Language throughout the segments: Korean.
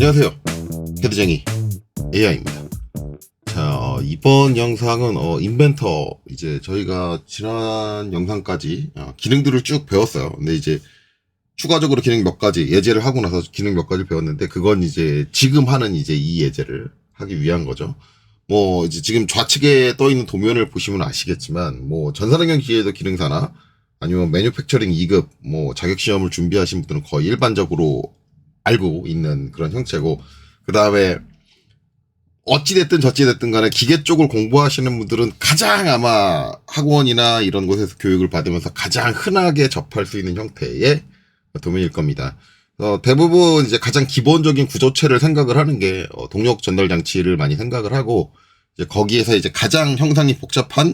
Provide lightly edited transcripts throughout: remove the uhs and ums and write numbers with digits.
안녕하세요. 헤드쟁이 AI입니다. 자, 이번 영상은 인벤터, 이제 저희가 지난 영상까지 기능들을 쭉 배웠어요. 근데 이제 추가적으로 기능 몇 가지 예제를 하고 나서 기능 몇 가지 배웠는데, 그건 이제 지금 하는 이제 이 예제를 하기 위한 거죠. 뭐 이제 지금 좌측에 떠 있는 도면을 보시면 아시겠지만, 뭐 전산환경 기계도 기능사나 아니면 매뉴팩처링 2급 뭐 자격 시험을 준비하신 분들은 거의 일반적으로 알고 있는 그런 형체고, 그 다음에 어찌됐든 저찌됐든 간에 기계 쪽을 공부하시는 분들은 가장 아마 학원이나 이런 곳에서 교육을 받으면서 가장 흔하게 접할 수 있는 형태의 도면일 겁니다. 대부분 이제 가장 기본적인 구조체를 생각을 하는 게 동력 전달 장치를 많이 생각을 하고, 이제 거기에서 이제 가장 형상이 복잡한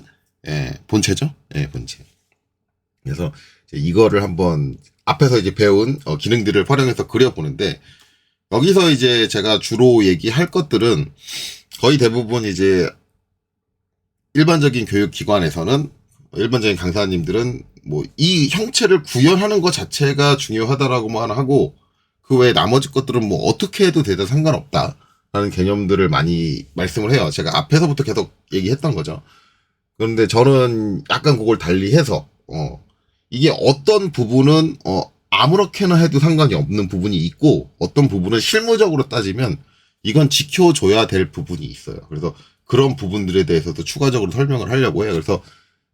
본체죠. 본체. 그래서 이제 이거를 한번 앞에서 이제 배운 기능들을 활용해서 그려보는데, 여기서 이제 제가 주로 얘기할 것들은 거의 대부분 이제 일반적인 교육기관에서는, 일반적인 강사님들은 뭐 이 형체를 구현하는 것 자체가 중요하다라고만 하고, 그 외에 나머지 것들은 뭐 어떻게 해도 되다 상관없다라는 개념들을 많이 말씀을 해요. 제가 앞에서부터 계속 얘기했던 거죠. 그런데 저는 약간 그걸 달리해서 이게 어떤 부분은 아무렇게나 해도 상관이 없는 부분이 있고, 어떤 부분은 실무적으로 따지면 이건 지켜줘야 될 부분이 있어요. 그래서 그런 부분들에 대해서도 추가적으로 설명을 하려고 해요. 그래서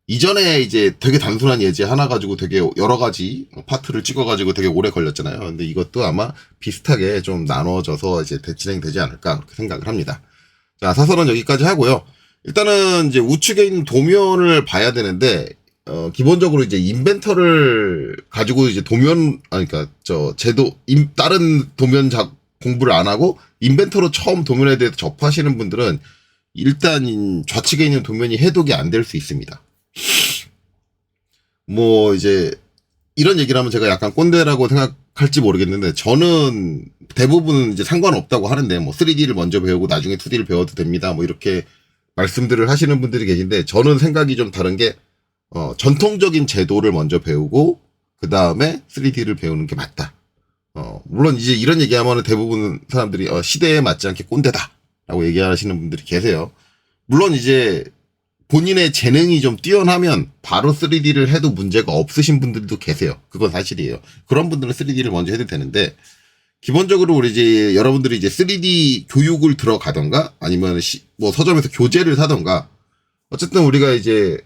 이전에 이제 되게 단순한 예제 하나 가지고 되게 여러 가지 파트를 찍어가지고 되게 오래 걸렸잖아요. 근데 이것도 아마 비슷하게 좀 나눠져서 이제 진행되지 않을까 그렇게 생각을 합니다. 자, 사설은 여기까지 하고요. 일단은 이제 우측에 있는 도면을 봐야 되는데, 기본적으로 이제 인벤터를 가지고 이제 그러니까 다른 도면 공부를 안 하고 인벤터로 처음 도면에 대해서 접하시는 분들은 일단 좌측에 있는 도면이 해독이 안 될 수 있습니다. 뭐 이제 이런 얘기를 하면 제가 약간 꼰대라고 생각할지 모르겠는데, 저는 대부분 이제 상관없다고 하는데, 뭐 3D를 먼저 배우고 나중에 2D를 배워도 됩니다, 뭐 이렇게 말씀들을 하시는 분들이 계신데, 저는 생각이 좀 다른 게, 전통적인 제도를 먼저 배우고 그 다음에 3D를 배우는 게 맞다. 물론 이제 이런 얘기하면 대부분 사람들이 시대에 맞지 않게 꼰대다라고 얘기하시는 분들이 계세요. 물론 이제 본인의 재능이 좀 뛰어나면 바로 3D를 해도 문제가 없으신 분들도 계세요. 그건 사실이에요. 그런 분들은 3D를 먼저 해도 되는데, 기본적으로 우리 이제 여러분들이 이제 3D 교육을 들어가던가 아니면 뭐 서점에서 교재를 사던가, 어쨌든 우리가 이제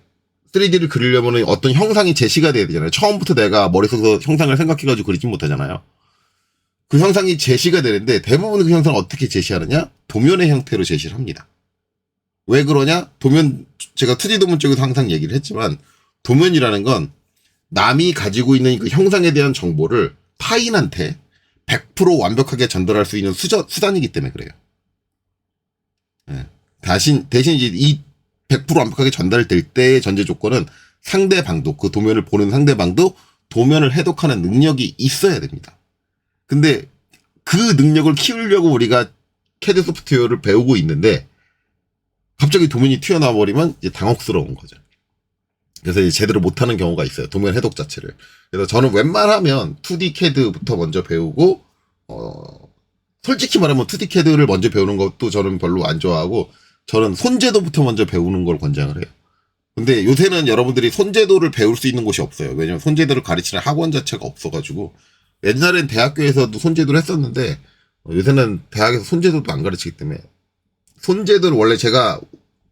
3D를 그리려면 어떤 형상이 제시가 돼야 되잖아요. 처음부터 내가 머릿속에서 형상을 생각해가지고 그리진 못하잖아요. 그 형상이 제시가 되는데, 대부분 그 형상을 어떻게 제시하느냐? 도면의 형태로 제시를 합니다. 왜 그러냐? 제가 2D 도면 쪽에서 항상 얘기를 했지만, 도면이라는 건 남이 가지고 있는 그 형상에 대한 정보를 타인한테 100% 완벽하게 전달할 수 있는 수단이기 때문에 그래요. 대신 이제 이 100% 완벽하게 전달될 때의 전제 조건은 상대방도, 그 도면을 보는 상대방도 도면을 해독하는 능력이 있어야 됩니다. 근데 그 능력을 키우려고 우리가 CAD 소프트웨어를 배우고 있는데, 갑자기 도면이 튀어나와 버리면 이제 당혹스러운 거죠. 그래서 이제 제대로 못하는 경우가 있어요, 도면 해독 자체를. 그래서 저는 웬만하면 2D CAD부터 먼저 배우고, 솔직히 말하면 2D CAD를 먼저 배우는 것도 저는 별로 안 좋아하고, 저는 손제도부터 먼저 배우는 걸 권장을 해요. 근데 요새는 여러분들이 손제도를 배울 수 있는 곳이 없어요. 왜냐면 손제도를 가르치는 학원 자체가 없어가지고. 옛날엔 대학교에서도 손제도를 했었는데, 요새는 대학에서 손제도도 안 가르치기 때문에, 손제도를 원래 제가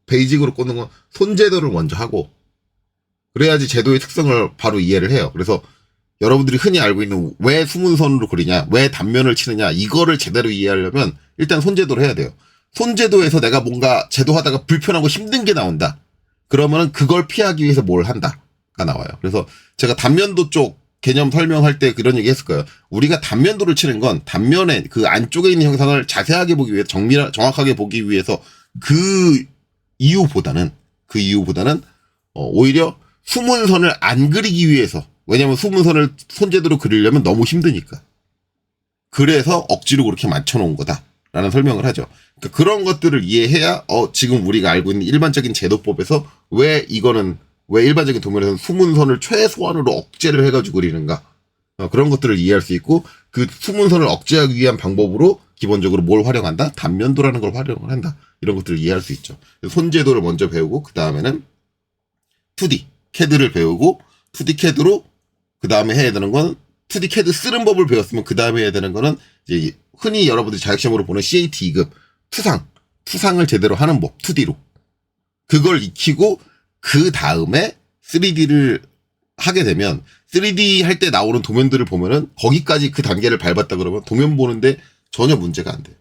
베이직으로 꽂는 건 손제도를 먼저 하고, 그래야지 제도의 특성을 바로 이해를 해요. 그래서 여러분들이 흔히 알고 있는 왜 수문선으로 그리냐, 왜 단면을 치느냐, 이거를 제대로 이해하려면 일단 손제도를 해야 돼요. 손제도에서 내가 뭔가 제도하다가 불편하고 힘든 게 나온다. 그러면은 그걸 피하기 위해서 뭘 한다가 나와요. 그래서 제가 단면도 쪽 개념 설명할 때 그런 얘기 했을 거예요. 우리가 단면도를 치는 건 단면에 그 안쪽에 있는 형상을 자세하게 보기 위해, 정확하게 보기 위해서 그 이유보다는 오히려 수문선을 안 그리기 위해서, 왜냐면 수문선을 손제도로 그리려면 너무 힘드니까. 그래서 억지로 그렇게 맞춰놓은 거다라는 설명을 하죠. 그러니까 그런 것들을 이해해야 지금 우리가 알고 있는 일반적인 제도법에서 왜 일반적인 도면에서는 수문선을 최소한으로 억제를 해가지고 그리는가, 그런 것들을 이해할 수 있고, 그 수문선을 억제하기 위한 방법으로 기본적으로 뭘 활용한다? 단면도라는 걸 활용을 한다. 이런 것들을 이해할 수 있죠. 손제도를 먼저 배우고 그 다음에는 2D CAD를 배우고 2D CAD로 그 다음에 해야 되는 건 2D CAD 쓰는 법을 배웠으면 그 다음에 해야 되는 거는 이제 흔히 여러분들이 자격시험으로 보는 CAT 2급 투상을 제대로 하는 법 2D로 그걸 익히고 그 다음에 3D를 하게 되면 3D 할 때 나오는 도면들을 보면은 거기까지 그 단계를 밟았다 그러면 도면 보는데 전혀 문제가 안 돼요.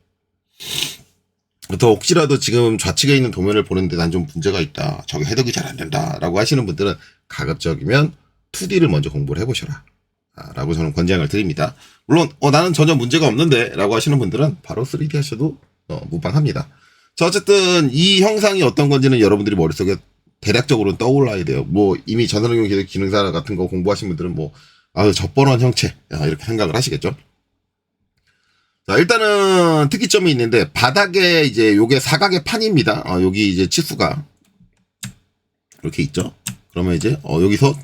더 혹시라도 지금 좌측에 있는 도면을 보는데 난 좀 문제가 있다. 저게 해석이 잘 안 된다. 라고 하시는 분들은 가급적이면 2D를 먼저 공부를 해보셔라. 라고 저는 권장을 드립니다. 물론 나는 전혀 문제가 없는데 라고 하시는 분들은 바로 3D 하셔도 무방합니다. 자, 어쨌든 이 형상이 어떤 건지는 여러분들이 머릿속에 대략적으로는 떠올라야 돼요. 뭐 이미 전산응용 기능사 같은 거 공부하신 분들은 뭐 적번원 형체 이렇게 생각을 하시겠죠. 자, 일단은 특이점이 있는데 바닥에 이제 요게 사각의 판입니다. 여기 이제 치수가 이렇게 있죠. 그러면 이제 여기서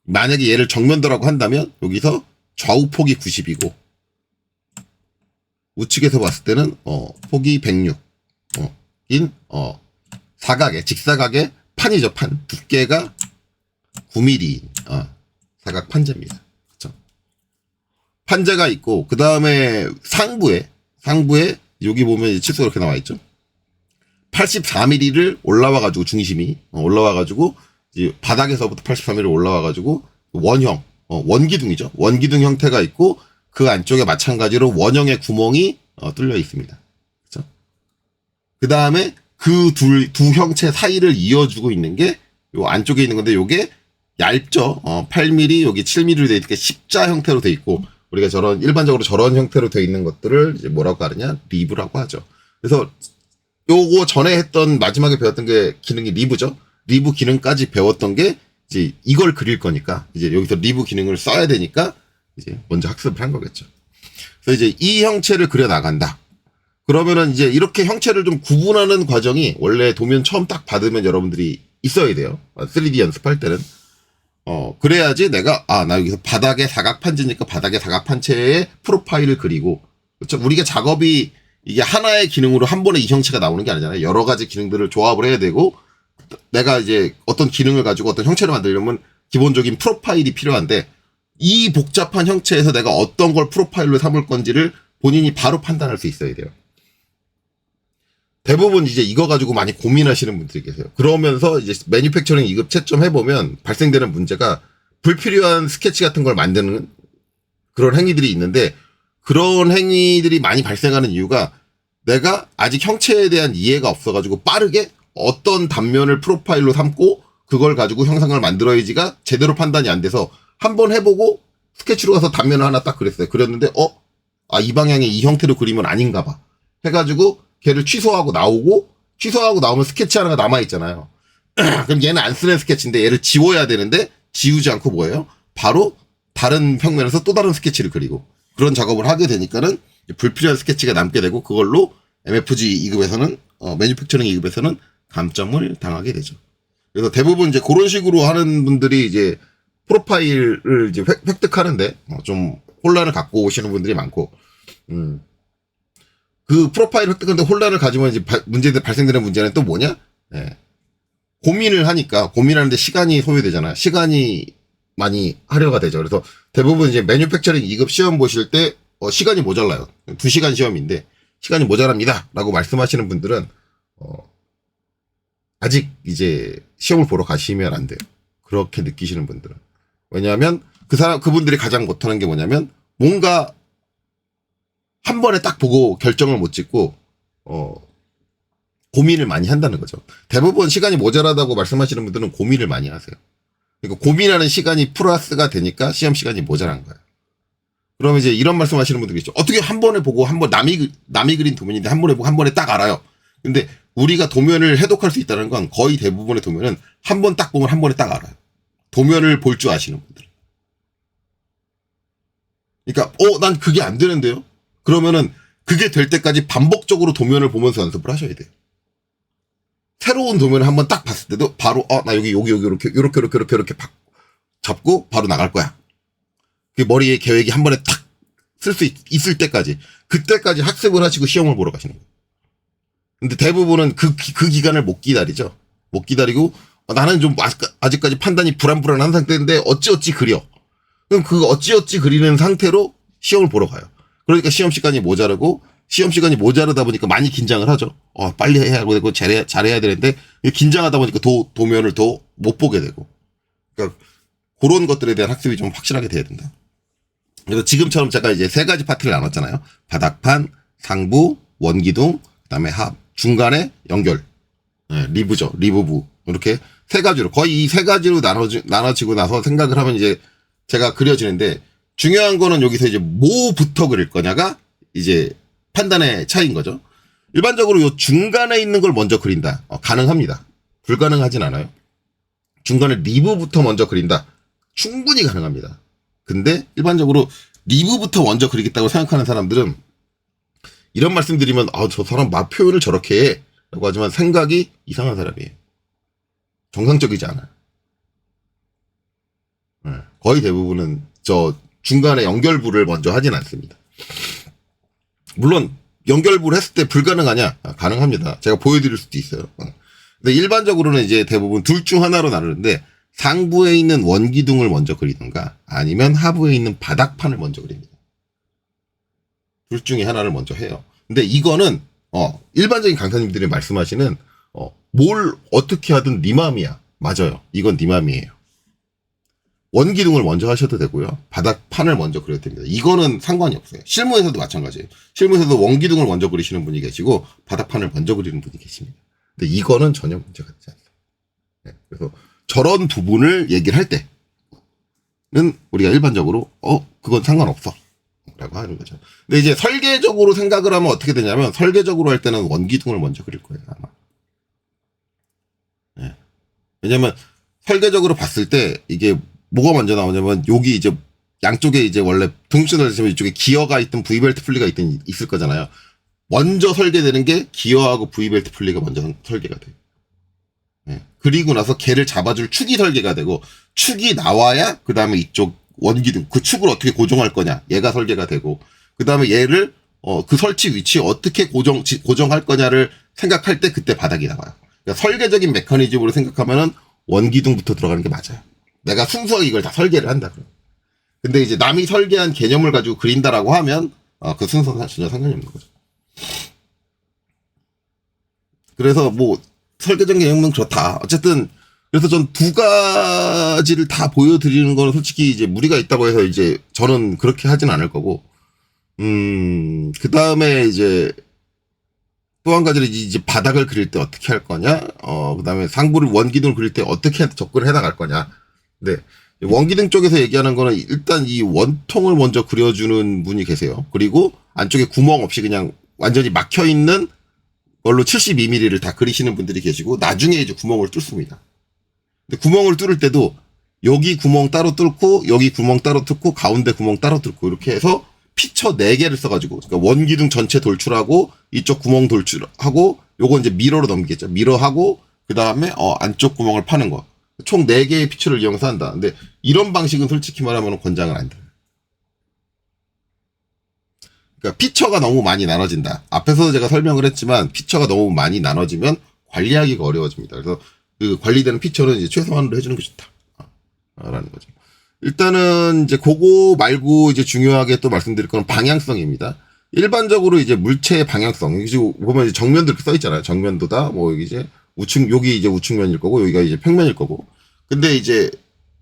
만약에 얘를 정면도라고 한다면 여기서 좌우폭이 90이고 우측에서 봤을 때는 폭이 106 인 사각의 직사각의 판이죠. 판 두께가 9mm 사각 판재입니다. 그렇죠? 판재가 있고 그 다음에 상부에 여기 보면 치수가 이렇게 나와 있죠. 84mm를 올라와가지고 중심이 올라와가지고 바닥에서부터 84mm 올라와가지고 원형 원기둥이죠. 원기둥 형태가 있고 그 안쪽에 마찬가지로 원형의 구멍이 뚫려 있습니다. 그렇죠? 그 다음에 그 두 형체 사이를 이어주고 있는 게 요 안쪽에 있는 건데 요게 얇죠. 8mm 여기 7mm로 되어 있으니까 십자 형태로 되어 있고 우리가 일반적으로 저런 형태로 되어 있는 것들을 이제 뭐라고 하느냐 리브라고 하죠. 그래서 요거 전에 했던 마지막에 배웠던 게 기능이 리브죠. 리브 기능까지 배웠던 게 이제 이걸 그릴 거니까 이제 여기서 리브 기능을 써야 되니까 이제 먼저 학습을 한 거겠죠. 그래서 이제 이 형체를 그려 나간다. 그러면은 이제 이렇게 형체를 좀 구분하는 과정이 원래 도면 처음 딱 받으면 여러분들이 있어야 돼요. 3D 연습할 때는. 그래야지 내가, 나 여기서 바닥에 사각판지니까 바닥에 사각판체의 프로파일을 그리고, 그렇죠? 우리가 작업이 이게 하나의 기능으로 한 번에 이 형체가 나오는 게 아니잖아요. 여러 가지 기능들을 조합을 해야 되고, 내가 이제 어떤 기능을 가지고 어떤 형체를 만들려면 기본적인 프로파일이 필요한데, 이 복잡한 형체에서 내가 어떤 걸 프로파일로 삼을 건지를 본인이 바로 판단할 수 있어야 돼요. 대부분 이제 이거 가지고 많이 고민하시는 분들이 계세요. 그러면서 이제 매니팩처링 2급 채점 해보면 발생되는 문제가 불필요한 스케치 같은 걸 만드는 그런 행위들이 있는데 그런 행위들이 많이 발생하는 이유가 내가 아직 형체에 대한 이해가 없어가지고 빠르게 어떤 단면을 프로파일로 삼고 그걸 가지고 형상을 만들어야지가 제대로 판단이 안 돼서 한번 해보고 스케치로 가서 단면을 하나 딱 그렸어요. 그렸는데 이 방향에 이 형태로 그리면 아닌가 봐. 해가지고 걔를 취소하고 나오면 스케치 하나가 남아있잖아요. 그럼 얘는 안 쓰는 스케치인데 얘를 지워야 되는데 지우지 않고 뭐예요? 바로 다른 평면에서 또 다른 스케치를 그리고 그런 작업을 하게 되니까는 불필요한 스케치가 남게 되고 그걸로 MFG 2급에서는 매니팩처링 2급에서는 감점을 당하게 되죠. 그래서 대부분 이제 그런 식으로 하는 분들이 이제 프로파일을 이제 획득하는데 좀 혼란을 갖고 오시는 분들이 많고 그 프로파일 획득하는데 혼란을 가지면 이제 발생되는 문제는 또 뭐냐? 네. 고민하는데 시간이 소요되잖아요. 시간이 많이 할애가 되죠. 그래서 대부분 이제 매뉴팩처링 2급 시험 보실 때, 시간이 모자라요. 2시간 시험인데, 시간이 모자랍니다. 라고 말씀하시는 분들은, 아직 이제 시험을 보러 가시면 안 돼요. 그렇게 느끼시는 분들은. 왜냐하면 그분들이 가장 못하는 게 뭐냐면, 뭔가 한 번에 딱 보고 결정을 못 짓고 고민을 많이 한다는 거죠. 대부분 시간이 모자라다고 말씀하시는 분들은 고민을 많이 하세요. 그러니까 고민하는 시간이 플러스가 되니까 시험 시간이 모자란 거예요. 그러면 이제 이런 말씀하시는 분들이 있죠. 어떻게 한 번에 보고 남이 그린 도면인데 한 번에 보고 한 번에 딱 알아요. 근데 우리가 도면을 해독할 수 있다는 건 거의 대부분의 도면은 한 번 딱 보면 한 번에 딱 알아요. 도면을 볼 줄 아시는 분들. 그러니까 난 그게 안 되는데요. 그러면은 그게 될 때까지 반복적으로 도면을 보면서 연습을 하셔야 돼요. 새로운 도면을 한번 딱 봤을 때도 바로 나 여기 이렇게 잡고 바로 나갈 거야. 그 머리에 계획이 한 번에 탁 쓸 수 있을 때까지. 그때까지 학습을 하시고 시험을 보러 가시는 거예요. 근데 대부분은 그 기간을 못 기다리죠. 못 기다리고 나는 좀 아직까지 판단이 불안불안한 상태인데 어찌어찌 그려. 그럼 그 어찌어찌 그리는 상태로 시험을 보러 가요. 그러니까 시험 시간이 모자르고 시험 시간이 모자르다 보니까 많이 긴장을 하죠. 빨리 해야 되고 잘해야 되는데 긴장하다 보니까 도면을 더 못 보게 되고. 그러니까 그런 것들에 대한 학습이 좀 확실하게 돼야 된다. 그래서 지금처럼 제가 이제 세 가지 파트를 나눴잖아요. 바닥판, 상부, 원기둥, 그다음에 합, 중간에 연결, 네, 리브죠. 리브부. 이렇게 세 가지로 거의 이 세 가지로 나눠지고 나서 생각을 하면 이제 제가 그려지는데 중요한 거는 여기서 이제 뭐부터 그릴 거냐가 이제 판단의 차이인 거죠. 일반적으로 요 중간에 있는 걸 먼저 그린다. 가능합니다. 불가능하진 않아요. 중간에 리브부터 먼저 그린다. 충분히 가능합니다. 근데 일반적으로 리브부터 먼저 그리겠다고 생각하는 사람들은 이런 말씀 드리면 저 사람 맛 표현을 저렇게 해 라고 하지만 생각이 이상한 사람이에요. 정상적이지 않아요. 거의 대부분은 저 중간에 연결부를 먼저 하진 않습니다. 물론 연결부를 했을 때 불가능하냐? 가능합니다. 제가 보여드릴 수도 있어요. 근데 일반적으로는 이제 대부분 둘 중 하나로 나누는데 상부에 있는 원기둥을 먼저 그리든가 아니면 하부에 있는 바닥판을 먼저 그립니다. 둘 중에 하나를 먼저 해요. 근데 이거는 일반적인 강사님들이 말씀하시는 뭘 어떻게 하든 네 맘이야. 맞아요. 이건 네 맘이에요. 원기둥을 먼저 하셔도 되고요. 바닥판을 먼저 그려도 됩니다. 이거는 상관이 없어요. 실무에서도 마찬가지예요. 실무에서도 원기둥을 먼저 그리시는 분이 계시고 바닥판을 먼저 그리는 분이 계십니다. 근데 이거는 전혀 문제가 되지 않습니다. 네, 그래서 저런 부분을 얘기를 할 때는 우리가 일반적으로 그건 상관없어 라고 하는 거죠. 근데 이제 설계적으로 생각을 하면 어떻게 되냐면 설계적으로 할 때는 원기둥을 먼저 그릴 거예요. 아마. 네. 왜냐면 설계적으로 봤을 때 이게 뭐가 먼저 나오냐면 여기 이제 양쪽에 이제 원래 등축선을 지금 이쪽에 기어가 있든 V벨트 풀리가 있든 있을 거잖아요. 먼저 설계되는 게 기어하고 V벨트 풀리가 먼저 설계가 돼요. 네. 그리고 나서 걔를 잡아줄 축이 설계가 되고 축이 나와야 그 다음에 이쪽 원기둥 그 축을 어떻게 고정할 거냐 얘가 설계가 되고 그 다음에 얘를 그 설치 위치 어떻게 고정할 거냐를 생각할 때 그때 바닥이 나와요. 그러니까 설계적인 메커니즘으로 생각하면은 원기둥부터 들어가는 게 맞아요. 내가 순수하게 이걸 다 설계를 한다. 근데 이제 남이 설계한 개념을 가지고 그린다라고 하면 그 순서는 전혀 상관이 없는 거죠. 그래서 뭐 설계적 개념은 그렇다. 어쨌든 그래서 전 두 가지를 다 보여드리는 거는 솔직히 이제 무리가 있다고 해서 이제 저는 그렇게 하진 않을 거고 그 다음에 이제 또 한 가지는 이제 바닥을 그릴 때 어떻게 할 거냐 그 다음에 상부를 원기둥을 그릴 때 어떻게 접근을 해 나갈 거냐. 네. 원기둥 쪽에서 얘기하는 거는 일단 이 원통을 먼저 그려주는 분이 계세요. 그리고 안쪽에 구멍 없이 그냥 완전히 막혀 있는 걸로 72mm를 다 그리시는 분들이 계시고 나중에 이제 구멍을 뚫습니다. 근데 구멍을 뚫을 때도 여기 구멍 따로 뚫고 여기 구멍 따로 뚫고 가운데 구멍 따로 뚫고 이렇게 해서 피처 4개를 써가지고 그러니까 원기둥 전체 돌출하고 이쪽 구멍 돌출하고 요거 이제 미러로 넘기겠죠. 미러하고 그 다음에 안쪽 구멍을 파는 거. 총 4개의 피처를 이용해서 한다. 근데 이런 방식은 솔직히 말하면 권장은 안 돼요. 그러니까 피처가 너무 많이 나눠진다. 앞에서도 제가 설명을 했지만 피처가 너무 많이 나눠지면 관리하기가 어려워집니다. 그래서 그 관리되는 피처는 이제 최소한으로 해주는 게 좋다. 라는 거죠. 일단은 이제 그거 말고 이제 중요하게 또 말씀드릴 거는 방향성입니다. 일반적으로 이제 물체의 방향성. 여기 지금 보면 이제 정면도 이렇게 써 있잖아요. 정면도다. 뭐 여기 이제 여기 이제 우측면일 거고 여기가 이제 평면일 거고. 근데 이제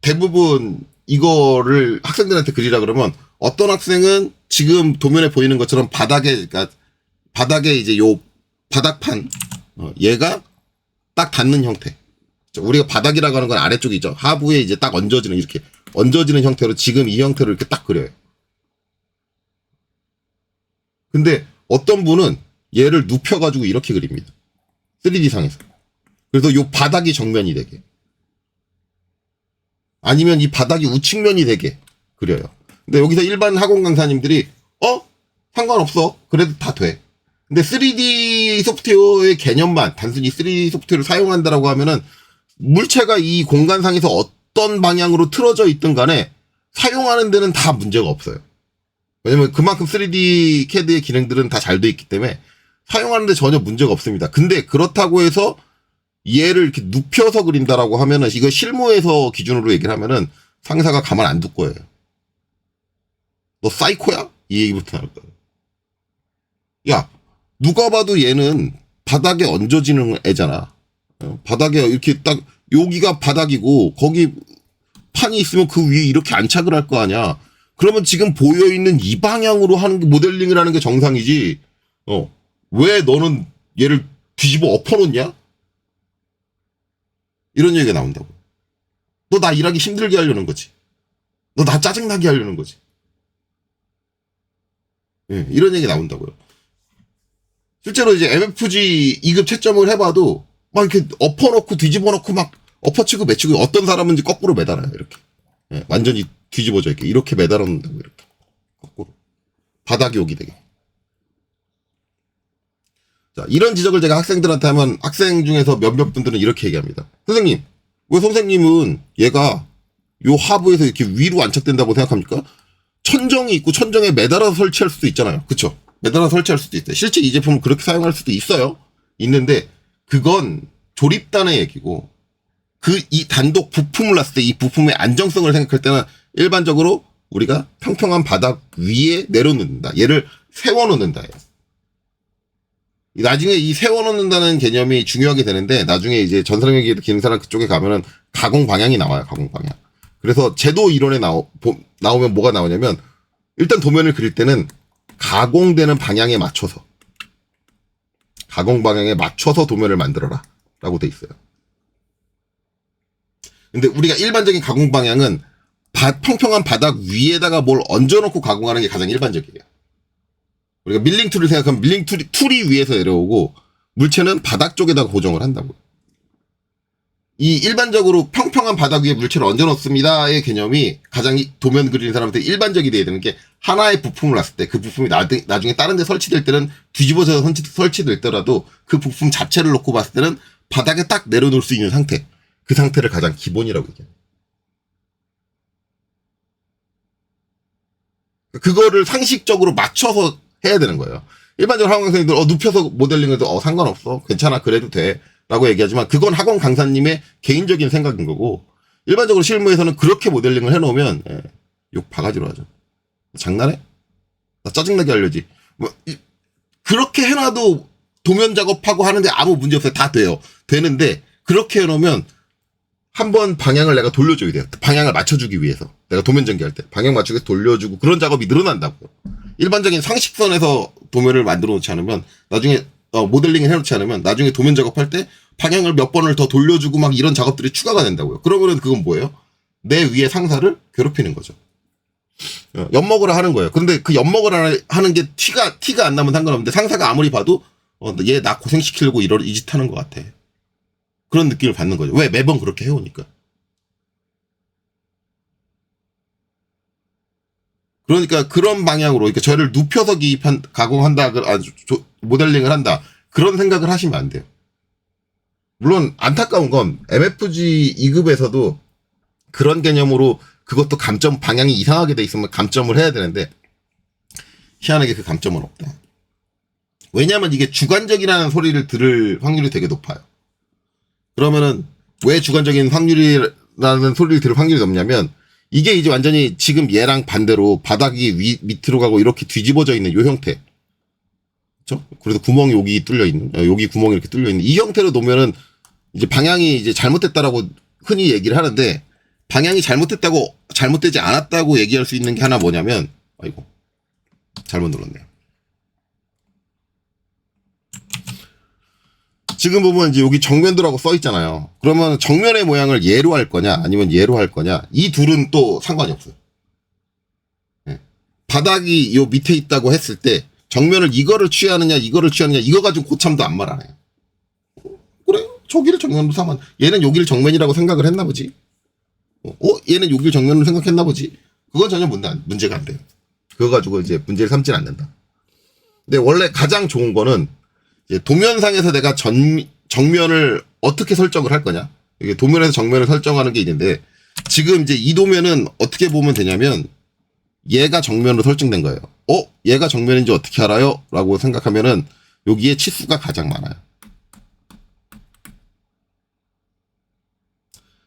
대부분 이거를 학생들한테 그리라 그러면 어떤 학생은 지금 도면에 보이는 것처럼 그러니까 바닥에 이제 요 바닥판 얘가 딱 닿는 형태. 우리가 바닥이라고 하는 건 아래쪽이죠. 하부에 이제 딱 얹어지는 이렇게 얹어지는 형태로 지금 이 형태로 이렇게 딱 그려요. 근데 어떤 분은 얘를 눕혀가지고 이렇게 그립니다. 3D상에서. 그래서 요 바닥이 정면이 되게. 아니면 이 바닥이 우측면이 되게 그려요. 근데 여기서 일반 학원 강사님들이 상관없어. 그래도 다 돼. 근데 3D 소프트웨어의 개념만 단순히 3D 소프트웨어를 사용한다라고 하면은 물체가 이 공간상에서 어떤 방향으로 틀어져 있든 간에 사용하는 데는 다 문제가 없어요. 왜냐면 그만큼 3D CAD의 기능들은 다 잘 돼 있기 때문에 사용하는데 전혀 문제가 없습니다. 근데 그렇다고 해서 얘를 이렇게 눕혀서 그린다라고 하면은 이거 실무에서 기준으로 얘기를 하면은 상사가 가만 안 둘 거예요. 너 사이코야? 이 얘기부터 나올 거예요. 야, 누가 봐도 얘는 바닥에 얹어지는 애잖아. 바닥에 이렇게 딱 여기가 바닥이고 거기 판이 있으면 그 위에 이렇게 안착을 할 거 아니야. 그러면 지금 보여있는 이 방향으로 하는 게 모델링을 하는 게 정상이지. 왜 너는 얘를 뒤집어 엎어놓냐? 이런 얘기가 나온다고. 너 나 일하기 힘들게 하려는 거지. 너 나 짜증나게 하려는 거지. 예, 이런 얘기 나온다고요. 실제로 이제 MFG 2급 채점을 해봐도 막 이렇게 엎어놓고 뒤집어놓고 막 엎어치고 매치고 어떤 사람은 이제 거꾸로 매달아요. 이렇게. 예, 완전히 뒤집어져 있게. 이렇게 매달아 놓는다고 이렇게. 거꾸로. 바닥이 오게 되게. 자, 이런 지적을 제가 학생들한테 하면 학생 중에서 몇몇 분들은 이렇게 얘기합니다. 선생님, 왜 선생님은 얘가 요 하부에서 이렇게 위로 안착된다고 생각합니까? 천정이 있고 천정에 매달아서 설치할 수도 있잖아요. 그쵸? 매달아서 설치할 수도 있어요. 실제 이 제품을 그렇게 사용할 수도 있어요. 있는데 그건 조립단의 얘기고 이 단독 부품을 놨을 때 이 부품의 안정성을 생각할 때는 일반적으로 우리가 평평한 바닥 위에 내려놓는다. 얘를 세워놓는다. 나중에 이 세워놓는다는 개념이 중요하게 되는데 나중에 이제 전산영역 기능사랑 그쪽에 가면은 가공 방향이 나와요. 가공 방향. 그래서 제도 이론에 나오면 뭐가 나오냐면 일단 도면을 그릴 때는 가공되는 방향에 맞춰서 가공 방향에 맞춰서 도면을 만들어라 라고 돼 있어요. 근데 우리가 일반적인 가공 방향은 평평한 바닥 위에다가 뭘 얹어놓고 가공하는 게 가장 일반적이에요. 우리가 밀링 툴을 생각하면 밀링 툴이 위에서 내려오고 물체는 바닥 쪽에다가 고정을 한다고요. 이 일반적으로 평평한 바닥 위에 물체를 얹어놓습니다의 개념이 가장 도면 그리는 사람한테 일반적이 돼야 되는 게 하나의 부품을 놨을 때 그 부품이 나중에 다른 데 설치될 때는 뒤집어져서 설치됐더라도 그 부품 자체를 놓고 봤을 때는 바닥에 딱 내려놓을 수 있는 상태. 그 상태를 가장 기본이라고 얘기해요. 그거를 상식적으로 맞춰서 해야 되는 거예요. 일반적으로 학원 선생님들 눕혀서 모델링해도 상관없어. 괜찮아. 그래도 돼. 라고 얘기하지만 그건 학원 강사님의 개인적인 생각인 거고 일반적으로 실무에서는 그렇게 모델링을 해놓으면 욕 바가지로 하죠. 장난해? 나 짜증나게 하려지. 그렇게 해놔도 도면 작업하고 하는데 아무 문제 없어요. 다 돼요. 되는데 그렇게 해놓으면 한번 방향을 내가 돌려줘야 돼요. 방향을 맞춰주기 위해서. 내가 도면 전개할 때 방향 맞추기 위해서 돌려주고 그런 작업이 늘어난다고요. 일반적인 상식선에서 도면을 만들어 놓지 않으면 나중에 모델링을 해놓지 않으면 나중에 도면 작업할 때 방향을 몇 번을 더 돌려주고 막 이런 작업들이 추가가 된다고요. 그러면은 그건 뭐예요? 내 위에 상사를 괴롭히는 거죠. 엿먹으라 하는 거예요. 근데 그 엿먹으라 하는 게 티가 안 나면 상관없는데 상사가 아무리 봐도 얘 나 고생시키려고 이 짓 하는 것 같아. 그런 느낌을 받는 거죠. 왜? 매번 그렇게 해오니까. 그러니까 그런 방향으로 그러니까 저를 눕혀서 가공한다, 모델링을 한다. 그런 생각을 하시면 안 돼요. 물론 안타까운 건 MFG 2급에서도 그런 개념으로 그것도 방향이 이상하게 돼 있으면 감점을 해야 되는데 희한하게 그 감점은 없다. 왜냐하면 이게 주관적이라는 소리를 들을 확률이 되게 높아요. 그러면은 왜 주관적인 확률이라는 소리를 들을 확률이 높냐면 이게 이제 완전히 지금 얘랑 반대로 바닥이 밑으로 가고 이렇게 뒤집어져 있는 요 형태. 그렇죠? 그래서 구멍이 여기 뚫려 있는, 여기 구멍이 이렇게 뚫려 있는 이 형태로 놓으면은 이제 방향이 이제 잘못됐다라고 흔히 얘기를 하는데 방향이 잘못되지 않았다고 얘기할 수 있는 게 하나 뭐냐면 아이고 잘못 눌렀네요. 지금 보면 이제 여기 정면도라고 써 있잖아요. 그러면 정면의 모양을 얘로 할 거냐 아니면 얘로 할 거냐 이 둘은 또 상관이 없어요. 네. 바닥이 요 밑에 있다고 했을 때 정면을 이거를 취하느냐 이거를 취하느냐 이거 가지고 고참도 안 말 안 해요. 그래 저기를 정면으로 삼아 얘는 여기를 정면이라고 생각을 했나 보지. 얘는 여기를 정면으로 생각했나 보지. 그건 전혀 문제가 안 돼요. 그거 가지고 이제 문제를 삼지는 않는다. 근데 원래 가장 좋은 거는 이제 도면상에서 내가 정면을 어떻게 설정을 할 거냐. 이게 도면에서 정면을 설정하는 게 있는데 지금 이제 이 도면은 어떻게 보면 되냐면 얘가 정면으로 설정된 거예요. 얘가 정면인지 어떻게 알아요? 라고 생각하면은 여기에 치수가 가장 많아요.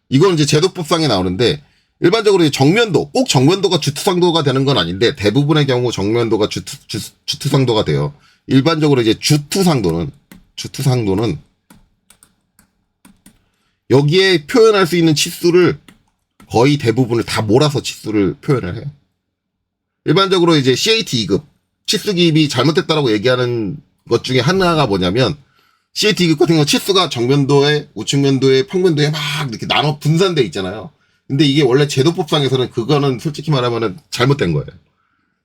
이건 이제 제도법상에 나오는데 일반적으로 이제 정면도, 꼭 정면도가 주투상도가 되는 건 아닌데 대부분의 경우 정면도가 주투상도가 돼요. 일반적으로 이제 주투상도는 여기에 표현할 수 있는 치수를 거의 대부분을 다 몰아서 치수를 표현을 해요. 일반적으로 이제 CAT 2급 치수 기입이 잘못됐다라고 얘기하는 것 중에 하나가 뭐냐면 CAT 2급 같은 경우 치수가 정면도에 우측면도에 평면도에 막 이렇게 나눠 분산돼 있잖아요. 근데 이게 원래 제도법상에서는 그거는 솔직히 말하면은 잘못된 거예요.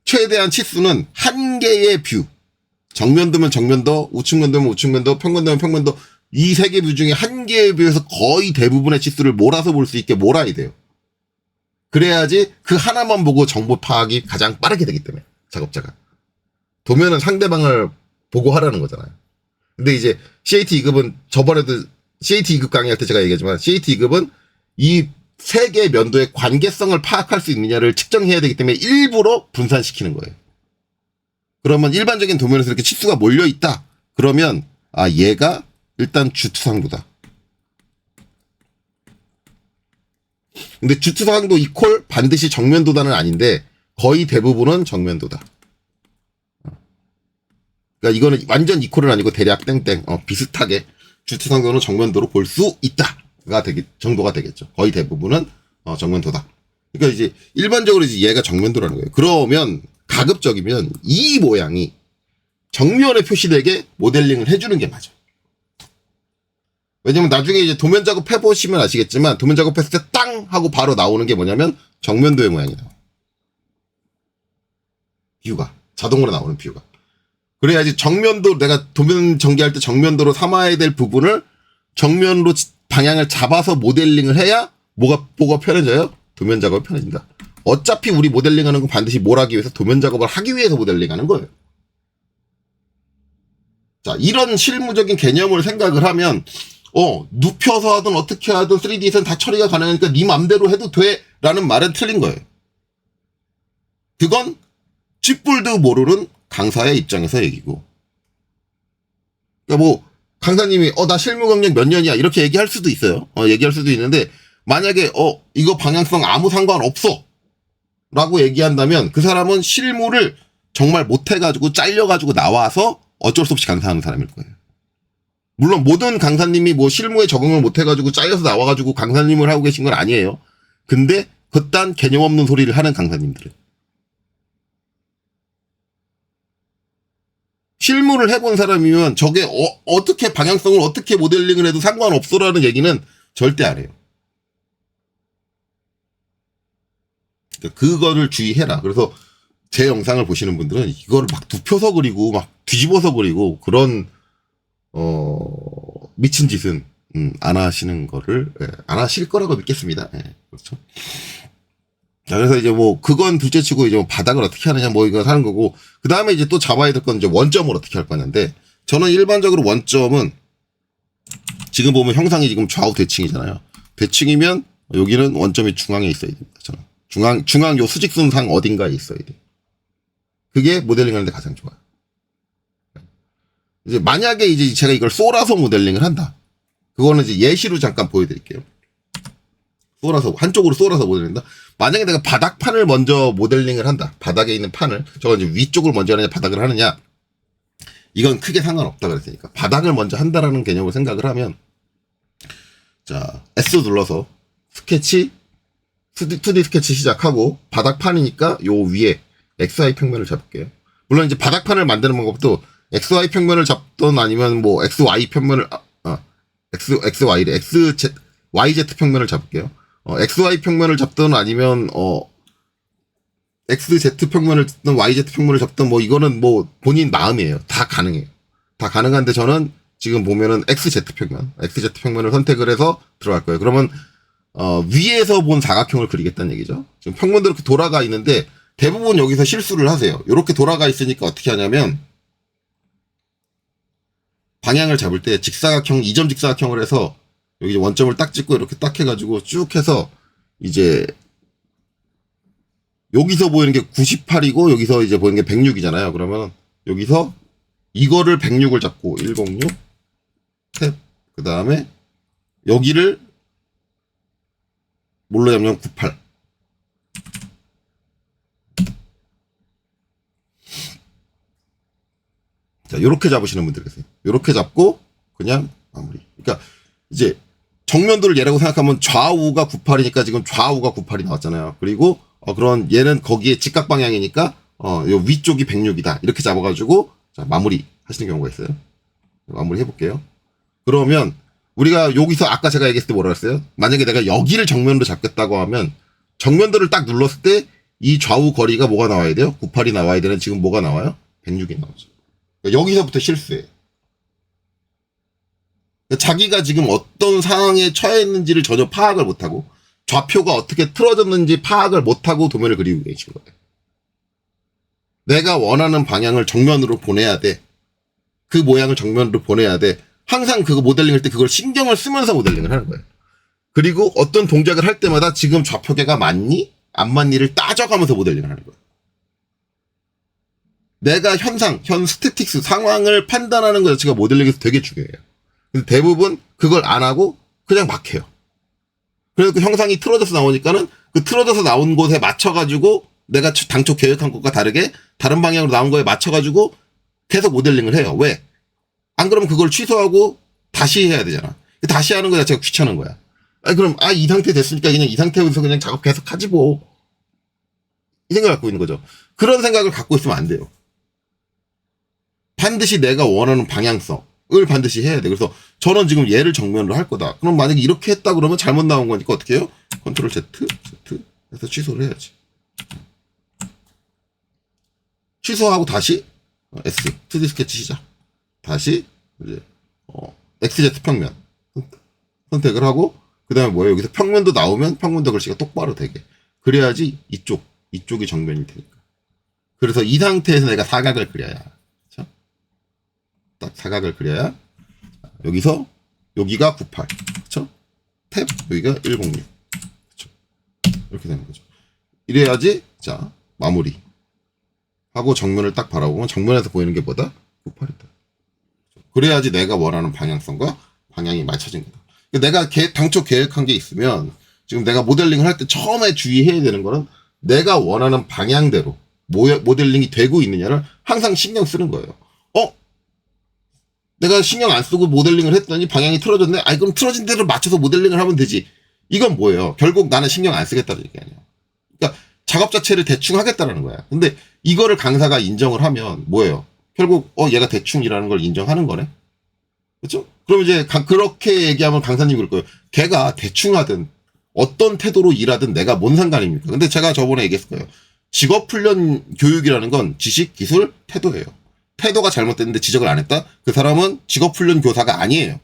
최대한 치수는 한 개의 뷰, 정면도면 정면도, 우측면도면 우측면도, 평면도면 평면도, 이 세 개 뷰 중에 한 개의 뷰에서 거의 대부분의 치수를 몰아서 볼 수 있게 몰아야 돼요. 그래야지 그 하나만 보고 정보 파악이 가장 빠르게 되기 때문에, 작업자가. 도면은 상대방을 보고 하라는 거잖아요. 근데 이제 CAT 2급은 저번에도 CAT 2급 강의할 때 제가 얘기했지만 CAT 2급은 이 세 개의 면도의 관계성을 파악할 수 있느냐를 측정해야 되기 때문에 일부러 분산시키는 거예요. 그러면 일반적인 도면에서 이렇게 치수가 몰려 있다. 그러면 얘가 일단 주투상도다. 근데 주투상도 이퀄 반드시 정면도다는 아닌데 거의 대부분은 정면도다. 그러니까 이거는 완전 이퀄은 아니고 대략 땡땡 비슷하게 주투상도는 정면도로 볼 수 있다가 정도가 되겠죠. 거의 대부분은 정면도다. 그러니까 이제 일반적으로 이제 얘가 정면도라는 거예요. 그러면 가급적이면 이 모양이 정면에 표시되게 모델링을 해주는 게 맞아. 왜냐면 나중에 이제 도면 작업 해보시면 아시겠지만 도면 작업했을 때 땅 하고 바로 나오는 게 뭐냐면 정면도의 모양이다. 뷰가 자동으로 나오는 뷰가. 그래야지 정면도 내가 도면 전개할 때 정면도로 삼아야 될 부분을 정면으로 방향을 잡아서 모델링을 해야 뭐가 편해져요? 도면 작업이 편해진다. 어차피 우리 모델링하는 건 반드시 뭘 하기 위해서 도면 작업을 하기 위해서 모델링하는 거예요. 자, 이런 실무적인 개념을 생각을 하면 눕혀서 하든 어떻게 하든 3D에서는 다 처리가 가능하니까 네 맘대로 해도 돼 라는 말은 틀린 거예요. 그건 쥐뿔도 모르는 강사의 입장에서 얘기고. 그러니까 뭐 강사님이 나 실무 경력 몇 년이야 이렇게 얘기할 수도 있어요. 얘기할 수도 있는데 만약에 이거 방향성 아무 상관없어 라고 얘기한다면 그 사람은 실무를 정말 못해가지고 잘려가지고 나와서 어쩔 수 없이 강사하는 사람일 거예요. 물론 모든 강사님이 뭐 실무에 적응을 못해가지고 잘려서 나와가지고 강사님을 하고 계신 건 아니에요. 근데 그딴 개념 없는 소리를 하는 강사님들은. 실무를 해본 사람이면 저게 어떻게 방향성을 어떻게 모델링을 해도 상관없어라는 얘기는 절대 안 해요. 그거를 주의해라. 그래서 제 영상을 보시는 분들은 이거를 막 눕혀서 그리고 막 뒤집어서 그리고 그런 미친 짓은 안 하시는 거를 안 하실 거라고 믿겠습니다. 그렇죠. 자, 그래서 이제 뭐 그건 둘째치고 이제 뭐 바닥을 어떻게 하느냐 뭐 이거 하는 거고 그 다음에 이제 또 잡아야 될 건 이제 원점을 어떻게 할 거냐인데 저는 일반적으로 원점은 지금 보면 형상이 지금 좌우 대칭이잖아요. 대칭이면 여기는 원점이 중앙에 있어야 됩니다. 저는 중앙 요 수직선상 어딘가에 있어야 돼. 그게 모델링 하는데 가장 좋아요. 이제 만약에 이제 제가 이걸 쏘라서 모델링을 한다. 그거는 이제 예시로 잠깐 보여드릴게요. 한쪽으로 쏠아서 모델링한다. 만약에 내가 바닥판을 먼저 모델링을 한다. 바닥에 있는 판을 저거 이제 위쪽을 먼저 하느냐 바닥을 하느냐 이건 크게 상관없다 그랬으니까 바닥을 먼저 한다라는 개념을 생각을 하면 자 S 눌러서 스케치 2D 스케치 시작하고 바닥판이니까 요 위에 XY 평면을 잡을게요. 물론 이제 바닥판을 만드는 방법도 XY 평면을 잡던 아니면 뭐 XY 평면을 XY래 YZ 평면을 잡을게요. XY 평면을 잡든 아니면 XZ 평면을 잡든 YZ 평면을 잡든 뭐 이거는 뭐 본인 마음이에요. 다 가능해요. 다 가능한데 저는 지금 보면은 XZ 평면을 선택을 해서 들어갈 거예요. 그러면 위에서 본 사각형을 그리겠다는 얘기죠. 지금 평면도 이렇게 돌아가 있는데 대부분 여기서 실수를 하세요. 이렇게 돌아가 있으니까 어떻게 하냐면 방향을 잡을 때 직사각형, 2점 직사각형을 해서 여기 원점을 딱 찍고 이렇게 딱 해가지고 쭉 해서 이제 여기서 보이는 게 98이고 여기서 이제 보이는 게 106이잖아요. 그러면 여기서 이거를 106을 잡고 106 탭, 그 다음에 여기를 뭘로 잡냐면 98. 자, 요렇게 잡으시는 분들 계세요. 요렇게 잡고 그냥 마무리. 그러니까 이제 정면도를 얘라고 생각하면 좌우가 98이니까 지금 좌우가 98이 나왔잖아요. 그리고 그런 얘는 거기에 직각 방향이니까 요 위쪽이 106이다. 이렇게 잡아가지고 자, 마무리 하시는 경우가 있어요. 마무리 해볼게요. 그러면 우리가 여기서 아까 제가 얘기했을 때 뭐라 했어요? 만약에 내가 여기를 정면으로 잡겠다고 하면 정면도를 딱 눌렀을 때 이 좌우 거리가 뭐가 나와야 돼요? 98이 나와야 되는 지금 뭐가 나와요? 106이 나오죠. 그러니까 여기서부터 실수예요. 그러니까 자기가 지금 어떤 상황에 처해 있는지를 전혀 파악을 못하고 좌표가 어떻게 틀어졌는지 파악을 못하고 도면을 그리고 계신 거예요. 내가 원하는 방향을 정면으로 보내야 돼. 그 모양을 정면으로 보내야 돼. 항상 그거 모델링 할 때 그걸 신경을 쓰면서 모델링을 하는 거예요. 그리고 어떤 동작을 할 때마다 지금 좌표계가 맞니? 안 맞니를 따져가면서 모델링을 하는 거예요. 내가 현 스태틱스 상황을 판단하는 것 자체가 모델링에서 되게 중요해요. 근데 대부분 그걸 안 하고 그냥 막 해요. 그래서 그 형상이 틀어져서 나오니까는 그 틀어져서 나온 곳에 맞춰가지고 내가 당초 계획한 것과 다르게 다른 방향으로 나온 거에 맞춰가지고 계속 모델링을 해요. 왜? 안 그러면 그걸 취소하고 다시 해야 되잖아. 다시 하는 거 자체가 귀찮은 거야. 그럼 이 상태 됐으니까 그냥 이 상태에서 그냥 작업 계속 하지 뭐. 이 생각을 갖고 있는 거죠. 그런 생각을 갖고 있으면 안 돼요. 반드시 내가 원하는 방향성을 반드시 해야 돼. 그래서 저는 지금 얘를 정면으로 할 거다. 그럼 만약에 이렇게 했다 그러면 잘못 나온 거니까 어떻게 해요? 컨트롤 Z 해서 취소를 해야지. 취소하고 다시 S 2D 스케치 시작. 다시 이제 XZ 평면 선택을 하고 그 다음에 뭐예요? 여기서 평면도 나오면 평면도 글씨가 똑바로 되게. 그래야지 이쪽이 정면이 되니까. 그래서 이 상태에서 내가 사각을 그려야. 그렇죠? 딱 사각을 그려야 여기서 여기가 98. 그렇죠? 탭 여기가 106. 그렇죠? 이렇게 되는 거죠. 이래야지 자 마무리 하고 정면을 딱 바라보면 정면에서 보이는 게 뭐다? 98이다. 그래야지 내가 원하는 방향성과 방향이 맞춰진 거다. 내가 당초 계획한 게 있으면 지금 내가 모델링을 할 때 처음에 주의해야 되는 거는 내가 원하는 방향대로 모델링이 되고 있느냐를 항상 신경 쓰는 거예요. 내가 신경 안 쓰고 모델링을 했더니 방향이 틀어졌네? 그럼 틀어진 대로 맞춰서 모델링을 하면 되지. 이건 뭐예요? 결국 나는 신경 안 쓰겠다는 얘기 아니야. 그러니까 작업 자체를 대충 하겠다라는 거야. 근데 이거를 강사가 인정을 하면 뭐예요? 결국 얘가 대충이라는 걸 인정하는 거네. 그렇죠? 그럼 이제 그렇게 얘기하면 강사님이 그럴 거예요. 걔가 대충 하든 어떤 태도로 일하든 내가 뭔 상관입니까? 근데 제가 저번에 얘기했을 거예요. 직업훈련 교육이라는 건 지식, 기술, 태도예요. 태도가 잘못됐는데 지적을 안 했다? 그 사람은 직업훈련 교사가 아니에요.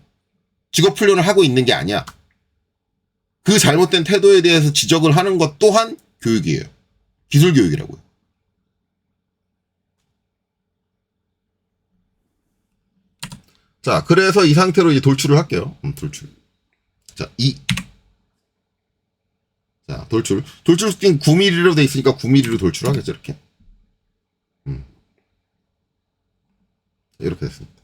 직업훈련을 하고 있는 게 아니야. 그 잘못된 태도에 대해서 지적을 하는 것 또한 교육이에요. 기술교육이라고요. 자, 그래서 이 상태로 이제 돌출을 할게요. 돌출. 자, 자, 돌출 스킨 9mm로 돼 있으니까 9mm로 돌출하겠죠, 이렇게. 이렇게 됐습니다.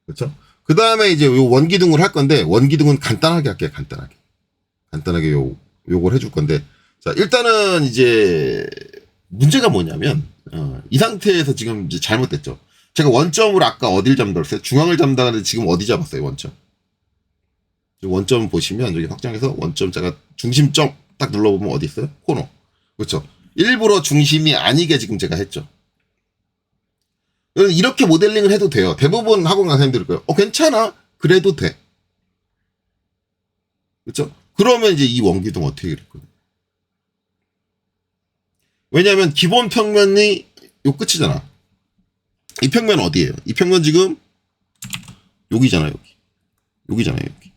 그렇죠? 그 다음에 이제 요 원기둥을 할 건데, 원기둥은 간단하게 할게요, 간단하게 요걸 해줄 건데, 자, 일단은 이제, 문제가 뭐냐면, 이 상태에서 지금 이제 잘못됐죠. 제가 원점을 아까 어딜 잡는다고 했어요? 중앙을 잡는다 하는데 지금 어디 잡았어요, 원점? 원점 보시면, 여기 확장해서 원점 제가 중심점 딱 눌러보면 어디 있어요? 코너. 그렇죠? 일부러 중심이 아니게 지금 제가 했죠. 이렇게 모델링을 해도 돼요. 대부분 학원 강사님들 거예요. 괜찮아. 그래도 돼. 그렇죠? 그러면 이제 이 원기둥 어떻게 그릴 거예요? 왜냐하면 기본 평면이 요 끝이잖아. 이 평면 어디예요? 이 평면 지금 여기잖아요. 여기잖아요. 여기.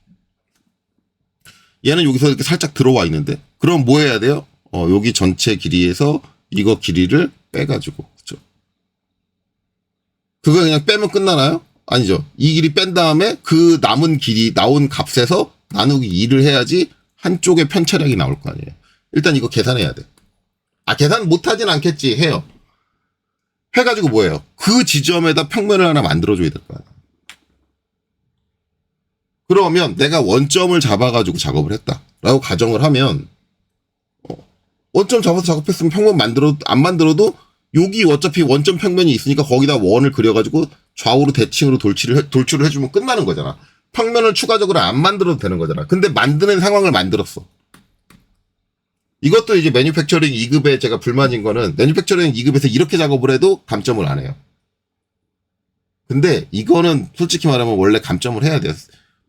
얘는 여기서 이렇게 살짝 들어와 있는데, 그럼 뭐 해야 돼요? 여기 전체 길이에서 이거 길이를 빼가지고, 그렇죠? 그거 그냥 빼면 끝나나요? 아니죠. 이 길이 뺀 다음에 그 남은 길이 나온 값에서 나누기 2를 해야지 한쪽에 편차량이 나올 거 아니에요. 일단 이거 계산해야 돼. 계산 못하진 않겠지. 해요. 해가지고 뭐예요? 그 지점에다 평면을 하나 만들어줘야 될 거야. 그러면 내가 원점을 잡아가지고 작업을 했다라고 가정을 하면 원점 잡아서 작업했으면 평면 안 만들어도 여기 어차피 원점 평면이 있으니까 거기다 원을 그려가지고 좌우로 대칭으로 돌출을 해주면 끝나는 거잖아. 평면을 추가적으로 안 만들어도 되는 거잖아. 근데 만드는 상황을 만들었어. 이것도 이제 매뉴팩처링 2급에 제가 불만인 거는 매뉴팩처링 2급에서 이렇게 작업을 해도 감점을 안 해요. 근데 이거는 솔직히 말하면 원래 감점을 해야 돼요.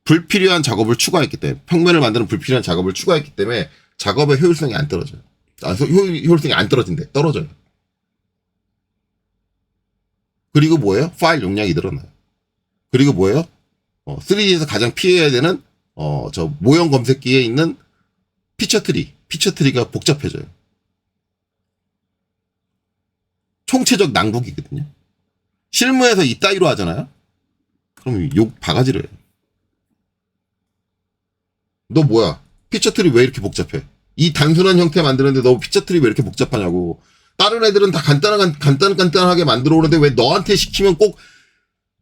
불필요한 작업을 추가했기 때문에 평면을 만드는 불필요한 작업을 추가했기 때문에 작업의 효율성이 안 떨어져요. 효율성이 안 떨어진대. 떨어져요. 그리고 뭐예요? 파일 용량이 늘어나요. 그리고 뭐예요? 3D에서 가장 피해야 되는 저 모형 검색기에 있는 피처트리가 복잡해져요. 총체적 낭독이거든요. 실무에서 이따위로 하잖아요. 그럼 욕 바가지를 해요. 너 뭐야? 피처트리 왜 이렇게 복잡해? 이 단순한 형태 만드는데 너 피처트리 왜 이렇게 복잡하냐고. 다른 애들은 다 간단하게 만들어 오는데 왜 너한테 시키면 꼭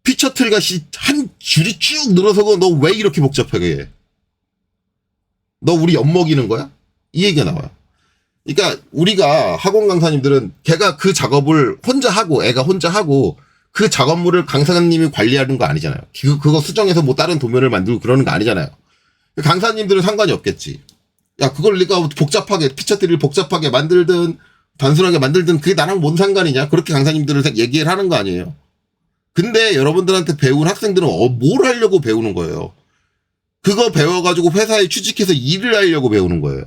피처트리가 한 줄이 쭉 늘어서고 너 왜 이렇게 복잡하게 해? 너 우리 엿먹이는 거야? 이 얘기가 나와요. 그러니까 우리가 학원 강사님들은 걔가 그 작업을 애가 혼자 하고 그 작업물을 강사님이 관리하는 거 아니잖아요. 그거 수정해서 뭐 다른 도면을 만들고 그러는 거 아니잖아요. 강사님들은 상관이 없겠지. 야, 그걸 네가 복잡하게, 피처트리를 복잡하게 만들든 단순하게 만들든 그게 나랑 뭔 상관이냐? 그렇게 강사님들은 얘기를 하는 거 아니에요. 근데 여러분들한테 배운 학생들은 뭘 하려고 배우는 거예요? 그거 배워가지고 회사에 취직해서 일을 하려고 배우는 거예요.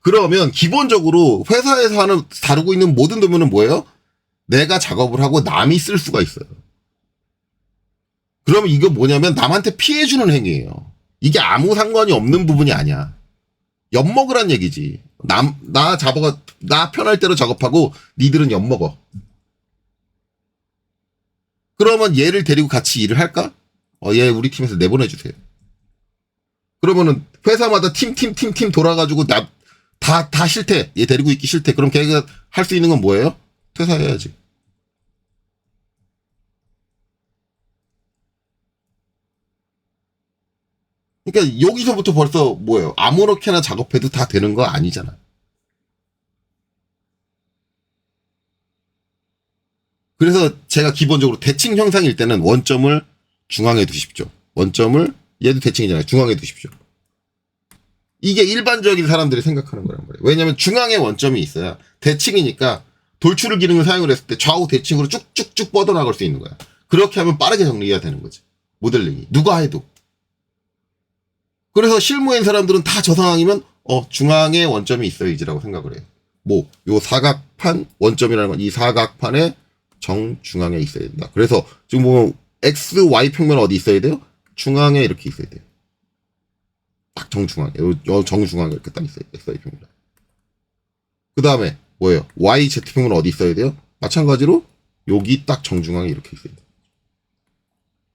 그러면 기본적으로 회사에서 다루고 있는 모든 도면은 뭐예요? 내가 작업을 하고 남이 쓸 수가 있어요. 그러면 이거 뭐냐면 남한테 피해주는 행위예요. 이게 아무 상관이 없는 부분이 아니야. 엿먹으란 얘기지. 나 편할 대로 작업하고 니들은 엿먹어. 그러면 얘를 데리고 같이 일을 할까? 얘 우리 팀에서 내보내주세요. 그러면은 회사마다 팀 돌아가지고 다 싫대. 얘 데리고 있기 싫대. 그럼 걔가 할 수 있는 건 뭐예요? 퇴사해야지. 그러니까 여기서부터 벌써 뭐예요? 아무렇게나 작업해도 다 되는 거 아니잖아. 그래서 제가 기본적으로 대칭 형상일 때는 원점을 중앙에 두십시오. 원점을 얘도 대칭이잖아요. 중앙에 두십시오. 이게 일반적인 사람들이 생각하는 거란 말이에요. 왜냐하면 중앙에 원점이 있어야 대칭이니까 돌출 기능을 사용을 했을 때 좌우 대칭으로 쭉쭉쭉 뻗어나갈 수 있는 거야. 그렇게 하면 빠르게 정리해야 되는 거지. 모델링이. 누가 해도. 그래서 실무인 사람들은 다 저 상황이면 중앙에 원점이 있어야지라고 생각을 해요. 요 사각판 원점이라는 건 이 사각판의 정중앙에 있어야 된다. 그래서 지금 보면 X, Y 평면 어디 있어야 돼요? 중앙에 이렇게 있어야 돼요. 딱 정중앙에. 요 정중앙에 이렇게 딱 있어야 돼요. X, Y 평면. 그 다음에 뭐예요? Y, Z 평면 어디 있어야 돼요? 마찬가지로 여기 딱 정중앙에 이렇게 있어야 돼요.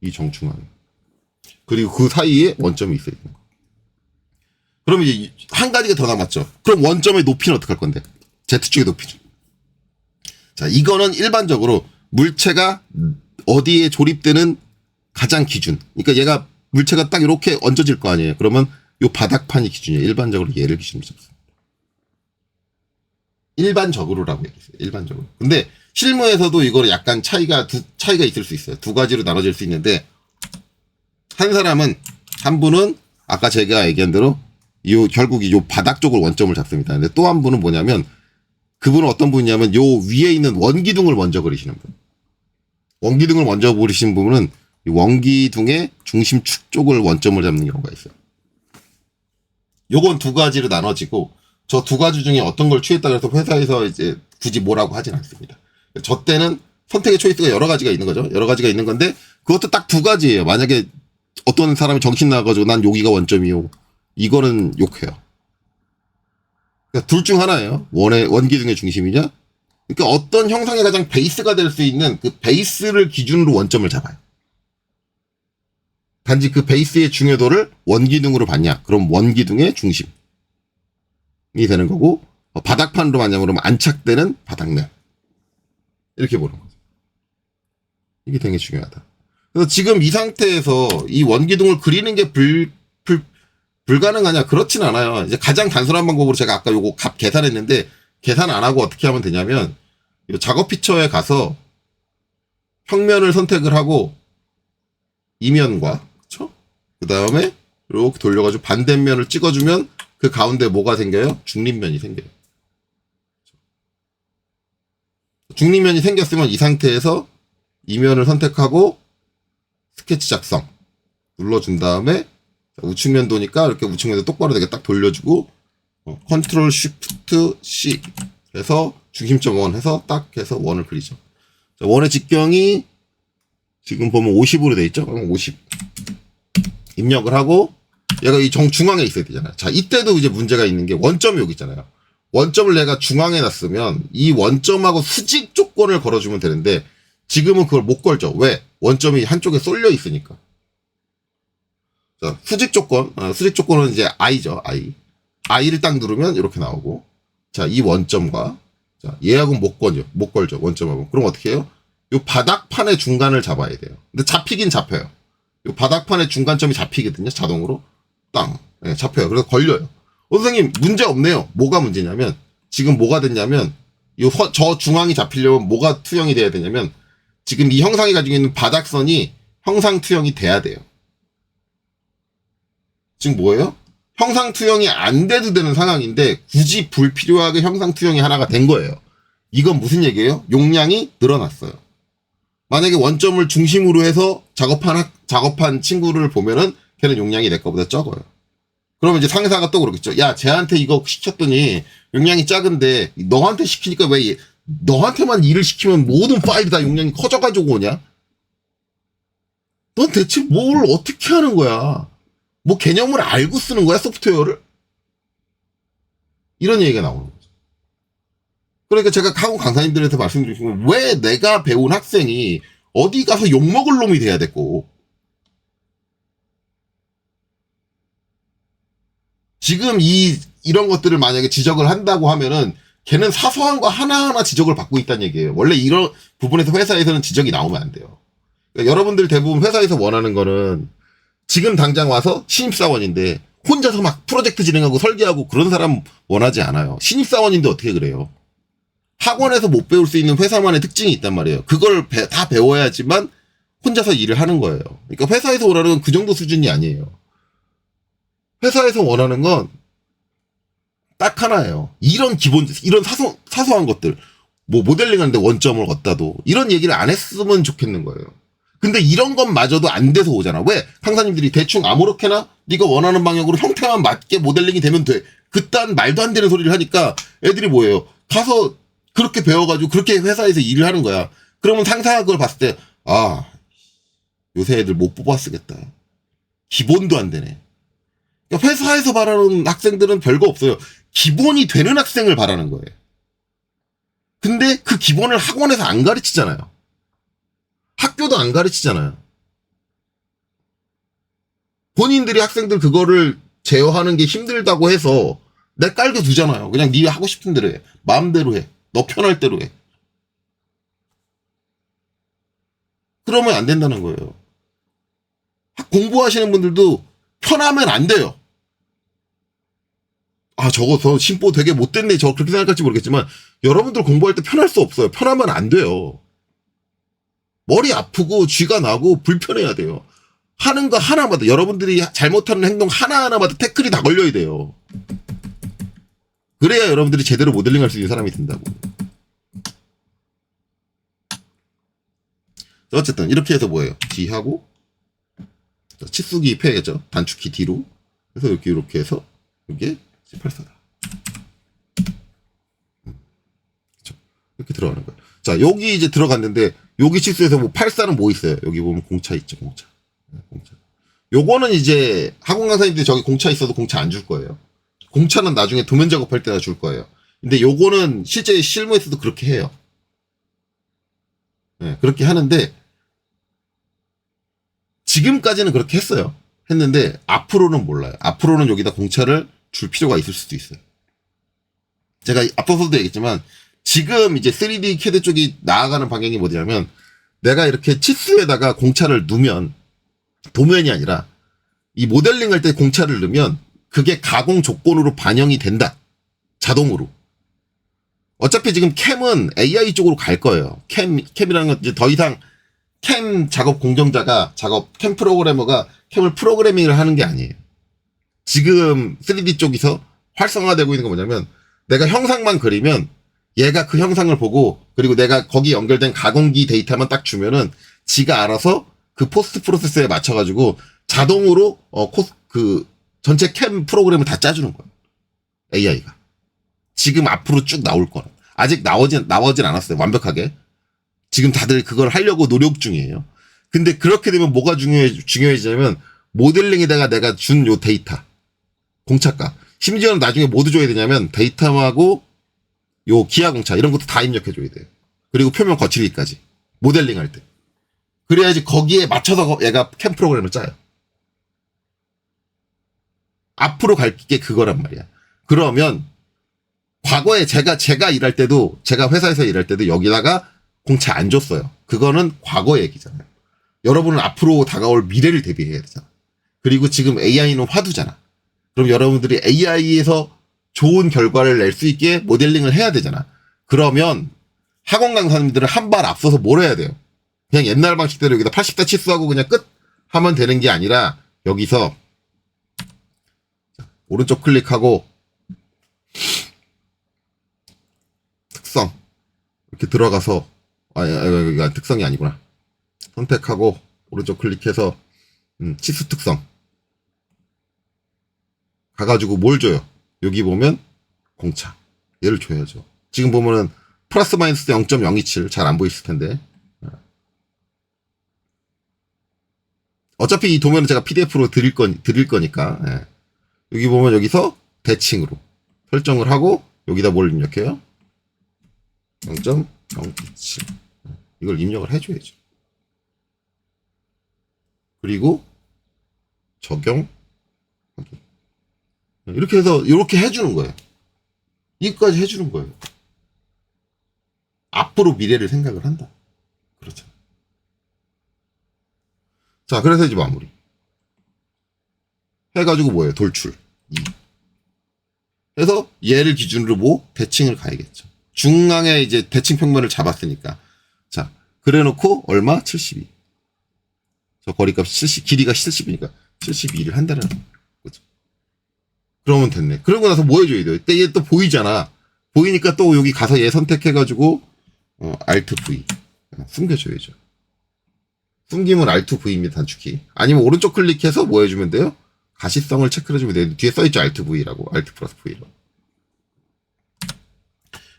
이 정중앙에. 그리고 그 사이에 원점이 있어야 돼요. 그럼 이제 한 가지가 더 남았죠. 그럼 원점의 높이는 어떻게 할 건데? Z축의 높이죠. 자, 이거는 일반적으로 물체가 어디에 조립되는 가장 기준. 그러니까 얘가 물체가 딱 이렇게 얹어질 거 아니에요. 그러면 요 바닥판이 기준이에요. 일반적으로 얘를 기준으로 잡습니다. 일반적으로라고 얘기했어요. 일반적으로. 근데 실무에서도 이거를 약간 차이가 있을 수 있어요. 두 가지로 나눠질 수 있는데 한 분은 아까 제가 얘기한 대로 결국 요 바닥 쪽을 원점을 잡습니다. 근데 또 한 분은 뭐냐면 그분은 어떤 분이냐면 요 위에 있는 원기둥을 먼저 그리시는 분. 원기둥을 먼저 그리시는 분은 원기둥의 중심축 쪽을 원점을 잡는 경우가 있어요. 요건 두 가지로 나눠지고 저 두 가지 중에 어떤 걸 취했다 그래서 회사에서 이제 굳이 뭐라고 하진 않습니다. 저 때는 선택의 초이스가 여러 가지가 있는 거죠. 여러 가지가 있는 건데 그것도 딱 두 가지예요. 만약에 어떤 사람이 정신 나가지고 난 여기가 원점이요. 이거는 욕해요. 그러니까 둘 중 하나예요. 원기둥의 중심이냐? 그러니까 어떤 형상의 가장 베이스가 될 수 있는 그 베이스를 기준으로 원점을 잡아요. 단지 그 베이스의 중요도를 원기둥으로 봤냐? 그럼 원기둥의 중심. 되는 거고, 바닥판으로 만약에 안착되는 바닥면. 이렇게 보는 거죠. 이게 되게 중요하다. 그래서 지금 이 상태에서 이 원기둥을 그리는 게 불가능하냐? 그렇진 않아요. 이제 가장 단순한 방법으로 제가 아까 요거 값 계산했는데, 계산 안 하고 어떻게 하면 되냐면, 이 작업 피처에 가서 평면을 선택을 하고, 이면과, 그쵸? 그 다음에, 이렇게 돌려가지고 반대면을 찍어주면, 그 가운데 뭐가 생겨요? 중립면이 생겨요. 중립면이 생겼으면 이 상태에서 이면을 선택하고, 스케치 작성. 눌러준 다음에, 우측면 도니까 이렇게 우측면도 똑바로 되게 딱 돌려주고, 컨트롤 쉬프트 C 해서 중심점 원 해서 딱 해서 원을 그리죠. 자, 원의 직경이 지금 보면 50으로 돼 있죠? 그럼 50. 입력을 하고, 얘가 이 중앙에 있어야 되잖아요. 자, 이때도 이제 문제가 있는 게 원점이 여기 있잖아요. 원점을 내가 중앙에 놨으면 이 원점하고 수직 조건을 걸어주면 되는데, 지금은 그걸 못 걸죠. 왜? 원점이 한쪽에 쏠려 있으니까. 자, 수직 조건은 이제 I죠, I. I를 딱 누르면 이렇게 나오고, 자, 이 원점과, 자, 얘하고는 못 걸죠, 원점하고. 그럼 어떻게 해요? 요 바닥판의 중간을 잡아야 돼요. 근데 잡히긴 잡혀요. 요 바닥판의 중간점이 잡히거든요, 자동으로. 땅. 네, 잡혀요. 그래서 걸려요. 선생님, 문제 없네요. 뭐가 문제냐면, 지금 뭐가 됐냐면, 저 중앙이 잡히려면 뭐가 투영이 돼야 되냐면, 지금 이 형상이 가지고 있는 바닥선이 형상 투영이 돼야 돼요. 지금 뭐예요? 형상 투영이 안 돼도 되는 상황인데 굳이 불필요하게 형상 투영이 하나가 된 거예요. 이건 무슨 얘기예요? 용량이 늘어났어요. 만약에 원점을 중심으로 해서 작업한 친구를 보면은 걔는 용량이 내 거보다 적어요. 그러면 이제 상사가 또 그러겠죠. 야, 쟤한테 이거 시켰더니 용량이 작은데 너한테 시키니까 왜 너한테만 일을 시키면 모든 파일이 다 용량이 커져가지고 오냐? 넌 대체 뭘 어떻게 하는 거야? 뭐 개념을 알고 쓰는 거야, 소프트웨어를? 이런 얘기가 나오는 거죠. 그러니까 제가 학원 강사님들한테 말씀드리면 왜 내가 배운 학생이 어디 가서 욕먹을 놈이 돼야 됐고, 지금 이런 것들을 만약에 지적을 한다고 하면은 걔는 사소한 거 하나하나 지적을 받고 있다는 얘기예요. 원래 이런 부분에서 회사에서는 지적이 나오면 안 돼요. 그러니까 여러분들 대부분 회사에서 원하는 거는 지금 당장 와서 신입사원인데 혼자서 막 프로젝트 진행하고 설계하고 그런 사람 원하지 않아요. 신입사원인데 어떻게 그래요? 학원에서 못 배울 수 있는 회사만의 특징이 있단 말이에요. 그걸 다 배워야지만 혼자서 일을 하는 거예요. 그러니까 회사에서 원하는 건 그 정도 수준이 아니에요. 회사에서 원하는 건 딱 하나예요. 이런 사소한 것들. 뭐 모델링 하는데 원점을 얻다도 이런 얘기를 안 했으면 좋겠는 거예요. 근데 이런 것마저도 안 돼서 오잖아. 왜? 강사님들이 대충 아무렇게나 네가 원하는 방향으로 형태만 맞게 모델링이 되면 돼. 그딴 말도 안 되는 소리를 하니까 애들이 뭐예요? 가서 그렇게 배워가지고 그렇게 회사에서 일을 하는 거야. 그러면 상사가 그걸 봤을 때, 아, 요새 애들 못 뽑아 쓰겠다. 기본도 안 되네. 그러니까 회사에서 바라는 학생들은 별거 없어요. 기본이 되는 학생을 바라는 거예요. 근데 그 기본을 학원에서 안 가르치잖아요. 학교도 안 가르치잖아요. 본인들이 학생들 그거를 제어하는 게 힘들다고 해서 내 깔게 두잖아요. 그냥 네 하고 싶은 대로 해. 마음대로 해. 너 편할 대로 해. 그러면 안 된다는 거예요. 공부하시는 분들도 편하면 안 돼요. 아, 저거 저 심보 되게 못됐네. 저 그렇게 생각할지 모르겠지만 여러분들 공부할 때 편할 수 없어요. 편하면 안 돼요. 머리 아프고 쥐가 나고 불편해야 돼요. 하는 거 하나마다 여러분들이 잘못하는 행동 하나하나마다 태클이 다 걸려야 돼요. 그래야 여러분들이 제대로 모델링할 수 있는 사람이 된다고. 어쨌든 이렇게 해서 뭐예요? D하고 치수기 패야겠죠. 단축키 D로. 그래서 이렇게 해서 이게 84다. 그렇죠. 이렇게 들어가는 거예요. 자, 여기 이제 들어갔는데 여기 치수에서 뭐 84는 뭐 있어요? 여기 보면 공차 있죠, 공차. 공차. 요거는 이제 학원 강사님들이 저기 공차 있어도 공차 안 줄 거예요. 공차는 나중에 도면 작업할 때나 줄 거예요. 근데 요거는 실제 실무에서도 그렇게 해요. 네, 그렇게 하는데 지금까지는 그렇게 했는데 앞으로는 몰라요. 앞으로는 여기다 공차를 줄 필요가 있을 수도 있어요. 제가 앞서서도 얘기했지만 지금 이제 3D CAD 쪽이 나아가는 방향이 뭐냐면 내가 이렇게 치수에다가 공차를 넣으면 도면이 아니라 이 모델링 할 때 공차를 넣으면 그게 가공 조건으로 반영이 된다. 자동으로. 어차피 지금 캠은 AI 쪽으로 갈 거예요. 캠이라는 건 이제 더 이상 캠 작업 공정자가 캠 프로그래머가 캠을 프로그래밍을 하는 게 아니에요. 지금 3D 쪽에서 활성화되고 있는 건 뭐냐면 내가 형상만 그리면 얘가 그 형상을 보고 그리고 내가 거기 연결된 가공기 데이터만 딱 주면은 지가 알아서 그 포스트 프로세스에 맞춰가지고 자동으로 그 전체 캠 프로그램을 다 짜주는 거예요. AI가. 지금 앞으로 쭉 나올 거는. 아직 나오진 않았어요. 완벽하게. 지금 다들 그걸 하려고 노력 중이에요. 근데 그렇게 되면 뭐가 중요해지냐면 모델링에다가 내가 준 요 데이터. 공차값. 심지어는 나중에 뭐도 줘야 되냐면 데이터하고 요 기하 공차 이런 것도 다 입력해줘야 돼요. 그리고 표면 거칠기까지. 모델링 할 때. 그래야지 거기에 맞춰서 얘가 캠 프로그램을 짜요. 앞으로 갈 게 그거란 말이야. 그러면 과거에 제가 일할 때도 제가 회사에서 일할 때도 여기다가 공차 안 줬어요. 그거는 과거 얘기잖아요. 여러분은 앞으로 다가올 미래를 대비해야 되잖아. 그리고 지금 AI는 화두잖아. 그럼 여러분들이 AI에서 좋은 결과를 낼 수 있게 모델링을 해야 되잖아. 그러면 학원 강사님들은 한 발 앞서서 뭘 해야 돼요? 그냥 옛날 방식대로 여기다 80대 치수하고 그냥 끝 하면 되는 게 아니라 여기서 오른쪽 클릭하고 특성 이렇게 들어가서 이거 특성이 아니구나. 선택하고 오른쪽 클릭해서 치수 특성 가가지고 뭘 줘요? 여기 보면 공차 얘를 줘야죠. 지금 보면은 플러스 마이너스 0.027 잘 안 보이실 텐데 어차피 이 도면은 제가 PDF로 드릴 거니까 예. 여기 보면 여기서 대칭으로 설정을 하고 여기다 뭘 입력해요? 0.027 이걸 입력을 해줘야죠. 그리고 적용 확인. 이렇게 해서 이렇게 해주는 거예요. 이것까지 해주는 거예요. 앞으로 미래를 생각을 한다. 그렇죠. 자, 그래서 이제 마무리. 해가지고 뭐예요? 돌출. 2. 해서 얘를 기준으로 뭐? 대칭을 가야겠죠. 중앙에 이제 대칭 평면을 잡았으니까. 자, 그래 놓고 얼마? 72. 저 거리값 70, 길이가 70이니까 72를 한다는 거죠. 그러면 됐네. 그러고 나서 뭐 해줘야 돼요? 얘 또 보이잖아. 보이니까 또 여기 가서 얘 선택해가지고, Alt V. 숨겨줘야죠. 숨기면 Alt V입니다, 단축키. 아니면 오른쪽 클릭해서 뭐 해주면 돼요? 가시성을 체크해주면 돼요. 뒤에 써있죠, Alt V라고. Alt 플러스 V라고.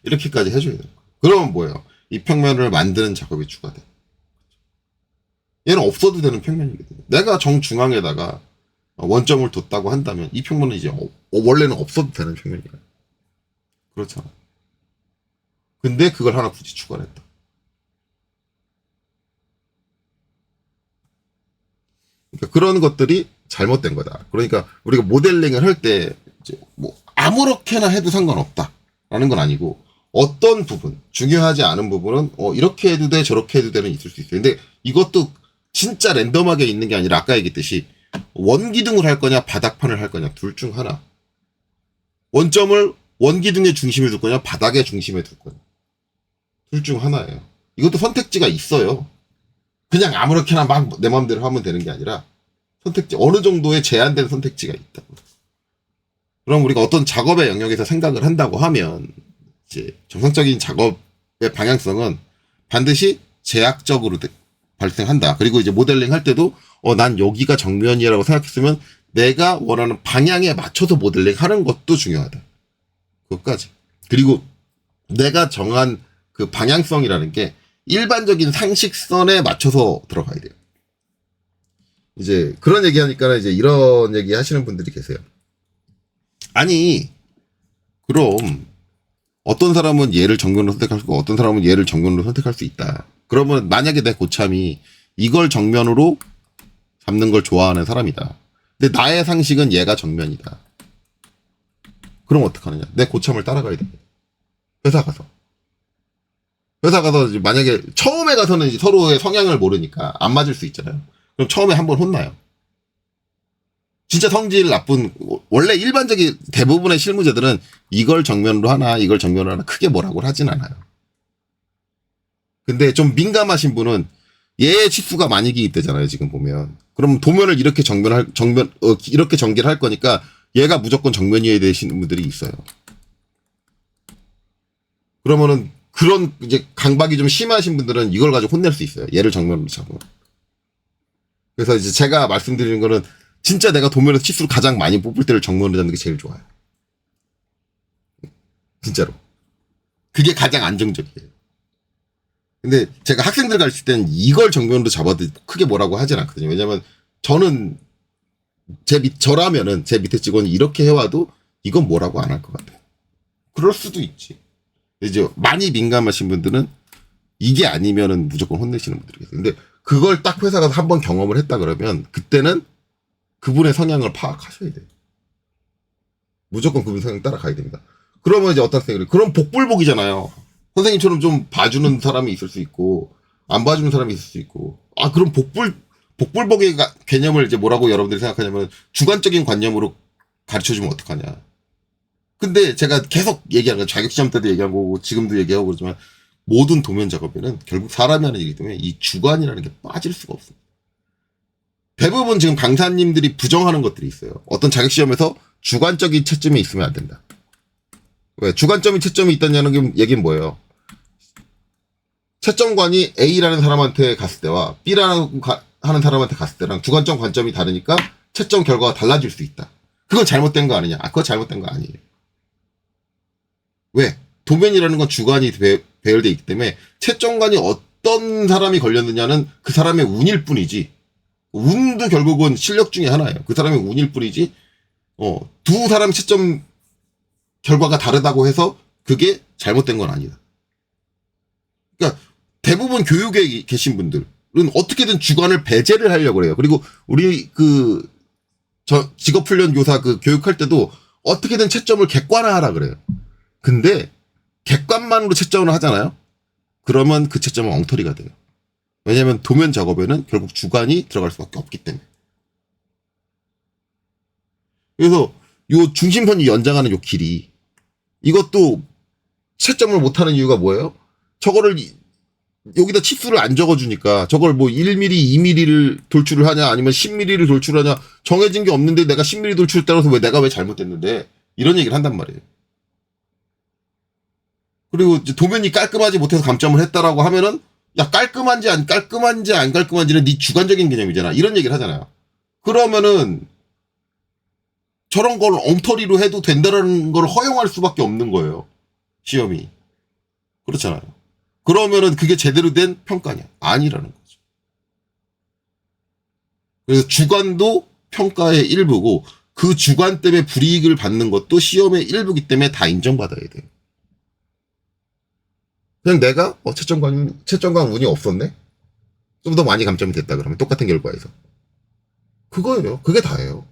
이렇게까지 해줘야 돼요. 그러면 뭐예요? 이 평면을 만드는 작업이 추가돼. 얘는 없어도 되는 평면이거든요. 내가 정중앙에다가 원점을 뒀다고 한다면 이 평면은 이제 원래는 없어도 되는 평면이야. 그렇잖아. 근데 그걸 하나 굳이 추가를 했다. 그러니까 그런 것들이 잘못된 거다. 그러니까 우리가 모델링을 할 때 이제 뭐 아무렇게나 해도 상관없다라는 건 아니고 어떤 부분, 중요하지 않은 부분은 이렇게 해도 돼, 저렇게 해도 되는 있을 수 있어요. 근데 이것도 진짜 랜덤하게 있는 게 아니라 아까 얘기했듯이 원기둥을 할 거냐, 바닥판을 할 거냐, 둘 중 하나. 원점을 원기둥의 중심에 둘 거냐, 바닥의 중심에 둘 거냐. 둘 중 하나예요. 이것도 선택지가 있어요. 그냥 아무렇게나 막 내 마음대로 하면 되는 게 아니라 선택지, 어느 정도의 제한된 선택지가 있다. 그럼 우리가 어떤 작업의 영역에서 생각을 한다고 하면 이제 정상적인 작업의 방향성은 반드시 제약적으로 발생한다. 그리고 이제 모델링 할 때도 난 여기가 정면이라고 생각했으면 내가 원하는 방향에 맞춰서 모델링 하는 것도 중요하다. 그것까지. 그리고 내가 정한 그 방향성이라는 게 일반적인 상식선에 맞춰서 들어가야 돼요. 이제 그런 얘기 하니까 이제 이런 얘기 하시는 분들이 계세요. 아니, 그럼 어떤 사람은 얘를 정면으로 선택할 수 있고 어떤 사람은 얘를 정면으로 선택할 수 있다. 그러면 만약에 내 고참이 이걸 정면으로 잡는 걸 좋아하는 사람이다. 근데 나의 상식은 얘가 정면이다. 그럼 어떡하느냐? 내 고참을 따라가야 돼. 회사 가서. 회사 가서 이제 만약에 처음에 가서는 이제 서로의 성향을 모르니까 안 맞을 수 있잖아요. 그럼 처음에 한번 혼나요. 진짜 성질 나쁜, 원래 일반적인 대부분의 실무자들은 이걸 정면으로 하나, 이걸 정면으로 하나 크게 뭐라고 하진 않아요. 근데 좀 민감하신 분은 얘의 치수가 많이 기입되잖아요, 지금 보면. 그럼 도면을 이렇게 이렇게 전개를 할 거니까 얘가 무조건 정면이어야 되시는 분들이 있어요. 그러면은 그런 이제 강박이 좀 심하신 분들은 이걸 가지고 혼낼 수 있어요. 얘를 정면으로 잡으면. 그래서 이제 제가 말씀드리는 거는 진짜 내가 도면에서 치수를 가장 많이 뽑을 때를 정면으로 잡는 게 제일 좋아요. 진짜로. 그게 가장 안정적이에요. 근데 제가 학생들 가르칠 때는 이걸 정면으로 잡아도 크게 뭐라고 하진 않거든요. 왜냐면 저는 저라면은 제 밑에 직원이 이렇게 해와도 이건 뭐라고 안 할 것 같아요. 그럴 수도 있지. 이제 많이 민감하신 분들은 이게 아니면은 무조건 혼내시는 분들이 계세요. 근데 그걸 딱 회사 가서 한번 경험을 했다 그러면 그때는 그분의 성향을 파악하셔야 돼요. 무조건 그분 성향 따라가야 됩니다. 그러면 이제 어떤 학생들이 그럼 복불복이잖아요. 선생님처럼 좀 봐주는 사람이 있을 수 있고 안 봐주는 사람이 있을 수 있고 그럼 복불복의 개념을 이제 뭐라고 여러분들이 생각하냐면 주관적인 관념으로 가르쳐주면 어떡하냐. 근데 제가 계속 얘기하는 거 자격시험 때도 얘기한 거고 지금도 얘기하고 그러지만 모든 도면 작업에는 결국 사람이 하는 일이기 때문에 이 주관이라는 게 빠질 수가 없습니다. 대부분 지금 강사님들이 부정하는 것들이 있어요. 어떤 자격시험에서 주관적인 채점이 있으면 안 된다. 왜? 주관적인 채점이 있다는 얘기는 뭐예요? 채점관이 A라는 사람한테 갔을 때와 B라는 하는 사람한테 갔을 때랑 주관적 관점이 다르니까 채점 결과가 달라질 수 있다. 그건 잘못된 거 아니냐? 그거 잘못된 거 아니에요. 왜? 도면이라는 건 주관이 배열되어 있기 때문에 채점관이 어떤 사람이 걸렸느냐는 그 사람의 운일 뿐이지. 운도 결국은 실력 중에 하나예요. 그 사람의 운일 뿐이지. 두 사람 채점 결과가 다르다고 해서 그게 잘못된 건 아니다. 그러니까 대부분 교육에 계신 분들은 어떻게든 주관을 배제를 하려고 해요. 그리고 우리 직업훈련 교사 교육할 때도 어떻게든 채점을 객관화하라 그래요. 근데 객관만으로 채점을 하잖아요. 그러면 그 채점은 엉터리가 돼요. 왜냐하면 도면 작업에는 결국 주관이 들어갈 수밖에 없기 때문에. 그래서 요 중심선이 연장하는 요 길이 이것도 채점을 못하는 이유가 뭐예요? 저거를 여기다 치수를 안 적어주니까 저걸 뭐 1mm, 2mm를 돌출을 하냐 아니면 10mm를 돌출하냐 정해진 게 없는데 내가 10mm 돌출을 따라서 내가 왜 잘못됐는데 이런 얘기를 한단 말이에요. 그리고 이제 도면이 깔끔하지 못해서 감점을 했다라고 하면은 야 깔끔한지 안 깔끔한지는 네 주관적인 개념이잖아. 이런 얘기를 하잖아요. 그러면은 저런 걸 엉터리로 해도 된다라는 걸 허용할 수밖에 없는 거예요. 시험이. 그렇잖아요. 그러면은 그게 제대로 된 평가냐? 아니라는 거죠. 그래서 주관도 평가의 일부고 그 주관 때문에 불이익을 받는 것도 시험의 일부기 때문에 다 인정받아야 돼요. 그냥 내가 채점관 운이 없었네? 좀 더 많이 감점이 됐다 그러면 똑같은 결과에서. 그거예요. 그게 다예요.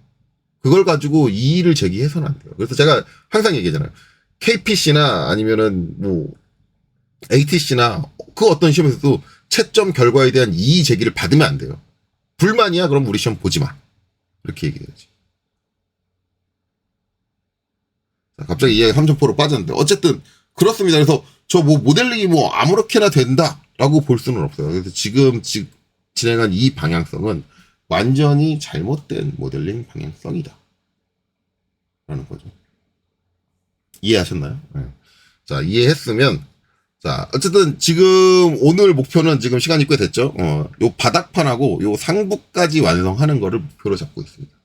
그걸 가지고 이의를 제기해서는 안 돼요. 그래서 제가 항상 얘기하잖아요. KPC나 아니면은 ATC나 그 어떤 시험에서도 채점 결과에 대한 이의 제기를 받으면 안 돼요. 불만이야? 그럼 우리 시험 보지 마. 이렇게 얘기해야지. 자, 갑자기 이야기 3점포로 빠졌는데 어쨌든 그렇습니다. 그래서 저 모델링이 아무렇게나 된다라고 볼 수는 없어요. 그래서 지금 진행한 이 방향성은 완전히 잘못된 모델링 방향성이다. 라는 거죠. 이해하셨나요? 네. 자, 이해했으면, 자, 어쨌든 지금 오늘 목표는 지금 시간이 꽤 됐죠? 요 바닥판하고 요 상부까지 완성하는 거를 목표로 잡고 있습니다.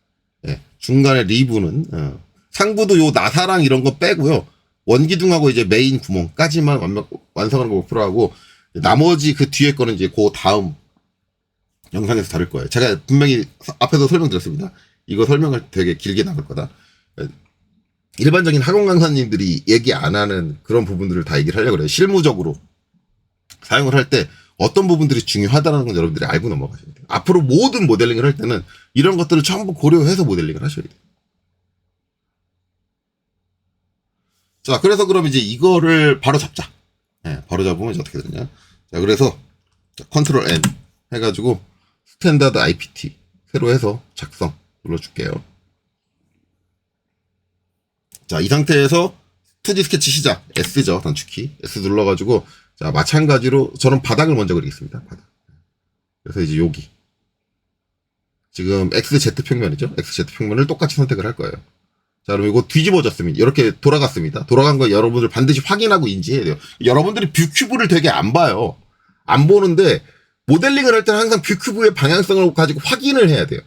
네. 중간에 리브는, 상부도 요 나사랑 이런 거 빼고요. 원기둥하고 이제 메인 구멍까지만 완성하는 거 목표로 하고, 나머지 그 뒤에 거는 이제 그 다음 영상에서 다룰 거예요. 제가 분명히 앞에서 설명드렸습니다. 이거 설명을 되게 길게 나갈 거다. 일반적인 학원 강사님들이 얘기 안 하는 그런 부분들을 다 얘기를 하려고 그래요. 실무적으로 사용을 할 때 어떤 부분들이 중요하다는 건 여러분들이 알고 넘어가셔야 돼요. 앞으로 모든 모델링을 할 때는 이런 것들을 전부 고려해서 모델링을 하셔야 돼요. 자, 그래서 그럼 이제 이거를 바로 잡자. 예, 바로 잡으면 이제 어떻게 되냐. 자, 그래서 컨트롤 N 해가지고 스탠다드 IPT 새로 해서 작성 눌러줄게요. 자, 이 상태에서 2D 스케치 시작. S죠, 단축키. S 눌러가지고, 자, 마찬가지로 저는 바닥을 먼저 그리겠습니다. 바닥. 그래서 이제 여기. 지금 XZ 평면이죠? XZ 평면을 똑같이 선택을 할 거예요. 자, 그럼 이거 뒤집어졌습니다. 이렇게 돌아갔습니다. 돌아간 거 여러분들 반드시 확인하고 인지해야 돼요. 여러분들이 뷰큐브를 되게 안 봐요. 안 보는데, 모델링을 할 때는 항상 뷰큐브의 방향성을 가지고 확인을 해야 돼요.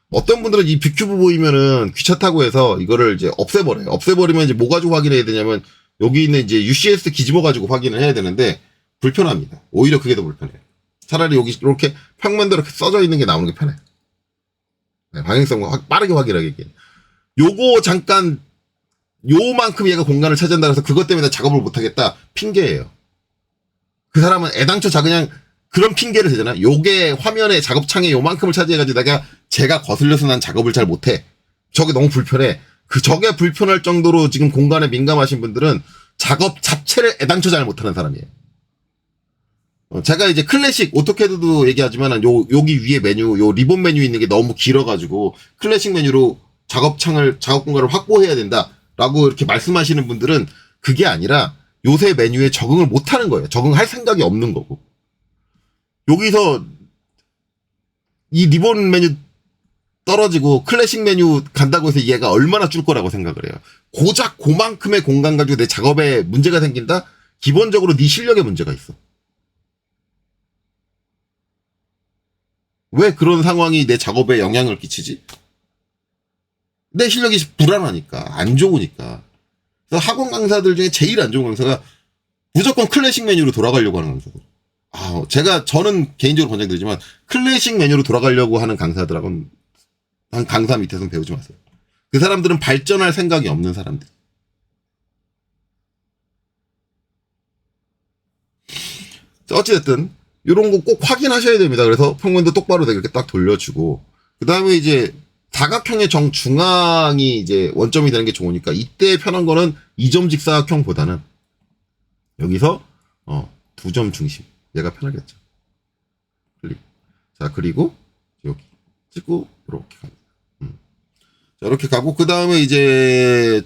어떤 분들은 이 뷰큐브 보이면은 귀찮다고 해서 이거를 이제 없애버려요. 없애버리면 이제 뭐 가지고 확인해야 되냐면 여기 있는 이제 UCS 뒤집어 가지고 확인을 해야 되는데 불편합니다. 오히려 그게 더 불편해요. 차라리 여기 이렇게 평면대로 이렇게 써져 있는 게 나오는 게 편해. 네, 방향성을 빠르게 확인하기. 요거 잠깐 요만큼 얘가 공간을 차지한다 그래서 그것 때문에 작업을 못하겠다. 핑계예요. 그 사람은 애당초 그냥 그런 핑계를 대잖아. 요게 화면에 작업창에 요만큼을 차지해가지고 제가 거슬려서 난 작업을 잘 못해. 저게 너무 불편해. 저게 불편할 정도로 지금 공간에 민감하신 분들은 작업 자체를 애당초 잘 못하는 사람이에요. 제가 이제 클래식 오토캐드도 얘기하지만 여기 위에 메뉴, 요 리본 메뉴 있는 게 너무 길어가지고 클래식 메뉴로 작업 공간을 확보해야 된다라고 이렇게 말씀하시는 분들은 그게 아니라 요새 메뉴에 적응을 못하는 거예요. 적응할 생각이 없는 거고. 여기서 이 리본 메뉴 떨어지고 클래식 메뉴 간다고 해서 얘가 얼마나 줄 거라고 생각을 해요. 고작 그만큼의 공간 가지고 내 작업에 문제가 생긴다? 기본적으로 네 실력에 문제가 있어. 왜 그런 상황이 내 작업에 영향을 끼치지? 내 실력이 불안하니까, 안 좋으니까. 그래서 학원 강사들 중에 제일 안 좋은 강사가 무조건 클래식 메뉴로 돌아가려고 하는 강사들. 저는 개인적으로 권장드리지만 클래식 메뉴로 돌아가려고 하는 강사들하고는 한 강사 밑에서는 배우지 마세요. 그 사람들은 발전할 생각이 없는 사람들. 어찌됐든 이런 거 꼭 확인하셔야 됩니다. 그래서 평면도 똑바로 되게 이렇게 딱 돌려주고 그 다음에 이제 사각형의 정중앙이 이제 원점이 되는 게 좋으니까 이때 편한 거는 2점 직사각형보다는 여기서 2점 중심 얘가 편하겠죠. 클릭. 자, 그리고 여기 찍고 이렇게 갑니다. 자, 이렇게 가고 그 다음에 이제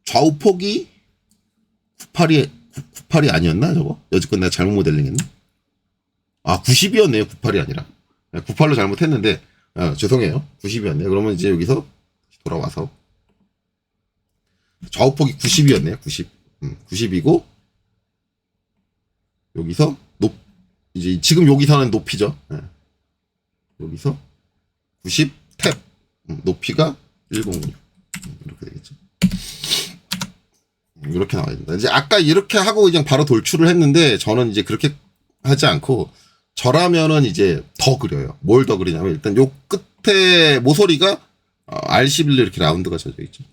좌우폭이 98이 아니었나 저거? 여지껏 내가 잘못 모델링했나? 90이었네요. 98이 아니라 98로 잘못했는데 죄송해요. 90이었네요. 그러면 이제 여기서 돌아와서 좌우폭이 90이었네요. 90. 90이고 여기서 이제 지금 여기서는 높이죠. 여기서 90 탭. 높이가 106. 이렇게 되겠죠. 이렇게 나와야 된다. 이제 아까 이렇게 하고 그냥 바로 돌출을 했는데 저는 이제 그렇게 하지 않고 저라면은 이제 더 그려요. 뭘 더 그리냐면 일단 요 끝에 모서리가 R11로 이렇게 라운드가 져져 있죠.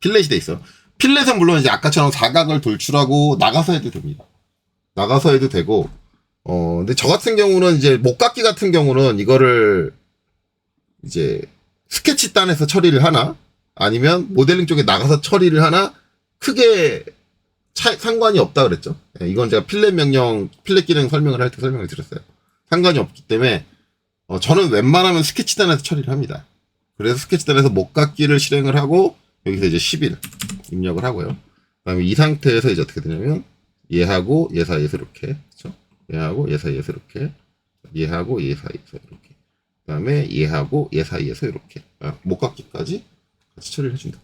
필렛이 돼 있어요. 필렛은 물론 이제 아까처럼 사각을 돌출하고 나가서 해도 됩니다. 나가서 해도 되고 근데 저 같은 경우는 이제 목깎이 같은 경우는 이거를 이제 스케치단에서 처리를 하나 아니면 모델링 쪽에 나가서 처리를 하나 크게 상관이 없다 그랬죠. 이건 제가 필렛 기능 설명을 할 때 설명을 드렸어요. 상관이 없기 때문에 저는 웬만하면 스케치단에서 처리를 합니다. 그래서 스케치단에서 목깎이를 실행을 하고 여기서 이제 10일 입력을 하고요. 그다음에 이 상태에서 이제 어떻게 되냐면 얘하고 얘 사이에서 이렇게 그렇죠? 얘하고 얘 사이에서 이렇게 얘하고 얘 사이에서 이렇게 그다음에 얘하고 얘 사이에서 이렇게 목깎이까지 같이 처리를 해준다.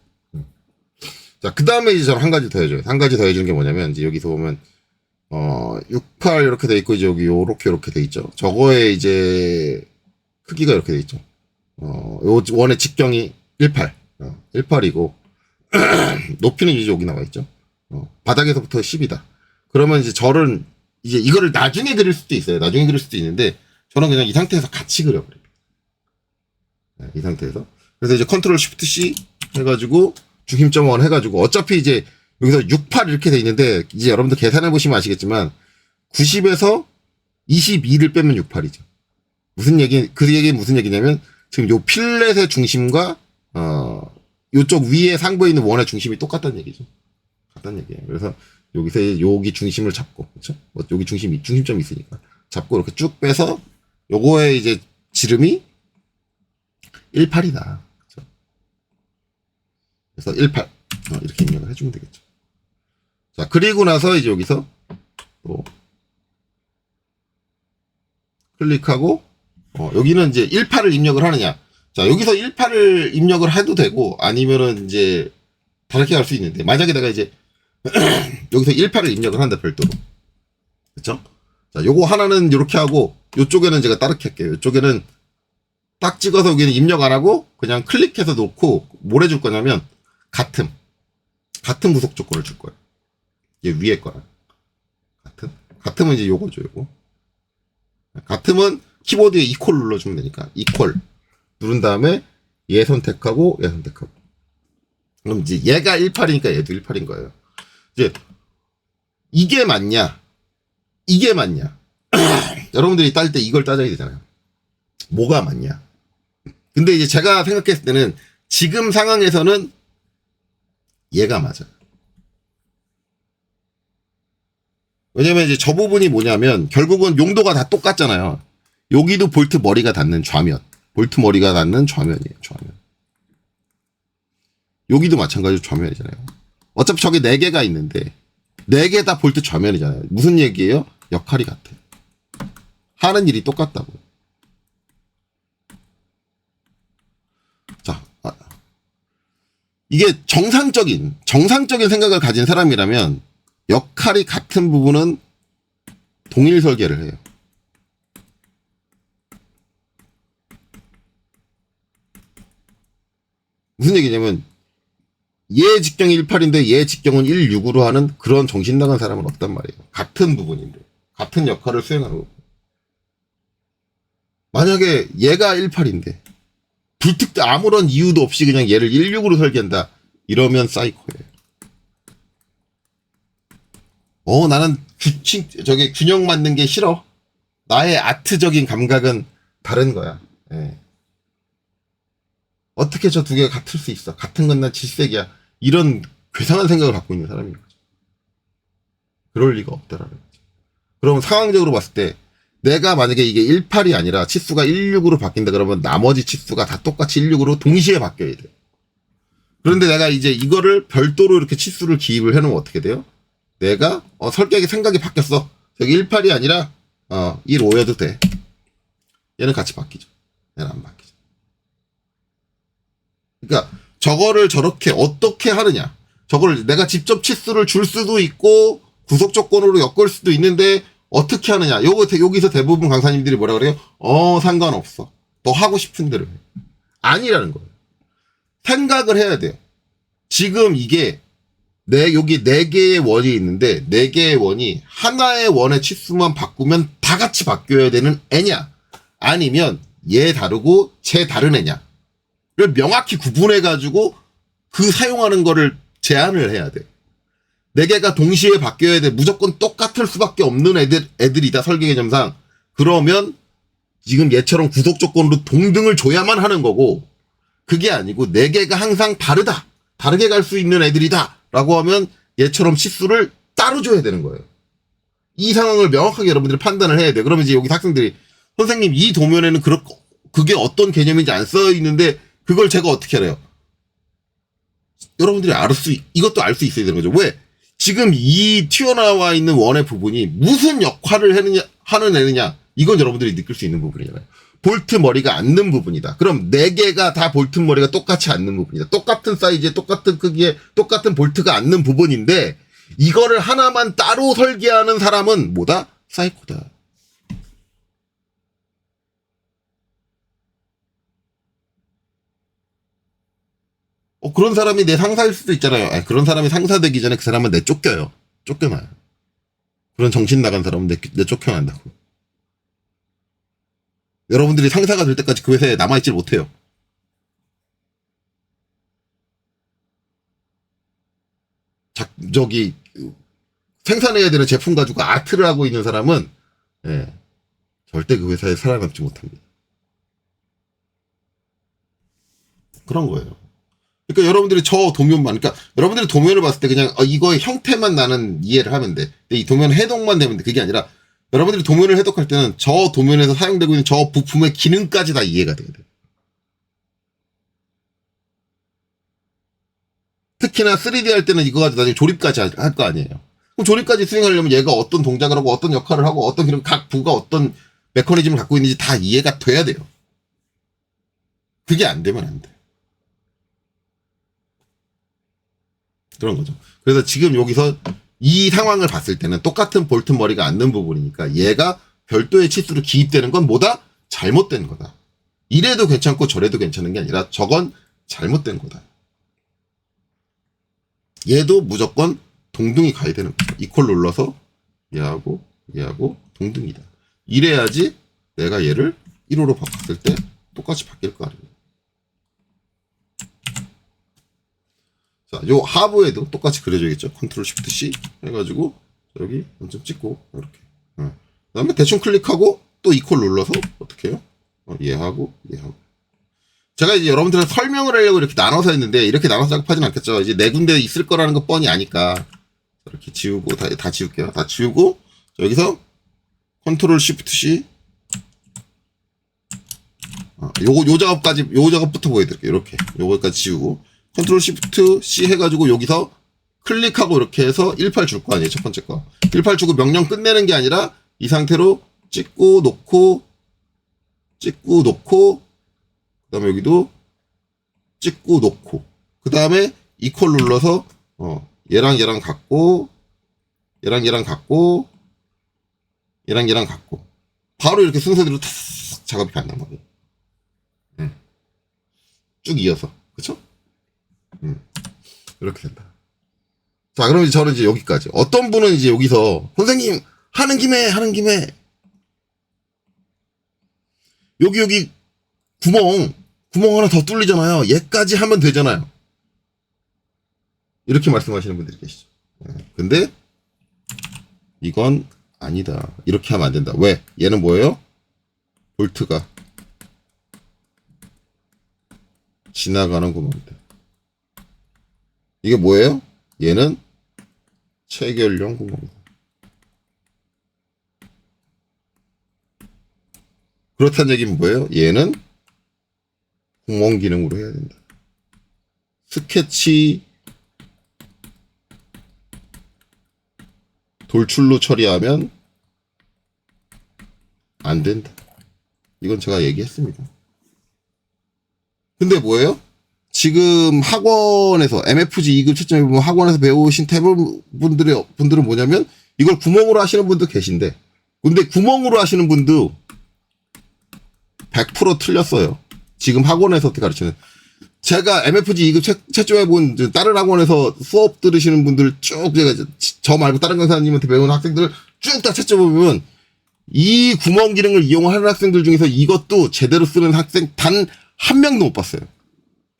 자, 그 다음에 이제 저는 한 가지 더 해줘요. 한 가지 더 해주는 게 뭐냐면, 이제 여기서 보면, 68 이렇게 돼 있고, 이제 여기 요렇게 돼 있죠. 저거에 이제, 크기가 이렇게 돼 있죠. 요 원의 직경이 18. 18이고, 높이는 이제 여기 나와 있죠. 바닥에서부터 10이다. 그러면 이제 저는, 이제 이거를 나중에 그릴 수도 있어요. 나중에 그릴 수도 있는데, 저는 그냥 이 상태에서 같이 그려버려요. 이 상태에서. 그래서 이제 컨트롤 쉬프트 C 해가지고, 중심점1 해가지고 어차피 이제 여기서 68 이렇게 돼 있는데 이제 여러분들 계산해 보시면 아시겠지만 90에서 22를 빼면 68이죠. 그 얘기는 무슨 얘기냐면 지금 요 필렛의 중심과 요쪽 위에 상부에 있는 원의 중심이 똑같다는 얘기죠. 같다는 얘기예요. 그래서 여기서 여기 중심을 잡고, 그렇죠? 뭐 여기 중심점이 있으니까 잡고 이렇게 쭉 빼서 요거의 이제 지름이 18이다. 그렇죠? 그래서 18 이렇게 입력을 해주면 되겠죠. 자, 그리고 나서 이제 여기서 또 클릭하고 여기는 이제 18을 입력을 하느냐. 자, 여기서 18을 입력을 해도 되고 아니면은 이제 다르게 할 수 있는데, 만약에 내가 이제 여기서 18을 입력을 한다, 별도로. 그쵸? 자, 요거 하나는 이렇게 하고 요쪽에는 제가 다르게 할게요. 요쪽에는 딱 찍어서 여기는 입력 안 하고 그냥 클릭해서 놓고 뭘 해줄 거냐면 같음 부속 조건을 줄 거예요. 얘 위에 거랑 같음은 이제 요거죠. 요거 같음은 키보드에 이퀄 눌러주면 되니까 이퀄 누른 다음에 얘 선택하고 얘 선택하고, 그럼 이제 얘가 18이니까 얘도 18인 거예요. 이제 이게 맞냐 이게 맞냐 여러분들이 따질 때 이걸 따져야 되잖아요. 뭐가 맞냐. 근데 이제 제가 생각했을 때는 지금 상황에서는 얘가 맞아요. 왜냐면 이제 저 부분이 뭐냐면 결국은 용도가 다 똑같잖아요. 여기도 볼트 머리가 닿는 좌면, 볼트 머리가 닿는 좌면이에요. 좌면. 여기도 마찬가지로 좌면이잖아요. 어차피 저게 4개가 있는데 4개 다 볼트 좌면이잖아요. 무슨 얘기예요? 역할이 같아. 하는 일이 똑같다고. 자, 이게 정상적인 생각을 가진 사람이라면 역할이 같은 부분은 동일 설계를 해요. 무슨 얘기냐면 얘 직경이 18인데 얘 직경은 16으로 하는 그런 정신 나간 사람은 없단 말이에요. 같은 부분인데 같은 역할을 수행하는 거고. 만약에 얘가 18인데 아무런 이유도 없이 그냥 얘를 16으로 설계한다, 이러면 사이코예요. 나는 균형 맞는 게 싫어. 나의 아트적인 감각은 다른 거야. 예. 어떻게 저 두 개가 같을 수 있어? 같은 건 난 질색이야. 이런 괴상한 생각을 갖고 있는 사람인 거죠. 그럴 리가 없다라는 거죠. 그럼 상황적으로 봤을 때 내가 만약에 이게 18이 아니라 치수가 16으로 바뀐다 그러면 나머지 치수가 다 똑같이 16으로 동시에 바뀌어야 돼요. 그런데 내가 이제 이거를 별도로 이렇게 치수를 기입을 해놓으면 어떻게 돼요? 내가 설계하게 생각이 바뀌었어. 여기 18이 아니라 15여도 돼. 얘는 같이 바뀌죠. 얘는 안 바뀌죠. 그러니까 저거를 저렇게 어떻게 하느냐. 저걸 내가 직접 치수를 줄 수도 있고 구속 조건으로 엮을 수도 있는데 어떻게 하느냐. 여기서 대부분 강사님들이 뭐라 그래요? 상관없어. 너 하고 싶은 대로 해. 아니라는 거예요. 생각을 해야 돼요. 지금 이게 여기 4개의 원이 있는데 4개의 원이 하나의 원의 치수만 바꾸면 다 같이 바뀌어야 되는 애냐, 아니면 얘 다르고 쟤 다른 애냐를 명확히 구분해가지고 그 사용하는 거를 제한을 해야 돼. 4개가 동시에 바뀌어야 돼. 무조건 똑같을 수밖에 없는 애들이다, 설계 개념상. 그러면 지금 얘처럼 구속 조건으로 동등을 줘야만 하는 거고, 그게 아니고 4개가 항상 다르게 갈 수 있는 애들이다 라고 하면 얘처럼 치수를 따로 줘야 되는 거예요. 이 상황을 명확하게 여러분들이 판단을 해야 돼요. 그러면 이제 여기 학생들이 선생님 이 도면에는 그게 어떤 개념인지 안 써 있는데 그걸 제가 어떻게 알아요? 여러분들이 이것도 알 수 있어야 되는 거죠. 왜? 지금 이 튀어나와 있는 원의 부분이 무슨 역할을 하는 애느냐, 이건 여러분들이 느낄 수 있는 부분이잖아요. 볼트 머리가 앉는 부분이다. 그럼 4개가 다 볼트 머리가 똑같이 앉는 부분이다. 똑같은 사이즈에 똑같은 크기에 똑같은 볼트가 앉는 부분인데 이거를 하나만 따로 설계하는 사람은 뭐다? 사이코다. 그런 사람이 내 상사일 수도 있잖아요. 그런 사람이 상사 되기 전에 그 사람은 쫓겨요. 쫓겨나요. 그런 정신 나간 사람은 내 쫓겨난다고. 여러분들이 상사가 될 때까지 그 회사에 남아있질 못해요. 생산해야 되는 제품 가지고 아트를 하고 있는 사람은 절대 그 회사에 살아남지 못합니다. 그런 거예요. 그러니까 여러분들이 저 도면만, 그러니까 여러분들이 도면을 봤을 때 그냥 이거의 형태만 나는 이해를 하면 돼. 근데 이 도면 해독만 되면 돼. 그게 아니라 여러분들이 도면을 해독할 때는 저 도면에서 사용되고 있는 저 부품의 기능까지 다 이해가 돼야 돼. 특히나 3D 할 때는 이거 가지고 나중에 조립까지 할 거 아니에요. 그럼 조립까지 수행하려면 얘가 어떤 동작을 하고 어떤 역할을 하고 어떤 기능, 각 부가 어떤 메커니즘을 갖고 있는지 다 이해가 돼야 돼요. 그게 안 되면 안 돼. 그런 거죠. 그래서 지금 여기서 이 상황을 봤을 때는 똑같은 볼트 머리가 앉는 부분이니까 얘가 별도의 치수로 기입되는 건 뭐다? 잘못된 거다. 이래도 괜찮고 저래도 괜찮은 게 아니라 저건 잘못된 거다. 얘도 무조건 동등이 가야 되는 거죠. 이퀄 눌러서 얘하고 동등이다. 이래야지 내가 얘를 1호로 바꿨을 때 똑같이 바뀔 거 아니에요. 자, 요 하부에도 똑같이 그려줘야겠죠. 컨트롤 쉬프트 C 해가지고 여기 좀 찍고 이렇게. 그 다음에 대충 클릭하고 또 이퀄 눌러서 어떻게 해요? 얘하고. 제가 이제 여러분들한테 설명을 하려고 이렇게 나눠서 했는데 이렇게 나눠서 작업하진 않겠죠. 이제 네 군데 있을 거라는 거 뻔히 아니까 이렇게 지우고 다 지울게요. 다 지우고 여기서 컨트롤 쉬프트 C 요 작업부터 보여드릴게요. 이렇게 요거까지 지우고 컨트롤 쉬프트 C 해가지고 여기서 클릭하고 이렇게 해서 18 줄 거 아니에요. 첫 번째 거 18 주고 명령 끝내는 게 아니라 이 상태로 찍고 놓고 그 다음에 여기도 찍고 놓고 그 다음에 이퀄 눌러서 얘랑 갖고 바로 이렇게 순서대로 탁 작업이 간단 말이에요. 쭉 이어서 그쵸? 이렇게 된다. 자, 그럼 저는 이제 여기까지. 어떤 분은 이제 여기서 선생님 하는 김에 여기 구멍 하나 더 뚫리잖아요. 얘까지 하면 되잖아요. 이렇게 말씀하시는 분들이 계시죠. 근데 이건 아니다. 이렇게 하면 안 된다. 왜? 얘는 뭐예요? 볼트가 지나가는 구멍이다. 이게 뭐예요? 얘는 체결용 구멍이다. 그렇다는 얘기는 뭐예요? 얘는 구멍 기능으로 해야 된다. 스케치 돌출로 처리하면 안 된다. 이건 제가 얘기했습니다. 근데 뭐예요? 지금 학원에서 MFG 2급 채점해 보면 학원에서 배우신 대부분 분들은 뭐냐면 이걸 구멍으로 하시는 분도 계신데 근데 구멍으로 하시는 분도 100% 틀렸어요. 지금 학원에서 어떻게 가르치는 제가 MFG 2급 채점해 본 다른 학원에서 수업 들으시는 분들 쭉 제가 저 말고 다른 강사님한테 배우는 학생들 쭉 다 채점해보면 이 구멍 기능을 이용하는 학생들 중에서 이것도 제대로 쓰는 학생 단 한 명도 못 봤어요.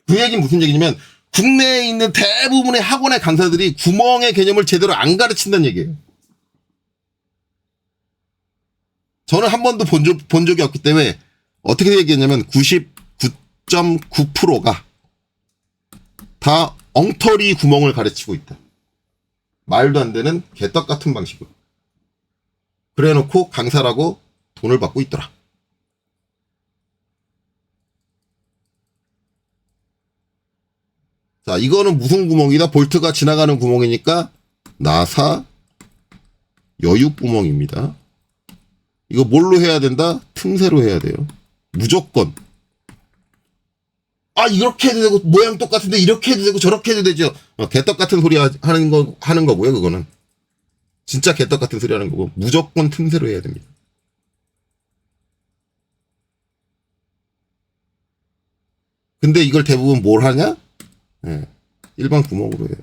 그 얘기는 무슨 얘기냐면 국내에 있는 대부분의 학원의 강사들이 구멍의 개념을 제대로 안 가르친다는 얘기예요. 저는 한 번도 본 적이 없기 때문에 어떻게 얘기했냐면 99.9%가 다 엉터리 구멍을 가르치고 있다. 말도 안 되는 개떡 같은 방식으로. 그래 놓고 강사라고 돈을 받고 있더라. 자, 이거는 무슨 구멍이다? 볼트가 지나가는 구멍이니까 나사 여육 구멍입니다. 이거 뭘로 해야 된다? 틈새로 해야 돼요. 무조건. 이렇게 해도 되고 모양 똑같은데 이렇게 해도 되고 저렇게 해도 되죠. 개떡 같은 소리 하는 거고요. 그거는 진짜 개떡 같은 소리 하는 거고 무조건 틈새로 해야 됩니다. 근데 이걸 대부분 뭘 하냐? 일반 구멍으로 해요.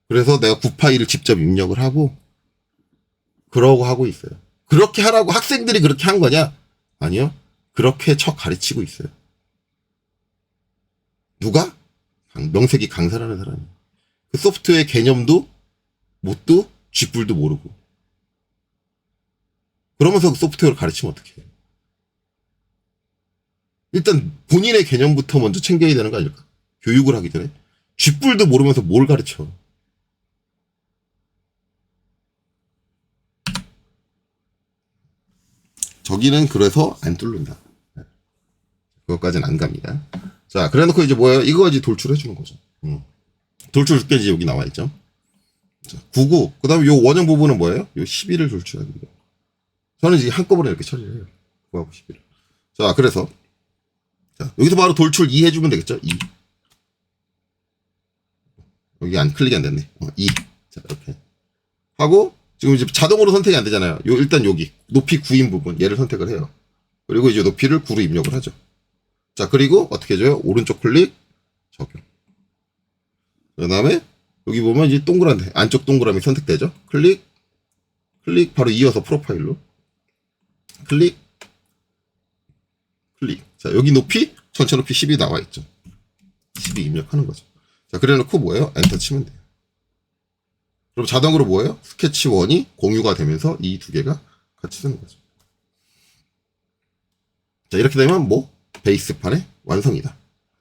그래서 내가 9파일을 직접 입력을 하고 그러고 하고 있어요. 그렇게 하라고 학생들이 그렇게 한 거냐? 아니요. 그렇게 척 가르치고 있어요. 누가? 명색이 강사라는 사람이. 그 소프트웨어 개념도 뭣도 쥐뿔도 모르고. 그러면서 그 소프트웨어를 가르치면 어떡해. 일단 본인의 개념부터 먼저 챙겨야 되는 거 아닐까? 교육을 하기 전에. 쥐뿔도 모르면서 뭘 가르쳐. 저기는 그래서 안 뚫는다. 그것까지는 안 갑니다. 자, 그래 놓고 이제 뭐예요? 이거까지 돌출해주는 거죠. 돌출까지 여기 나와 있죠. 자, 99. 그 다음에 요 원형 부분은 뭐예요? 요 11을 돌출하는 거예요. 저는 이제 한꺼번에 이렇게 처리를 해요. 9하고 11을. 자, 그래서. 자, 여기서 바로 돌출 2 해주면 되겠죠? 2. 여기 클릭이 안 됐네. 2. 자, 이렇게. 하고, 지금 이제 자동으로 선택이 안 되잖아요. 일단 여기. 높이 9인 부분. 얘를 선택을 해요. 그리고 이제 높이를 9로 입력을 하죠. 자, 그리고 어떻게 해줘요? 오른쪽 클릭, 적용. 그 다음에, 여기 보면 이제 동그란데, 안쪽 동그라미 선택되죠? 클릭, 바로 이어서 프로파일로. 클릭. 자, 여기 높이, 전체 높이 10이 나와 있죠. 10이 입력하는 거죠. 자, 그래 놓고 뭐예요? 엔터 치면 돼요. 그럼 자동으로 뭐예요? 스케치 1이 공유가 되면서 이 두 개가 같이 쓰는 거죠. 자, 이렇게 되면 뭐? 베이스판의 완성이다.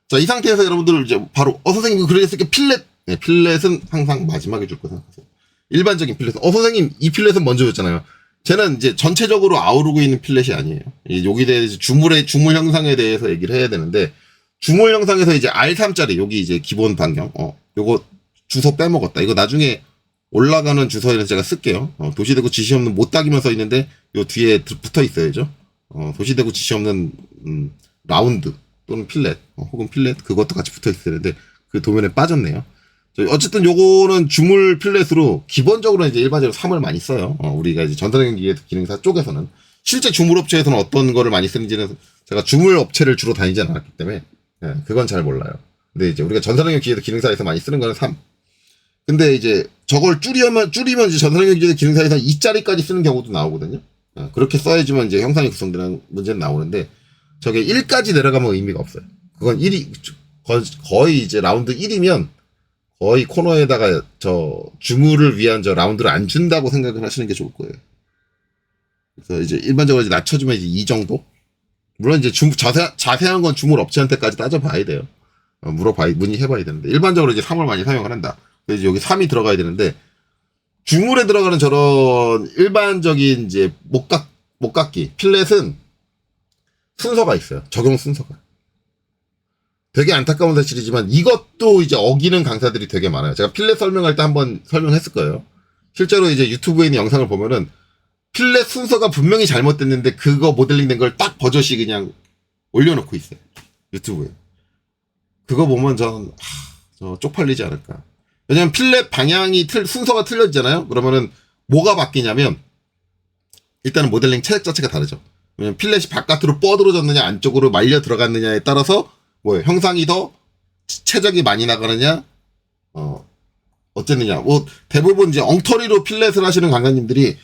자, 이 상태에서 여러분들 이제 바로, 선생님, 그랬을 때 필렛. 네, 필렛은 항상 마지막에 줄 거 생각하세요. 일반적인 필렛. 선생님, 이 필렛은 먼저 줬잖아요. 쟤는 이제 전체적으로 아우르고 있는 필렛이 아니에요. 여기 대해서 주물 형상에 대해서 얘기를 해야 되는데, 주물 형상에서 이제 R3짜리, 여기 이제 기본 반경, 요거 주소 빼먹었다. 이거 나중에 올라가는 주소에는 제가 쓸게요. 도시대구 지시 없는 못따기만 써 있는데, 요 뒤에 붙어 있어야죠. 도시대구 지시 없는, 라운드, 또는 필렛, 혹은 필렛, 그것도 같이 붙어 있어야 되는데, 그 도면에 빠졌네요. 어쨌든 요거는 주물 필렛으로 기본적으로 이제 일반적으로 3을 많이 써요. 우리가 이제 전자적인 기능사 쪽에서는. 실제 주물 업체에서는 어떤 거를 많이 쓰는지는 제가 주물 업체를 주로 다니지 않았기 때문에, 그건 잘 몰라요. 근데 이제 우리가 전자적인 기능사에서 많이 쓰는 거는 3. 근데 이제 저걸 줄이면 이제 전자적인 기능사에서 2짜리까지 쓰는 경우도 나오거든요. 그렇게 써야지만 이제 형상이 구성되는 문제는 나오는데, 저게 1까지 내려가면 의미가 없어요. 그건 1이, 거의 이제 라운드 1이면 거의 코너에다가 주물을 위한 라운드를 안 준다고 생각을 하시는 게 좋을 거예요. 그래서 이제 일반적으로 이제 낮춰주면 이제 이 정도? 물론 이제 자세한 건 주물 업체한테까지 따져봐야 돼요. 문의해봐야 되는데, 일반적으로 이제 3을 많이 사용을 한다. 그래서 여기 3이 들어가야 되는데, 주물에 들어가는 저런 일반적인 이제 목깎기, 필렛은 순서가 있어요. 적용 순서가. 되게 안타까운 사실이지만 이것도 이제 어기는 강사들이 되게 많아요. 제가 필렛 설명할 때 한번 설명했을 거예요. 실제로 이제 유튜브에 있는 영상을 보면은 필렛 순서가 분명히 잘못됐는데 그거 모델링 된 걸 딱 버젓이 그냥 올려놓고 있어요. 유튜브에. 그거 보면 저 쪽팔리지 않을까. 왜냐면 필렛 방향이 순서가 틀려지잖아요. 그러면은 뭐가 바뀌냐면 일단은 모델링 체적 자체가 다르죠. 왜냐면 필렛이 바깥으로 뻗어졌느냐 안쪽으로 말려 들어갔느냐에 따라서 뭐예요? 형상이 더 최적이 많이 나가느냐, 어쨌느냐. 뭐, 대부분 이제 엉터리로 필렛을 하시는 강사님들이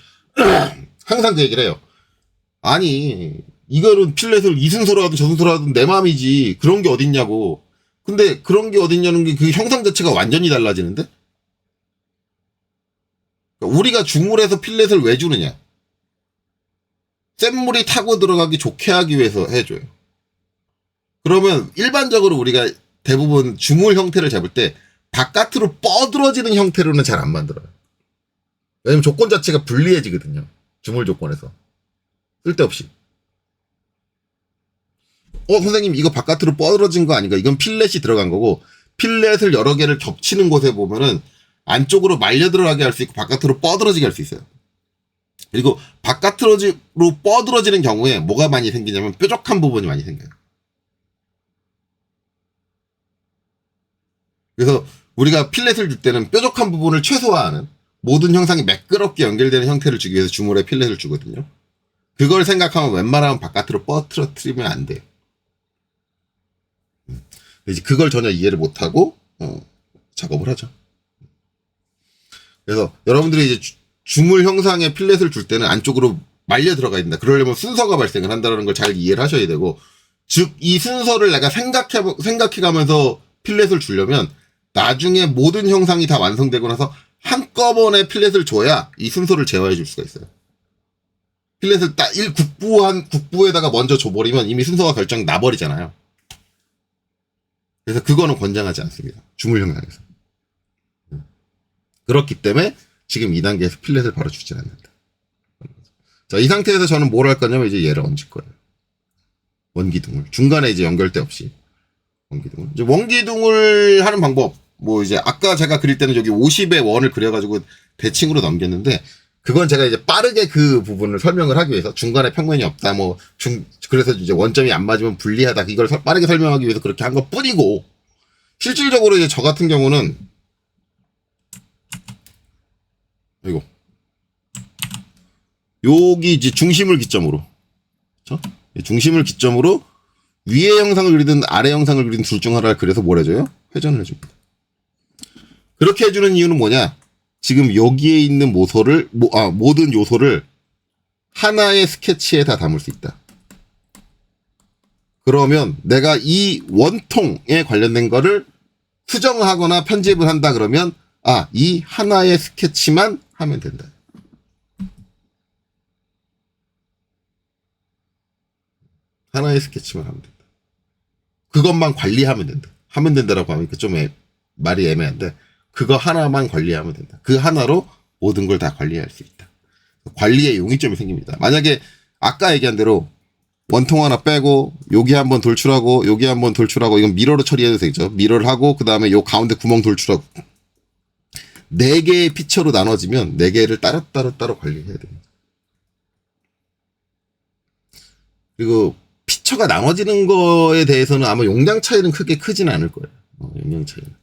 항상 그 얘기를 해요. 아니, 이거는 필렛을 이 순서로 하든 저 순서로 하든 내 맘이지. 그런 게 어딨냐고. 근데 그런 게 어딨냐는 게 그 형상 자체가 완전히 달라지는데? 그러니까 우리가 주물에서 필렛을 왜 주느냐? 센 물이 타고 들어가기 좋게 하기 위해서 해줘요. 그러면 일반적으로 우리가 대부분 주물 형태를 잡을 때 바깥으로 뻗어지는 형태로는 잘 안 만들어요. 왜냐면 조건 자체가 불리해지거든요. 주물 조건에서. 쓸데없이. 선생님 이거 바깥으로 뻗어진 거 아닌가? 이건 필렛이 들어간 거고 필렛을 여러 개를 겹치는 곳에 보면은 안쪽으로 말려 들어가게 할 수 있고 바깥으로 뻗어지게 할 수 있어요. 그리고 바깥으로 뻗어지는 경우에 뭐가 많이 생기냐면 뾰족한 부분이 많이 생겨요. 그래서 우리가 필렛을 줄 때는 뾰족한 부분을 최소화하는 모든 형상이 매끄럽게 연결되는 형태를 주기 위해서 주물에 필렛을 주거든요. 그걸 생각하면 웬만하면 바깥으로 뻗어뜨리면 안 돼요. 이제 그걸 전혀 이해를 못하고 작업을 하죠. 그래서 여러분들이 이제 주물 형상의 필렛을 줄 때는 안쪽으로 말려 들어가야 된다. 그러려면 순서가 발생을 한다는 걸 잘 이해를 하셔야 되고, 즉 이 순서를 내가 생각해가면서 필렛을 주려면 나중에 모든 형상이 다 완성되고 나서 한꺼번에 필렛을 줘야 이 순서를 제어해 줄 수가 있어요. 필렛을 딱 국부에다가 먼저 줘버리면 이미 순서가 결정 나버리잖아요. 그래서 그거는 권장하지 않습니다. 주물 형상에서. 그렇기 때문에 지금 2단계에서 필렛을 바로 주지 않는다. 자, 이 상태에서 저는 뭘 할 거냐면 이제 얘를 얹을 거예요. 원기둥을. 중간에 이제 연결대 없이. 원기둥을. 이제 원기둥을 하는 방법. 뭐 이제 아까 제가 그릴 때는 여기 50의 원을 그려가지고 대칭으로 넘겼는데 그건 제가 이제 빠르게 그 부분을 설명을 하기 위해서 중간에 평면이 없다. 그래서 이제 원점이 안 맞으면 불리하다. 이걸 빠르게 설명하기 위해서 그렇게 한 것 뿐이고 실질적으로 이제 저 같은 경우는 이거 여기 이제 중심을 기점으로 그렇죠? 중심을 기점으로 위에 형상을 그리든 아래 형상을 그리든 둘 중 하나를 그려서 뭘 해줘요? 회전을 해줍니다. 그렇게 해주는 이유는 뭐냐? 지금 여기에 있는 모든 요소를 하나의 스케치에 다 담을 수 있다. 그러면 내가 이 원통에 관련된 거를 수정하거나 편집을 한다 그러면 이 하나의 스케치만 하면 된다. 하나의 스케치만 하면 된다. 그것만 관리하면 된다. 하면 된다라고 하니까 좀 말이 애매한데 그거 하나만 관리하면 된다. 그 하나로 모든 걸 다 관리할 수 있다. 관리에 용이점이 생깁니다. 만약에 아까 얘기한 대로 원통 하나 빼고 여기 한번 돌출하고 여기 한번 돌출하고 이건 미러로 처리해도 되죠. 미러를 하고 그 다음에 요 가운데 구멍 돌출하고 4개의 피처로 나눠지면 4개를 따로 관리해야 됩니다. 그리고 피처가 나눠지는 거에 대해서는 아마 용량 차이는 크게 크진 않을 거예요. 용량 차이는.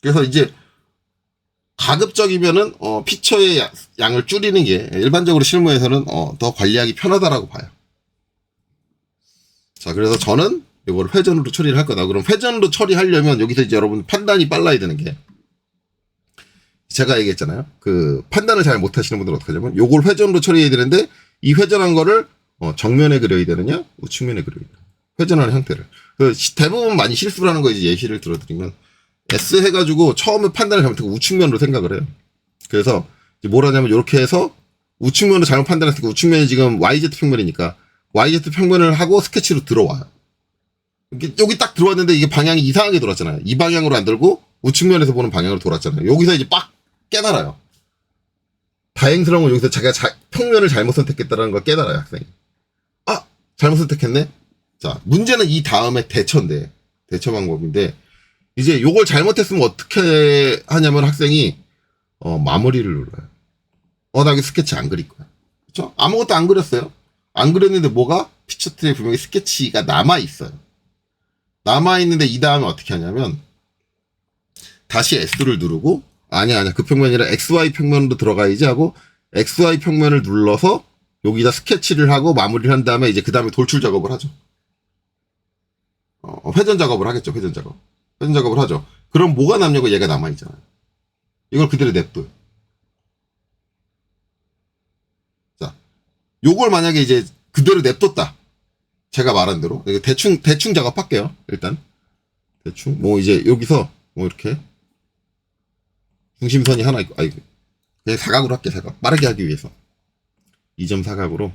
그래서 이제 가급적이면은 피처의 양을 줄이는 게 일반적으로 실무에서는 더 관리하기 편하다라고 봐요. 자, 그래서 저는 이걸 회전으로 처리를 할 거다. 그럼 회전으로 처리하려면 여기서 이제 여러분 판단이 빨라야 되는 게 제가 얘기했잖아요. 그 판단을 잘 못하시는 분들은 어떻게 하냐면 요걸 회전으로 처리해야 되는데 이 회전한 거를 정면에 그려야 되느냐 우측면에 그려야 되느냐 회전하는 형태를. 대부분 많이 실수를 하는 거 이제 예시를 들어드리면 S 해가지고 처음에 판단을 잘못하고 우측면으로 생각을 해요. 그래서 이제 뭘 하냐면 이렇게 해서 우측면으로 잘못 판단했으니까 우측면이 지금 YZ 평면이니까 YZ 평면을 하고 스케치로 들어와요. 여기 딱 들어왔는데 이게 방향이 이상하게 돌았잖아요. 이 방향으로 안 돌고 우측면에서 보는 방향으로 돌았잖아요. 여기서 이제 빡 깨달아요. 다행스러운 건 여기서 자기가 평면을 잘못 선택했다는 걸 깨달아요, 학생이. 잘못 선택했네? 자, 문제는 이 다음에 대처인데, 대처 방법인데, 이제 요걸 잘못했으면 어떻게 하냐면 학생이, 마무리를 눌러요. 나 여기 스케치 안 그릴 거야. 그쵸? 아무것도 안 그렸어요. 안 그렸는데 뭐가? 피처트에 분명히 스케치가 남아있어요. 남아있는데 이 다음에 어떻게 하냐면, 다시 S를 누르고, 아니야. 그 평면이 아니라 XY 평면으로 들어가야지 하고, XY 평면을 눌러서, 여기다 스케치를 하고 마무리를 한 다음에 이제 그 다음에 돌출 작업을 하죠. 회전 작업을 하겠죠. 회전 작업을 하죠. 그럼 뭐가 남냐고 얘가 남아있잖아요. 이걸 그대로 냅둬요. 자, 요걸 만약에 이제 그대로 냅뒀다. 제가 말한 대로. 대충 작업할게요. 일단. 대충. 이제 여기서 이렇게. 중심선이 하나 있고, 그냥 사각으로 할게, 사각. 빠르게 하기 위해서. 2점 사각으로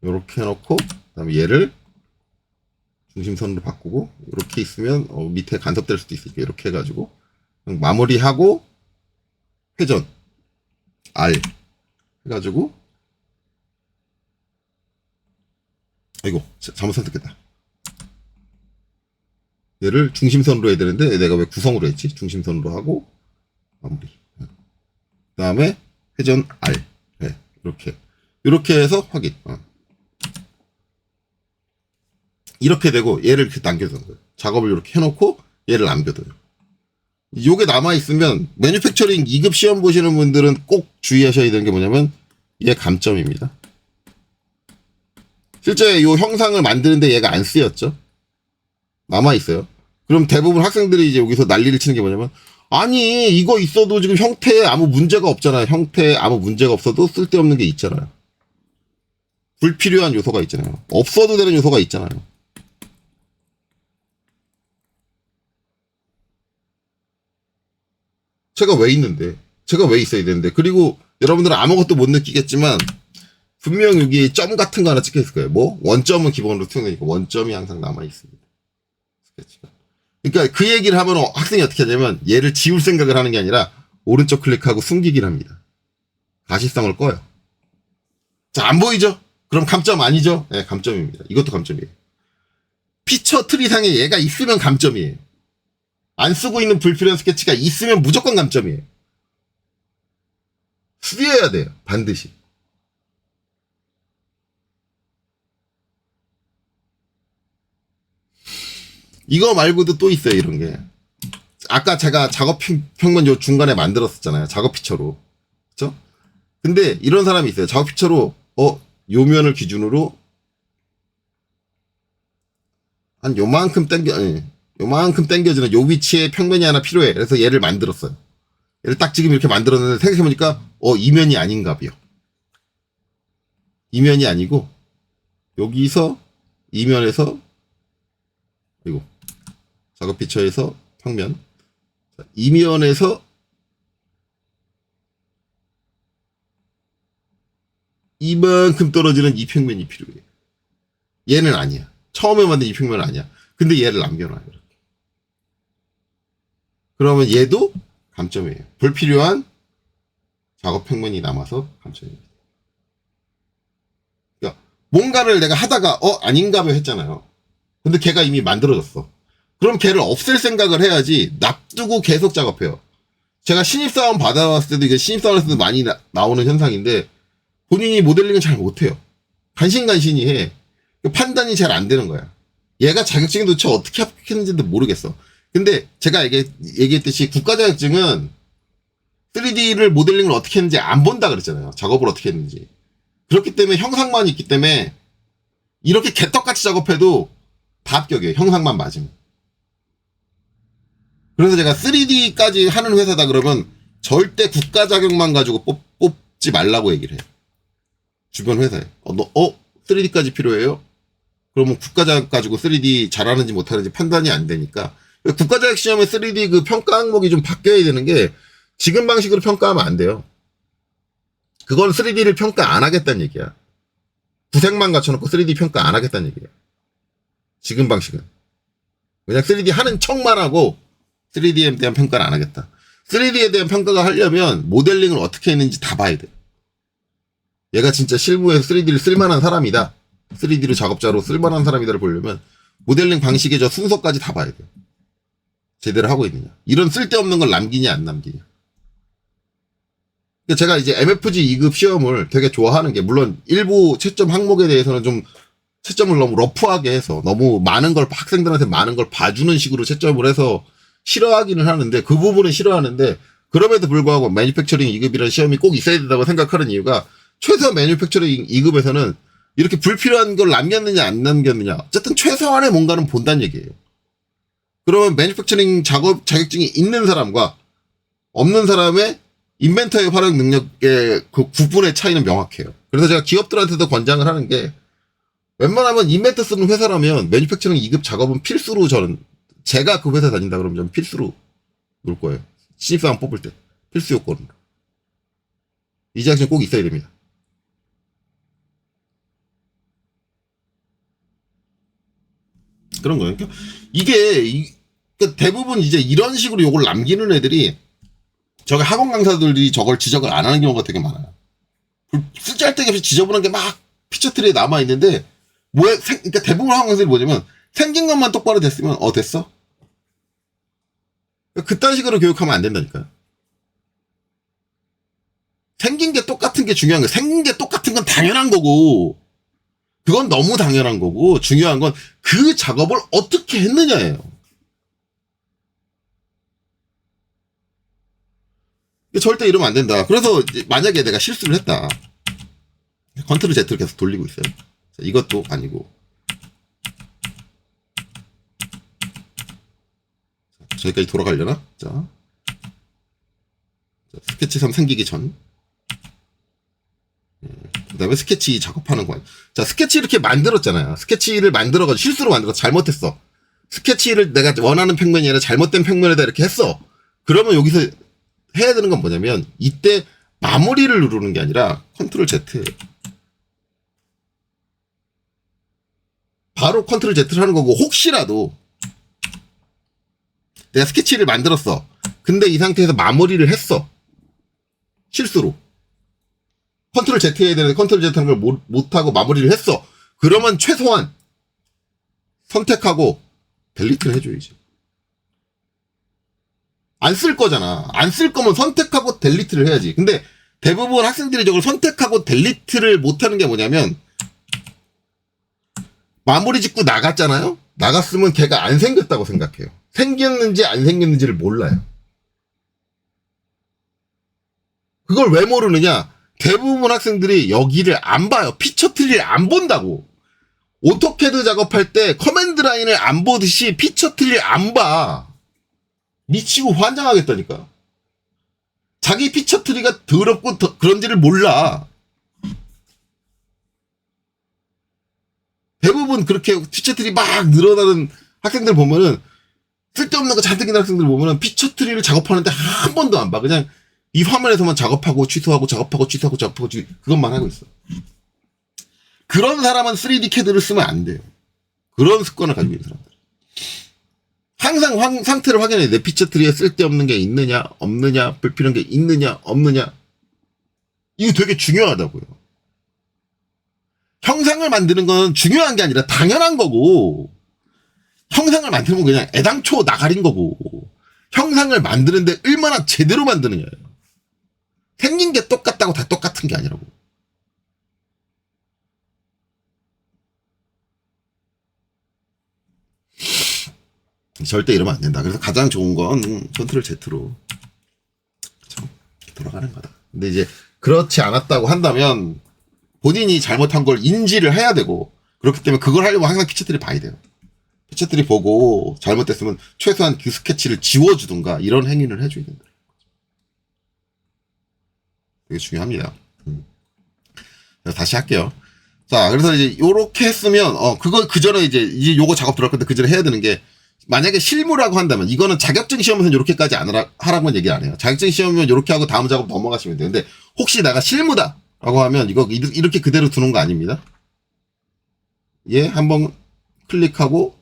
이렇게 해놓고 그다음에 얘를 중심선으로 바꾸고 이렇게 있으면 밑에 간섭될 수도 있으니까 이렇게 해가지고 마무리하고 회전 R 해가지고 잘못 선택했다. 얘를 중심선으로 해야 되는데 내가 왜 구성으로 했지? 중심선으로 하고 마무리. 그 다음에 회전 R. 이렇게 해서 확인. 이렇게 되고 얘를 이렇게 남겨두는 거예요. 작업을 이렇게 해놓고 얘를 남겨둬요. 요게 남아있으면 매뉴팩처링 2급 시험 보시는 분들은 꼭 주의하셔야 되는 게 뭐냐면 얘 감점입니다. 실제 요 형상을 만드는데 얘가 안 쓰였죠. 남아있어요. 그럼 대부분 학생들이 이제 여기서 난리를 치는 게 뭐냐면 아니 이거 있어도 지금 형태에 아무 문제가 없잖아요. 형태에 아무 문제가 없어도 쓸데없는 게 있잖아요. 불필요한 요소가 있잖아요. 없어도 되는 요소가 있잖아요. 제가 왜 있어야 되는데 그리고 여러분들은 아무것도 못 느끼겠지만 분명 여기 점 같은 거 하나 찍혀 있을 거예요. 뭐? 원점은 기본으로 투영되니까 원점이 항상 남아 있습니다. 스케치가. 그러니까 그 얘기를 하면 학생이 어떻게 하냐면 얘를 지울 생각을 하는 게 아니라 오른쪽 클릭하고 숨기기를 합니다. 가시성을 꺼요. 자, 안 보이죠? 그럼 감점 아니죠? 네, 감점입니다. 이것도 감점이에요. 피처 트리상에 얘가 있으면 감점이에요. 안 쓰고 있는 불필요한 스케치가 있으면 무조건 감점이에요. 쓰여야 돼요. 반드시. 이거 말고도 또 있어요. 이런 게. 아까 제가 작업 평면 요 중간에 만들었었잖아요. 작업 피처로. 그쵸? 근데 이런 사람이 있어요. 작업 피처로 요 면을 기준으로 한 요만큼 요만큼 당겨지는 요 위치에 평면이 하나 필요해. 그래서 얘를 만들었어요. 얘를 딱 지금 이렇게 만들었는데 생각해보니까 이 면이 아닌가 봐요. 이 면이 아니고 여기서 이 면에서 그리고 작업 피처에서 평면 이 면에서 이만큼 떨어지는 이 평면이 필요해요. 얘는 아니야. 처음에 만든 이 평면은 아니야. 근데 얘를 남겨놔요. 이렇게. 그러면 얘도 감점이에요. 불필요한 작업 평면이 남아서 감점입니다. 그러니까 뭔가를 내가 하다가 아닌가 봐 했잖아요. 근데 걔가 이미 만들어졌어. 그럼 걔를 없앨 생각을 해야지 놔두고 계속 작업해요. 제가 신입사원 받아왔을 때도 이게 신입사원에서도 많이 나오는 현상인데 본인이 모델링을 잘 못해요. 간신간신히 해. 판단이 잘 안 되는 거야. 얘가 자격증이 도대체 어떻게 합격했는지도 모르겠어. 근데 제가 얘기했듯이 국가자격증은 3D를 모델링을 어떻게 했는지 안 본다 그랬잖아요. 작업을 어떻게 했는지. 그렇기 때문에 형상만 있기 때문에 이렇게 개떡같이 작업해도 다 합격이에요. 형상만 맞으면. 그래서 제가 3D까지 하는 회사다 그러면 절대 국가자격만 가지고 뽑지 말라고 얘기를 해요. 주변 회사에. 3D까지 필요해요? 그러면 국가자격 가지고 3D 잘하는지 못하는지 판단이 안 되니까. 국가자격 시험에 3D 그 평가 항목이 좀 바뀌어야 되는 게 지금 방식으로 평가하면 안 돼요. 그건 3D를 평가 안 하겠다는 얘기야. 구색만 갖춰놓고 3D 평가 안 하겠다는 얘기야. 지금 방식은. 그냥 3D 하는 척만 하고 3D에 대한 평가를 안 하겠다. 3D에 대한 평가가 하려면 모델링을 어떻게 했는지 다 봐야 돼. 얘가 진짜 실무에서 3D를 쓸만한 사람이다. 3D를 작업자로 쓸만한 사람이다를 보려면 모델링 방식의 저 순서까지 다 봐야 돼요. 제대로 하고 있느냐. 이런 쓸데없는 걸 남기냐 안 남기냐. 제가 이제 MFG 2급 시험을 되게 좋아하는 게 물론 일부 채점 항목에 대해서는 좀 채점을 너무 러프하게 해서 너무 많은 걸 학생들한테 많은 걸 봐주는 식으로 채점을 해서 싫어하기는 하는데 그 부분은 싫어하는데 그럼에도 불구하고 매니팩처링 2급이라는 시험이 꼭 있어야 된다고 생각하는 이유가 최소한 매니팩처링 2급에서는 이렇게 불필요한 걸 남겼느냐 안 남겼느냐 어쨌든 최소한의 뭔가는 본다는 얘기예요. 그러면 매니팩처링 작업 자격증이 있는 사람과 없는 사람의 인벤터의 활용 능력의 그 구분의 차이는 명확해요. 그래서 제가 기업들한테도 권장을 하는 게 웬만하면 인벤터 쓰는 회사라면 매니팩처링 2급 작업은 필수로 저는 제가 그 회사 다닌다 그러면 저는 필수로 놓을 거예요. 신입사원 뽑을 때 필수 요건으로. 이 자격증 꼭 있어야 됩니다. 그런 거예요. 그러니까 이게 그러니까 대부분 이제 이런 식으로 요걸 남기는 애들이 저게 학원 강사들이 저걸 지적을 안 하는 경우가 되게 많아요. 쓸데기 없이 지저분한 게 막 피처트리에 남아 있는데 그러니까 대부분 학원 강사들이 뭐냐면 생긴 것만 똑바로 됐으면 됐어? 그딴 식으로 교육하면 안 된다니까요. 생긴 게 똑같은 게 중요한 거예요. 생긴 게 똑같은 건 당연한 거고 그건 너무 당연한 거고 중요한 건 그 작업을 어떻게 했느냐예요. 절대 이러면 안 된다. 그래서 만약에 내가 실수를 했다. 컨트롤 Z를 계속 돌리고 있어요. 자, 이것도 아니고 자, 저기까지 돌아가려나? 자, 스케치 3 생기기 전. 그 다음에 스케치 작업하는 거예요. 자, 스케치 이렇게 만들었잖아요. 스케치를 만들어가지고 실수로 만들어서 잘못했어. 스케치를 내가 원하는 평면이 아니라 잘못된 평면에다 이렇게 했어. 그러면 여기서 해야 되는 건 뭐냐면 이때 마무리를 누르는 게 아니라 컨트롤 Z. 바로 컨트롤 Z를 하는 거고, 혹시라도 내가 스케치를 만들었어. 근데 이 상태에서 마무리를 했어. 실수로. 컨트롤 Z 해야 되는데 컨트롤 Z 하는 걸 못하고 마무리를 했어. 그러면 최소한 선택하고 델리트를 해줘야지. 안 쓸 거잖아. 안 쓸 거면 선택하고 델리트를 해야지. 근데 대부분 학생들이 저걸 선택하고 델리트를 못하는 게 뭐냐면, 마무리 짓고 나갔잖아요? 나갔으면 걔가 안 생겼다고 생각해요. 생겼는지 안 생겼는지를 몰라요. 그걸 왜 모르느냐? 대부분 학생들이 여기를 안 봐요. 피처 트리를 안 본다고. 오토캐드 작업할 때 커맨드 라인을 안 보듯이 피처 트리를 안 봐. 미치고 환장하겠다니까. 자기 피처 트리가 더럽고 그런지를 몰라. 대부분 그렇게 피처 트리 막 늘어나는 학생들 보면은, 쓸데없는 거 잔뜩 있는 학생들 보면은 피처 트리를 작업하는데 한 번도 안 봐. 그냥 이 화면에서만 작업하고 취소하고 작업하고 취소하고 작업하고 그것만 하고 있어. 그런 사람은 3D 캐드를 쓰면 안 돼요. 그런 습관을 가지고 있는 사람들. 항상 상태를 확인해. 내 피처 트리에 쓸데없는 게 있느냐 없느냐, 불필요한 게 있느냐 없느냐. 이거 되게 중요하다고요. 형상을 만드는 건 중요한 게 아니라 당연한 거고, 형상을 만드는 건 그냥 애당초 나가린 거고, 형상을 만드는데 얼마나 제대로 만드느냐예요. 생긴 게 똑같다고 다 똑같은 게 아니라고. 절대 이러면 안 된다. 그래서 가장 좋은 건 컨트롤 Z로 돌아가는 거다. 근데 이제 그렇지 않았다고 한다면 본인이 잘못한 걸 인지를 해야 되고, 그렇기 때문에 그걸 하려면 항상 피처트리 봐야 돼요. 피처트리 보고 잘못됐으면 최소한 그 스케치를 지워주든가 이런 행위를 해줘야 된다. 되게 중요합니다. 다시 할게요. 자, 그래서 이제 요렇게 했으면, 그거 그 전에 이제 요거 작업 들어갈 건데 그 전에 해야 되는 게, 만약에 실무라고 한다면, 이거는 자격증 시험에서는 요렇게까지 안 하라고는 얘기 안 해요. 자격증 시험이면 요렇게 하고 다음 작업 넘어가시면 돼요. 근데 혹시 내가 실무다 라고 하면 이거 이렇게 그대로 두는 거 아닙니다. 예, 한번 클릭하고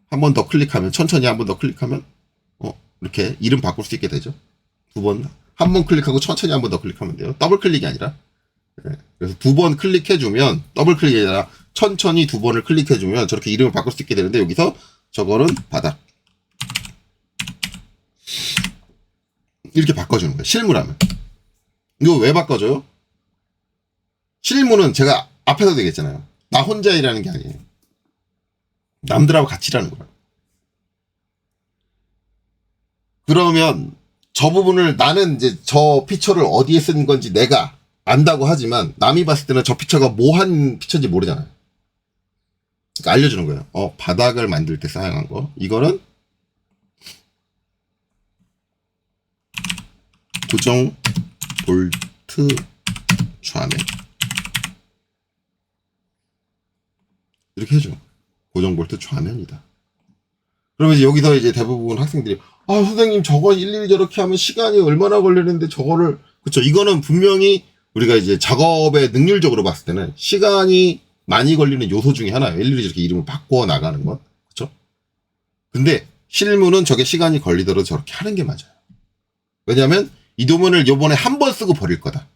한 번 더 클릭하면, 천천히 한 번 더 클릭하면 이렇게 이름 바꿀 수 있게 되죠. 한 번 클릭하고 천천히 한 번 더 클릭하면 돼요. 더블 클릭이 아니라. 네. 그래서 두 번 클릭해주면, 더블 클릭이 아니라 천천히 두 번을 클릭해주면 저렇게 이름을 바꿀 수 있게 되는데, 여기서 저거는 바닥 이렇게 바꿔주는 거예요. 실무라면. 이거 왜 바꿔줘요? 실무는 제가 앞에서 얘기했잖아요. 나 혼자 일하는 게 아니에요. 남들하고 같이 일하는 거야. 그러면 저 부분을, 나는 이제 저 피처를 어디에 쓴 건지 내가 안다고 하지만, 남이 봤을 때는 저 피처가 뭐 한 피처인지 모르잖아요. 그러니까 알려주는 거예요. 바닥을 만들 때 사용한 거. 이거는 고정 볼트 좌면. 이렇게 해줘. 고정 볼트 좌면이다. 그러면 이제 여기서 이제 대부분 학생들이, 선생님 저거 일일이 저렇게 하면 시간이 얼마나 걸리는데 저거를, 그쵸. 이거는 분명히 우리가 이제 작업의 능률적으로 봤을 때는 시간이 많이 걸리는 요소 중에 하나예요. 일일이 저렇게 이름을 바꿔 나가는 건. 그쵸? 근데 실무는 저게 시간이 걸리더라도 저렇게 하는 게 맞아요. 왜냐면 이 도면을 요번에 한 번 쓰고 버릴 거다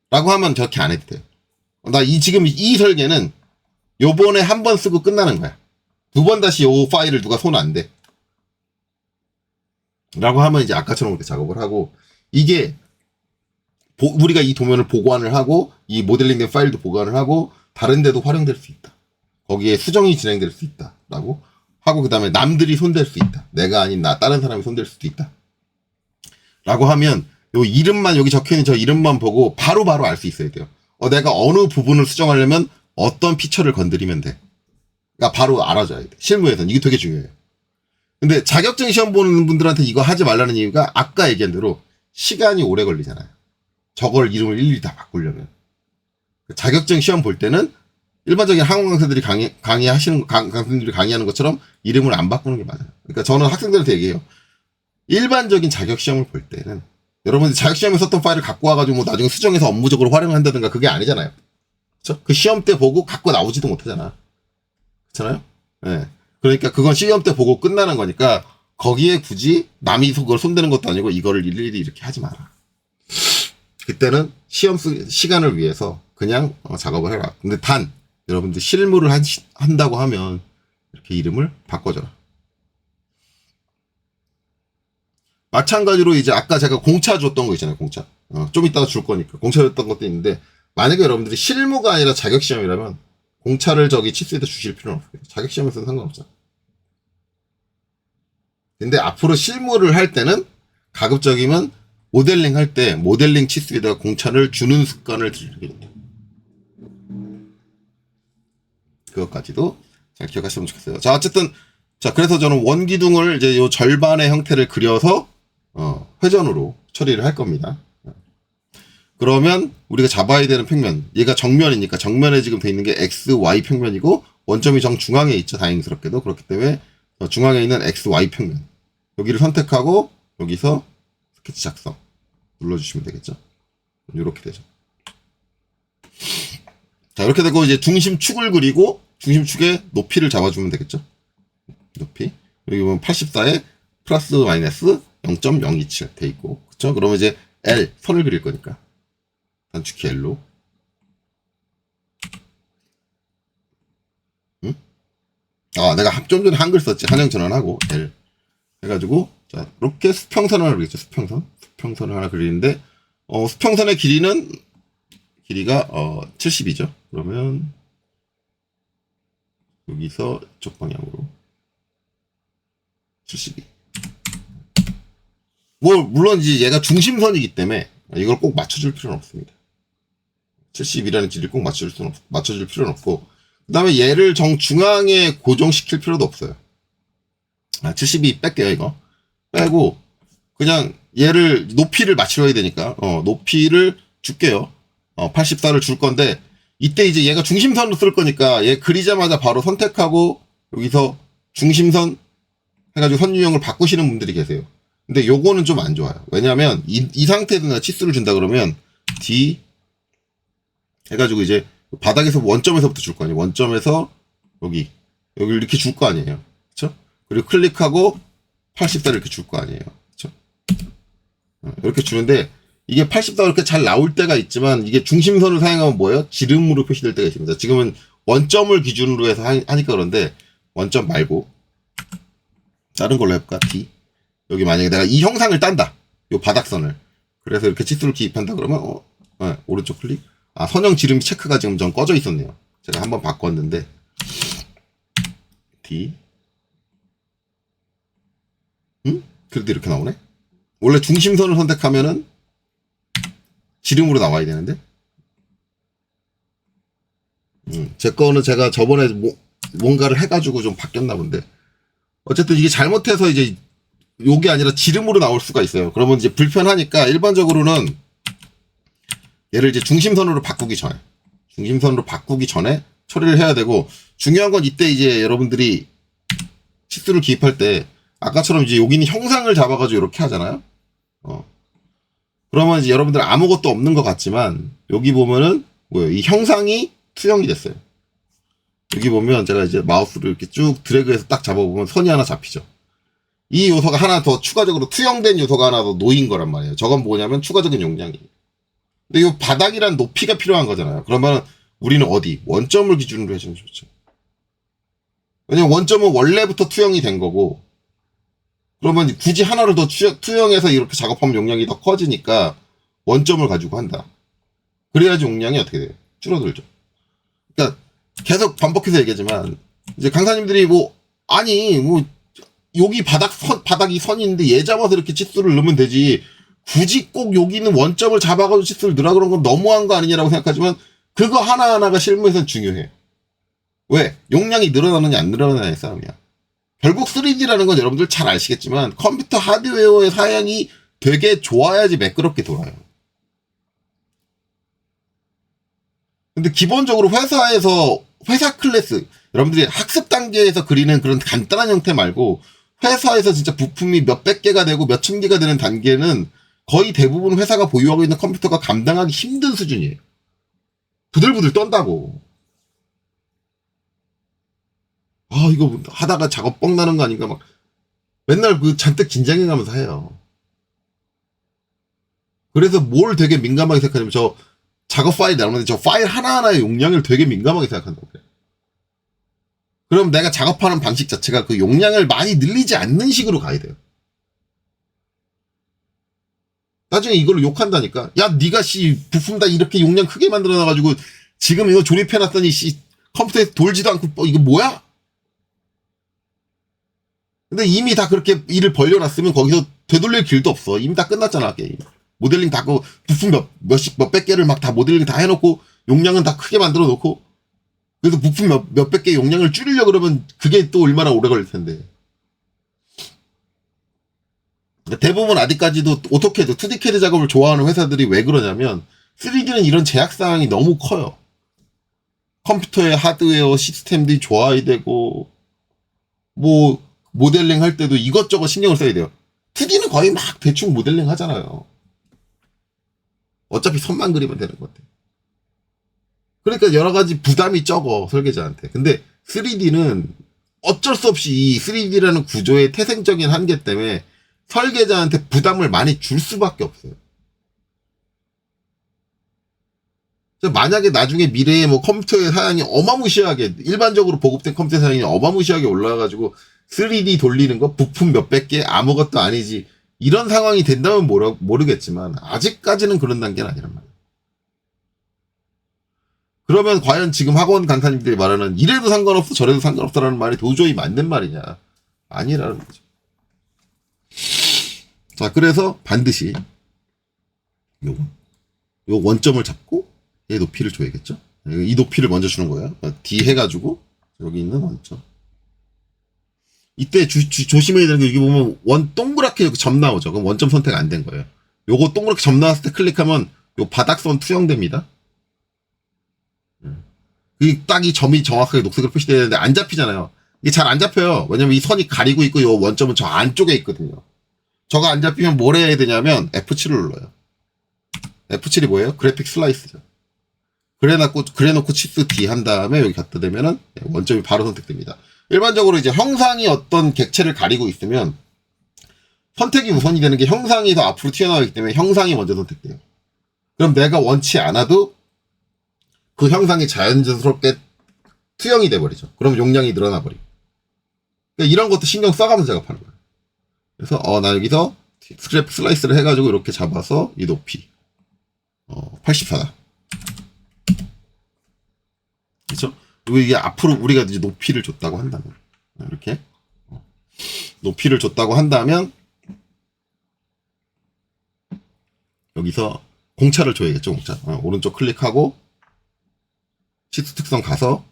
라고 하면 저렇게 안 해도 돼요. 지금 이 설계는 요번에 한 번 쓰고 끝나는 거야. 두 번 다시 요 파일을 누가 손 안 대. 라고 하면 이제 아까처럼 이렇게 작업을 하고, 이게 우리가 이 도면을 보관을 하고 이 모델링된 파일도 보관을 하고 다른 데도 활용될 수 있다. 거기에 수정이 진행될 수 있다. 라고 하고, 그 다음에 남들이 손댈 수 있다. 내가 아닌 다른 사람이 손댈 수도 있다. 라고 하면 요 이름만, 여기 적혀있는 저 이름만 보고 바로바로 알 수 있어야 돼요. 내가 어느 부분을 수정하려면 어떤 피처를 건드리면 돼. 그러니까 바로 알아줘야 돼. 실무에서는 이게 되게 중요해요. 근데 자격증 시험 보는 분들한테 이거 하지 말라는 이유가 아까 얘기한 대로 시간이 오래 걸리잖아요. 저걸 이름을 일일이 다 바꾸려면. 자격증 시험 볼 때는 일반적인 학원 강사들이 강사들이 강의하는 것처럼 이름을 안 바꾸는 게 맞아요. 그러니까 저는 학생들한테 얘기해요. 일반적인 자격 시험을 볼 때는 여러분들이 자격시험에 썼던 파일을 갖고 와가지고 뭐 나중에 수정해서 업무적으로 활용한다든가 그게 아니잖아요. 그쵸? 그 시험 때 보고 갖고 나오지도 못하잖아. 그렇잖아요? 예. 그러니까 그건 시험 때 보고 끝나는 거니까 거기에 굳이 남이 그걸 손대는 것도 아니고 이거를 일일이 이렇게 하지 마라. 그때는 시간을 위해서 그냥 작업을 해라. 근데 단 여러분들 실무를 한다고 하면 이렇게 이름을 바꿔줘라. 마찬가지로 이제 아까 제가 공차 줬던 거 있잖아요. 공차. 좀 이따가 줄 거니까. 공차 줬던 것도 있는데 만약에 여러분들이 실무가 아니라 자격시험이라면 공차를 저기 치수에다 주실 필요는 없어요. 자격시험에서는 상관없잖아. 근데 앞으로 실무를 할 때는 가급적이면 모델링 할 때 모델링 치수에다가 공차를 주는 습관을 들이겠다. 그것까지도 잘 기억하시면 좋겠어요. 자, 어쨌든 자, 그래서 저는 원기둥을 이제 요 절반의 형태를 그려서 회전으로 처리를 할 겁니다. 그러면 우리가 잡아야 되는 평면, 얘가 정면이니까 정면에 지금 돼 있는 게 x, y 평면이고 원점이 정중앙에 있죠. 다행스럽게도. 그렇기 때문에 중앙에 있는 x, y 평면 여기를 선택하고 여기서 스케치 작성 눌러주시면 되겠죠. 이렇게 되죠. 자, 이렇게 되고 이제 중심축을 그리고 중심축의 높이를 잡아주면 되겠죠. 높이 여기 보면 84에 플러스 마이너스 0.027 돼 있고, 그쵸? 그러면 이제 L 선을 그릴 거니까 단축키 L로, 응? 내가 좀 전에 한글 썼지. 한영 전환하고 L 해가지고 자 이렇게 수평선을 하나 그리겠죠. 수평선을 하나 그리는데 수평선의 길이가 70이죠. 그러면 여기서 이쪽 방향으로 72. 물론 이제 얘가 중심선이기 때문에 이걸 꼭 맞춰줄 필요는 없습니다. 70이라는 길이를 꼭 맞춰줄 필요는 없고, 그 다음에 얘를 정중앙에 고정시킬 필요도 없어요. 72 뺄게요, 이거. 빼고, 그냥 얘를 높이를 맞춰야 되니까, 높이를 줄게요. 84를 줄 건데, 이때 이제 얘가 중심선으로 쓸 거니까 얘 그리자마자 바로 선택하고 여기서 중심선 해가지고 선 유형을 바꾸시는 분들이 계세요. 근데 요거는 좀 안 좋아요. 왜냐면 이 상태에서 내가 치수를 준다 그러면 D 해가지고 이제 바닥에서 원점에서부터 줄 거 아니에요. 원점에서 여기 이렇게 줄 거 아니에요. 그쵸? 그리고 클릭하고 84를 이렇게 줄 거 아니에요. 그쵸? 이렇게 주는데 이게 84가 이렇게 잘 나올 때가 있지만 이게 중심선을 사용하면 뭐예요? 지름으로 표시될 때가 있습니다. 지금은 원점을 기준으로 해서 하니까 그런데 원점 말고 다른 걸로 해볼까? D. 여기 만약에 내가 이 형상을 딴다. 요 바닥선을. 그래서 이렇게 치수를 기입한다 그러면 오른쪽 클릭. 선형 지름 체크가 지금 좀 꺼져 있었네요. 제가 한번 바꿨는데 D. 그래도 이렇게 나오네. 원래 중심선을 선택하면은 지름으로 나와야 되는데. 제 거는 제가 저번에 뭔가를 해가지고 좀 바뀌었나 본데. 어쨌든 이게 잘못해서 이제 요게 아니라 지름으로 나올 수가 있어요. 그러면 이제 불편하니까 일반적으로는 얘를 이제 중심선으로 바꾸기 전에 처리를 해야 되고, 중요한 건 이때 이제 여러분들이 치수를 기입할 때 아까처럼 이제 여기는 형상을 잡아가지고 이렇게 하잖아요. 그러면 이제 여러분들 아무것도 없는 것 같지만 여기 보면은 뭐예요? 이 형상이 투영이 됐어요. 여기 보면 제가 이제 마우스를 이렇게 쭉 드래그해서 딱 잡아보면 선이 하나 잡히죠. 이 요소가 하나 더 추가적으로 투영된 요소가 하나 더 놓인 거란 말이에요. 저건 뭐냐면 추가적인 용량이에요. 근데 이 바닥이란 높이가 필요한 거잖아요. 그러면 우리는 어디? 원점을 기준으로 해주면 좋죠. 왜냐면 원점은 원래부터 투영이 된 거고, 그러면 굳이 하나를 더 투영해서 이렇게 작업하면 용량이 더 커지니까 원점을 가지고 한다. 그래야지 용량이 어떻게 돼요? 줄어들죠. 그러니까 계속 반복해서 얘기하지만 이제 강사님들이 여기 바닥이 선인데 얘 잡아서 이렇게 치수를 넣으면 되지. 굳이 꼭 여기는 원점을 잡아가지고 치수를 넣으라 그런 건 너무한 거 아니냐라고 생각하지만 그거 하나하나가 실무에서는 중요해. 왜? 용량이 늘어나느냐 안 늘어나느냐의 싸움이야. 결국 3D라는 건 여러분들 잘 아시겠지만 컴퓨터 하드웨어의 사양이 되게 좋아야지 매끄럽게 돌아요. 근데 기본적으로 회사 클래스, 여러분들이 학습 단계에서 그리는 그런 간단한 형태 말고 회사에서 진짜 부품이 몇백 개가 되고 몇천 개가 되는 단계는 거의 대부분 회사가 보유하고 있는 컴퓨터가 감당하기 힘든 수준이에요. 부들부들 떤다고. 아, 이거 하다가 작업 뻥 나는 거 아닌가 막 맨날 그 잔뜩 긴장해 가면서 해요. 그래서 뭘 되게 민감하게 생각하냐면 저 작업 파일 나오는데 저 파일 하나하나의 용량을 되게 민감하게 생각한다고 그래요. 그럼 내가 작업하는 방식 자체가 그 용량을 많이 늘리지 않는 식으로 가야 돼요. 나중에 이걸로 욕한다니까. 야, 니가 부품 다 이렇게 용량 크게 만들어놔가지고 지금 이거 조립해놨더니 컴퓨터에 돌지도 않고 이거 뭐야? 근데 이미 다 그렇게 일을 벌려놨으면 거기서 되돌릴 길도 없어. 이미 다 끝났잖아, 게임. 모델링 다 그 부품 몇백 개를 막 다 모델링 다 해놓고 용량은 다 크게 만들어 놓고 그래서 부품 몇백 개 용량을 줄이려 그러면 그게 또 얼마나 오래 걸릴 텐데. 대부분 아직까지도 오토캐드, 2D 캐드 작업을 좋아하는 회사들이 왜 그러냐면 3D는 이런 제약사항이 너무 커요. 컴퓨터의 하드웨어 시스템들이 좋아야 되고 뭐 모델링 할 때도 이것저것 신경을 써야 돼요. 2D는 거의 막 대충 모델링 하잖아요. 어차피 선만 그리면 되는 것 같아. 그러니까 여러 가지 부담이 적어, 설계자한테. 근데 3D는 어쩔 수 없이 이 3D라는 구조의 태생적인 한계 때문에 설계자한테 부담을 많이 줄 수밖에 없어요. 만약에 나중에 미래에 뭐 컴퓨터의 사양이 어마무시하게, 일반적으로 보급된 컴퓨터 사양이 어마무시하게 올라가가지고 3D 돌리는 거 부품 몇백 개 아무것도 아니지. 이런 상황이 된다면 모르겠지만 아직까지는 그런 단계는 아니란 말이에요. 그러면 과연 지금 학원 강사님들이 말하는 이래도 상관없어 저래도 상관없다라는 말이 도저히 맞는 말이냐? 아니라는 거죠. 자, 그래서 반드시 요 원점을 잡고 얘 높이를 줘야겠죠? 이 높이를 먼저 주는 거예요. D 해가지고 여기 있는 원점. 이때 조심해야 되는 게 여기 보면 동그랗게 점 나오죠. 그럼 원점 선택 안 된 거예요. 요거 동그랗게 점 나왔을 때 클릭하면 요 바닥선 투영됩니다. 딱 이 점이 정확하게 녹색으로 표시되는데 안 잡히잖아요. 이게 잘 안 잡혀요. 왜냐면 이 선이 가리고 있고 요 원점은 저 안쪽에 있거든요. 저거 안 잡히면 뭘 해야 되냐면 F7을 눌러요. F7이 뭐예요? 그래픽 슬라이스죠. 그래놓고 치수 D 한 다음에 여기 갖다 대면은 원점이 바로 선택됩니다. 일반적으로 이제 형상이 어떤 객체를 가리고 있으면 선택이 우선이 되는 게 형상이 더 앞으로 튀어나오기 때문에 형상이 먼저 선택돼요. 그럼 내가 원치 않아도 그 형상이 자연스럽게 투영이 돼버리죠. 그럼 용량이 늘어나 버리고. 그러니까 이런 것도 신경 써가면서 작업하는 거예요. 그래서 나 여기서 스크랩 슬라이스를 해가지고 이렇게 잡아서 이 높이 84다. 그렇죠? 그리고 이게 앞으로 우리가 이제 높이를 줬다고 한다면 이렇게 높이를 줬다고 한다면 여기서 공차를 줘야겠죠. 공차. 오른쪽 클릭하고 시트 특성 가서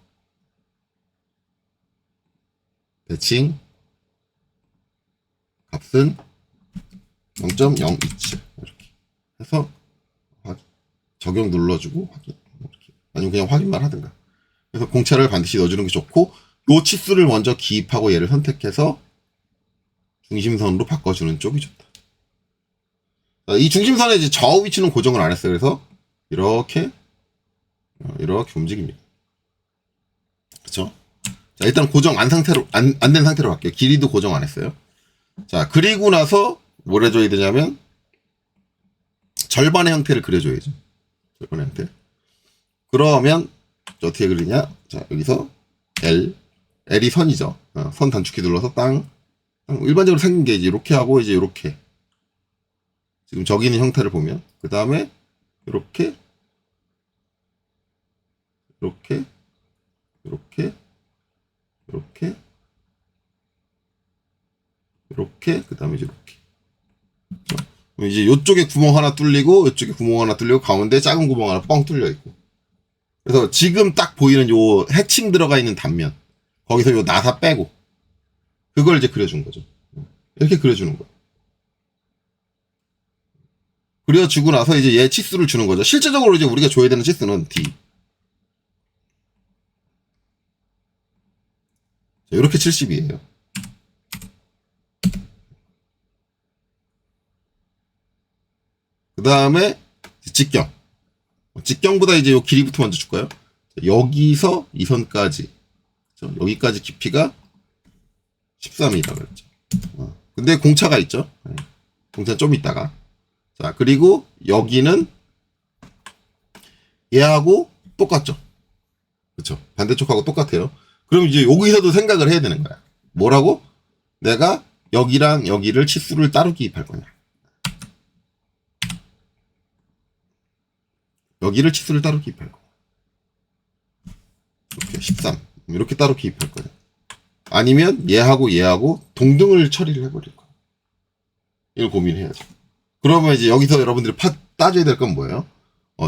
대칭 값은 0.027 이렇게 해서 적용 눌러주고 확인 이렇게. 아니면 그냥 확인만 하든가. 그래서 공차를 반드시 넣어주는 게 좋고 요 치수를 먼저 기입하고 얘를 선택해서 중심선으로 바꿔주는 쪽이 좋다. 이 중심선의 이제 좌우 위치는 고정을 안 했어요. 그래서 이렇게 움직입니다. 그렇죠? 자, 일단 고정 안 된 상태로 갈게요. 길이도 고정 안 했어요. 자, 그리고 나서 뭘 해줘야 되냐면 절반의 형태를 그려줘야죠. 절반의 형태. 그러면 어떻게 그리냐? 자, 여기서 L이 선이죠. 선 단축키 눌러서 일반적으로 생긴 게 이제 이렇게 하고 이제 이렇게. 지금 저기 있는 형태를 보면 그 다음에 이렇게 그 다음에 이제 이렇게. 이제 요쪽에 구멍 하나 뚫리고 요쪽에 구멍 하나 뚫리고 가운데 작은 구멍 하나 뻥 뚫려 있고. 그래서 지금 딱 보이는 요 해칭 들어가 있는 단면 거기서 요 나사 빼고 그걸 이제 그려준 거죠. 이렇게 그려주는 거예요. 그려주고 나서 이제 얘 치수를 주는 거죠. 실제적으로 이제 우리가 줘야 되는 치수는 D. 이렇게 70이에요. 그 다음에 직경. 직경보다 이제 요 길이부터 먼저 줄까요? 여기서 이 선까지. 그렇죠? 여기까지 깊이가 13이라고 그랬죠. 근데 공차가 있죠. 공차 좀 있다가. 자, 그리고 여기는 얘하고 똑같죠. 그렇죠. 반대쪽하고 똑같아요. 그럼 이제 여기서도 생각을 해야 되는 거야. 뭐라고? 내가 여기랑 여기를 치수를 따로 기입할 거냐. 여기를 치수를 따로 기입할 거야. 이렇게 13. 이렇게 따로 기입할 거냐. 아니면 얘하고 얘하고 동등을 처리를 해버릴 거야. 이걸 고민해야죠. 그러면 이제 여기서 여러분들이 따져야 될 건 뭐예요?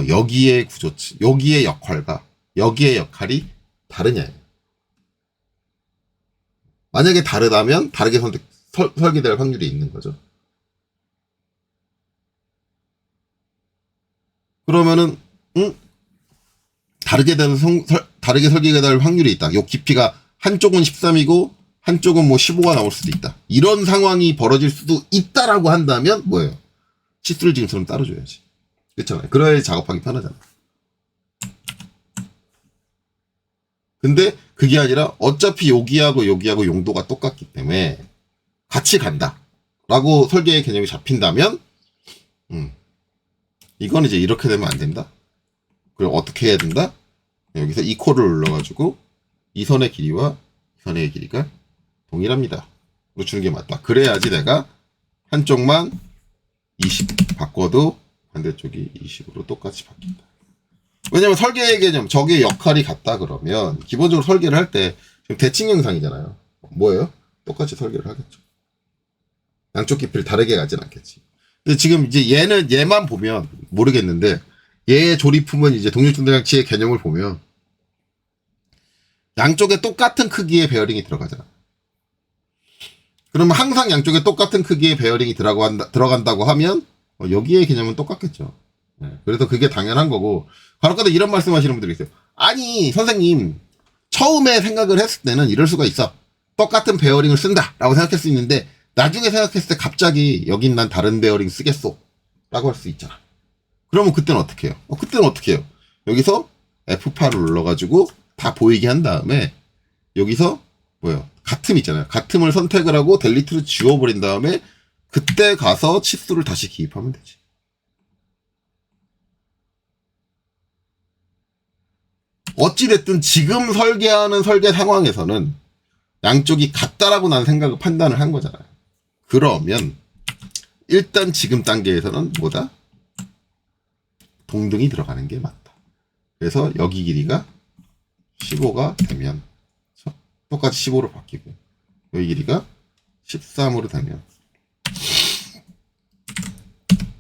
여기의 구조치, 여기의 역할과 여기의 역할이 다르냐. 만약에 다르다면 다르게 설계될 확률이 있는 거죠. 그러면은 다르게 설계가 될 확률이 있다. 요 깊이가 한쪽은 13이고 한쪽은 뭐 15가 나올 수도 있다. 이런 상황이 벌어질 수도 있다라고 한다면 뭐예요? 치수를 지금처럼 따로줘야지. 그렇잖아요. 그래야 작업하기 편하잖아. 근데 그게 아니라 어차피 여기하고 여기하고 용도가 똑같기 때문에 같이 간다. 라고 설계의 개념이 잡힌다면 이건 이제 이렇게 되면 안 된다. 그럼 어떻게 해야 된다? 여기서 이 코를 눌러가지고 이 선의 길이와 이 선의 길이가 동일합니다. 로 주는 게 맞다. 그래야지 내가 한쪽만 20 바꿔도 반대쪽이 20으로 똑같이 바뀐다. 왜냐면 설계의 개념, 적의 역할이 같다 그러면 기본적으로 설계를 할 때 지금 대칭 영상이잖아요. 뭐예요? 똑같이 설계를 하겠죠. 양쪽 깊이를 다르게 가진 않겠지. 근데 지금 이제 얘만 보면 모르겠는데 얘의 조립품은 이제 동일중대장치의 개념을 보면 양쪽에 똑같은 크기의 베어링이 들어가잖아. 그러면 항상 양쪽에 똑같은 크기의 베어링이 들어간다고 하면 여기의 개념은 똑같겠죠. 네, 그래서 그게 당연한 거고 간혹가다 이런 말씀하시는 분들이 있어요. 아니 선생님 처음에 생각을 했을 때는 이럴 수가 있어. 똑같은 베어링을 쓴다 라고 생각할 수 있는데 나중에 생각했을 때 갑자기 여긴 난 다른 베어링 쓰겠소 라고 할 수 있잖아. 그러면 그때는 어떻게 해요? 그때는 어떻게 해요? 여기서 F8을 눌러가지고 다 보이게 한 다음에 여기서 뭐예요? 같음 있잖아요. 같음을 선택을 하고 델리트를 지워버린 다음에 그때 가서 치수를 다시 기입하면 되지. 어찌됐든 지금 설계하는 설계 상황에서는 양쪽이 같다라고 난 생각을 판단을 한 거잖아요. 그러면 일단 지금 단계에서는 뭐다? 동등이 들어가는 게 맞다. 그래서 여기 길이가 15가 되면 똑같이 15로 바뀌고 여기 길이가 13으로 되면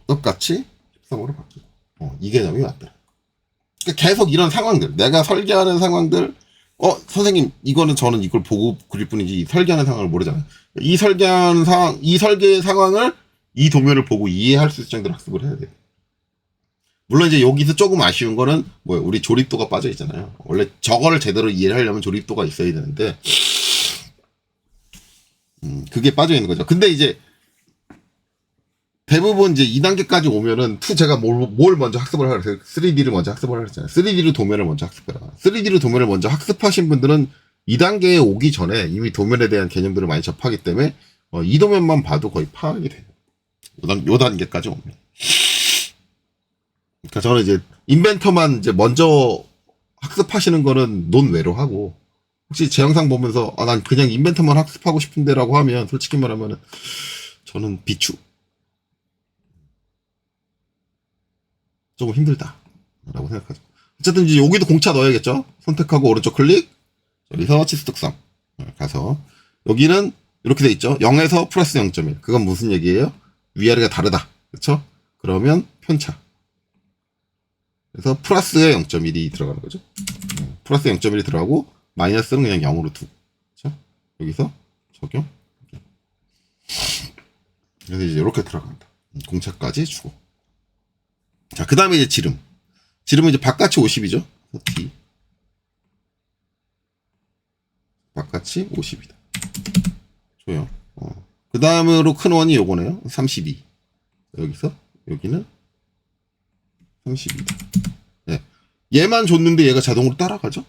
똑같이 13으로 바뀌고 이 개념이 맞다. 그러니까 계속 이런 상황들 내가 설계하는 상황들 선생님 이거는 저는 이걸 보고 그릴 뿐이지 설계하는 상황을 모르잖아요. 이 설계하는 상황 이 설계의 상황을 이 도면을 보고 이해할 수 있을 정도로 학습을 해야 돼요. 물론 이제 여기서 조금 아쉬운 거는 뭐예요? 우리 조립도가 빠져 있잖아요. 원래 저거를 제대로 이해를 하려면 조립도가 있어야 되는데 그게 빠져 있는 거죠. 근데 이제 대부분 이제 2단계까지 오면은 제가 뭘 먼저 학습을 하라 그랬어요. 3D를 먼저 학습을 하라 그랬잖아요. 3D로 도면을 먼저 학습해라. 3D로 도면을 먼저 학습하신 분들은 2단계에 오기 전에 이미 도면에 대한 개념들을 많이 접하기 때문에 이 도면만 봐도 거의 파악이 돼요. 요 단계까지 오면. 그러니까 저는 이제 인벤터만 이제 먼저 학습하시는 거는 논외로 하고 혹시 제 영상 보면서 난 그냥 인벤터만 학습하고 싶은데라고 하면 솔직히 말하면은 저는 비추 조금 힘들다라고 생각하죠. 어쨌든 이제 여기도 공차 넣어야겠죠. 선택하고 오른쪽 클릭 여기서 치수 특성 가서 여기는 이렇게 돼 있죠. 0에서 플러스 0.1 그건 무슨 얘기예요? 위아래가 다르다. 그렇죠? 그러면 편차 그래서 플러스에 0.1이 들어가는 거죠. 플러스 0.1이 들어가고 마이너스는 그냥 0으로 두고 그렇죠? 여기서 적용 그래서 이제 이렇게 들어간다. 공차까지 주고 자, 그 다음에 이제 지름은 이제 바깥이 50이죠. D 바깥이 50이다. 줘요. 그 다음으로 큰 원이 요거네요. 32 여기서 여기는 32도. 예. 얘만 줬는데 얘가 자동으로 따라가죠?